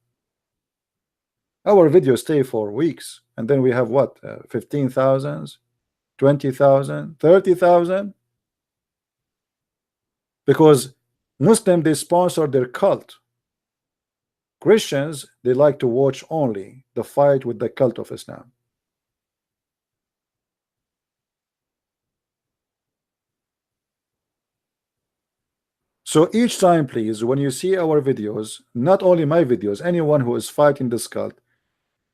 Our videos stay for weeks, and then we have what, 15,000, 20,000, 30,000, because Muslim, they sponsor their cult. Christians, they like to watch only the fight with the cult of Islam. So each time, please, when you see our videos, not only my videos, anyone who is fighting this cult,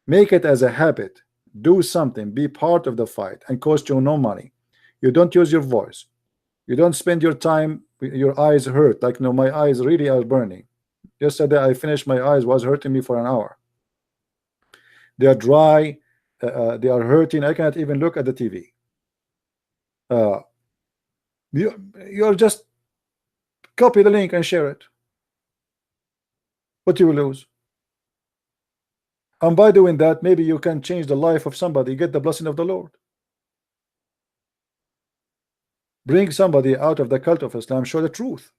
make it as a habit. Do something, be part of the fight, and cost you no money. You don't use your voice. You don't spend your time, your eyes hurt. Like, no, my eyes really are burning. Yesterday I finished, my eyes was hurting me for an hour. They are dry, they are hurting. I cannot even look at the TV. You're just copy the link and share it. What you will lose? And by doing that, maybe you can change the life of somebody, get the blessing of the Lord. Bring somebody out of the cult of Islam, show the truth.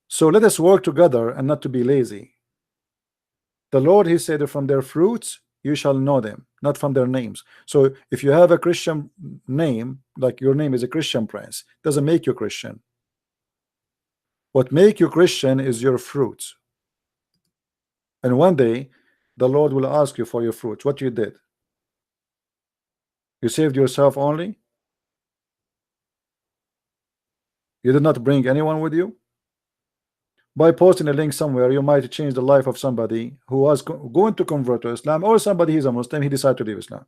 So let us work together and not to be lazy. The Lord, he said, from their fruits you shall know them, not from their names. So if you have a Christian name, like your name is a Christian Prince, doesn't make you Christian. What make you Christian is your fruits. And one day the Lord will ask you for your fruits, what you did. You saved yourself only? You did not bring anyone with you? By posting a link somewhere, you might change the life of somebody who was going to convert to Islam, or somebody he's a Muslim, he decided to leave Islam.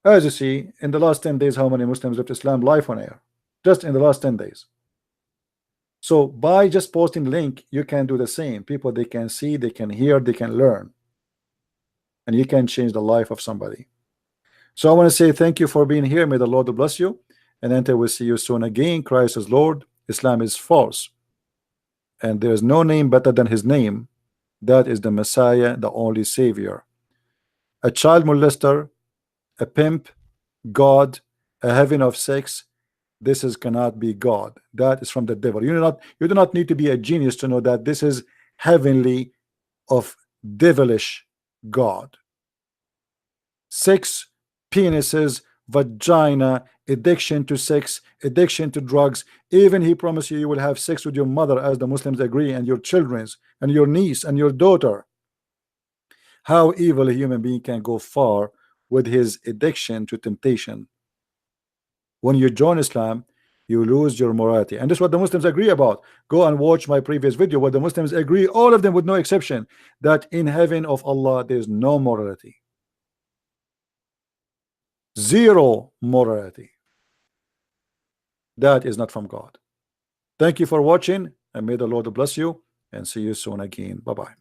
As you see, in the last 10 days, how many Muslims left Islam live on air? Just in the last 10 days. So by just posting the link, you can do the same. People, they can see, they can hear, they can learn. And you can change the life of somebody. So I want to say thank you for being here. May the Lord bless you. And until we see you soon again, Christ is Lord, Islam is false. And there is no name better than his name. That is the Messiah, the only Savior. A child molester, a pimp, God, a heaven of sex, this is cannot be God. That is from the devil. You do not need to be a genius to know that this is heavenly of devilish God. Sex, penises, vagina, addiction to sex, addiction to drugs. Even he promised you will have sex with your mother, as the Muslims agree, and your children's and your niece and your daughter. How evil a human being can go far with his addiction to temptation. When you join Islam, you lose your morality, and this is what the Muslims agree about. Go and watch my previous video where the Muslims agree, all of them with no exception, that in heaven of Allah there is no morality. Zero morality. That is not from God. Thank you for watching, and may the Lord bless you, and see you soon again. Bye-bye.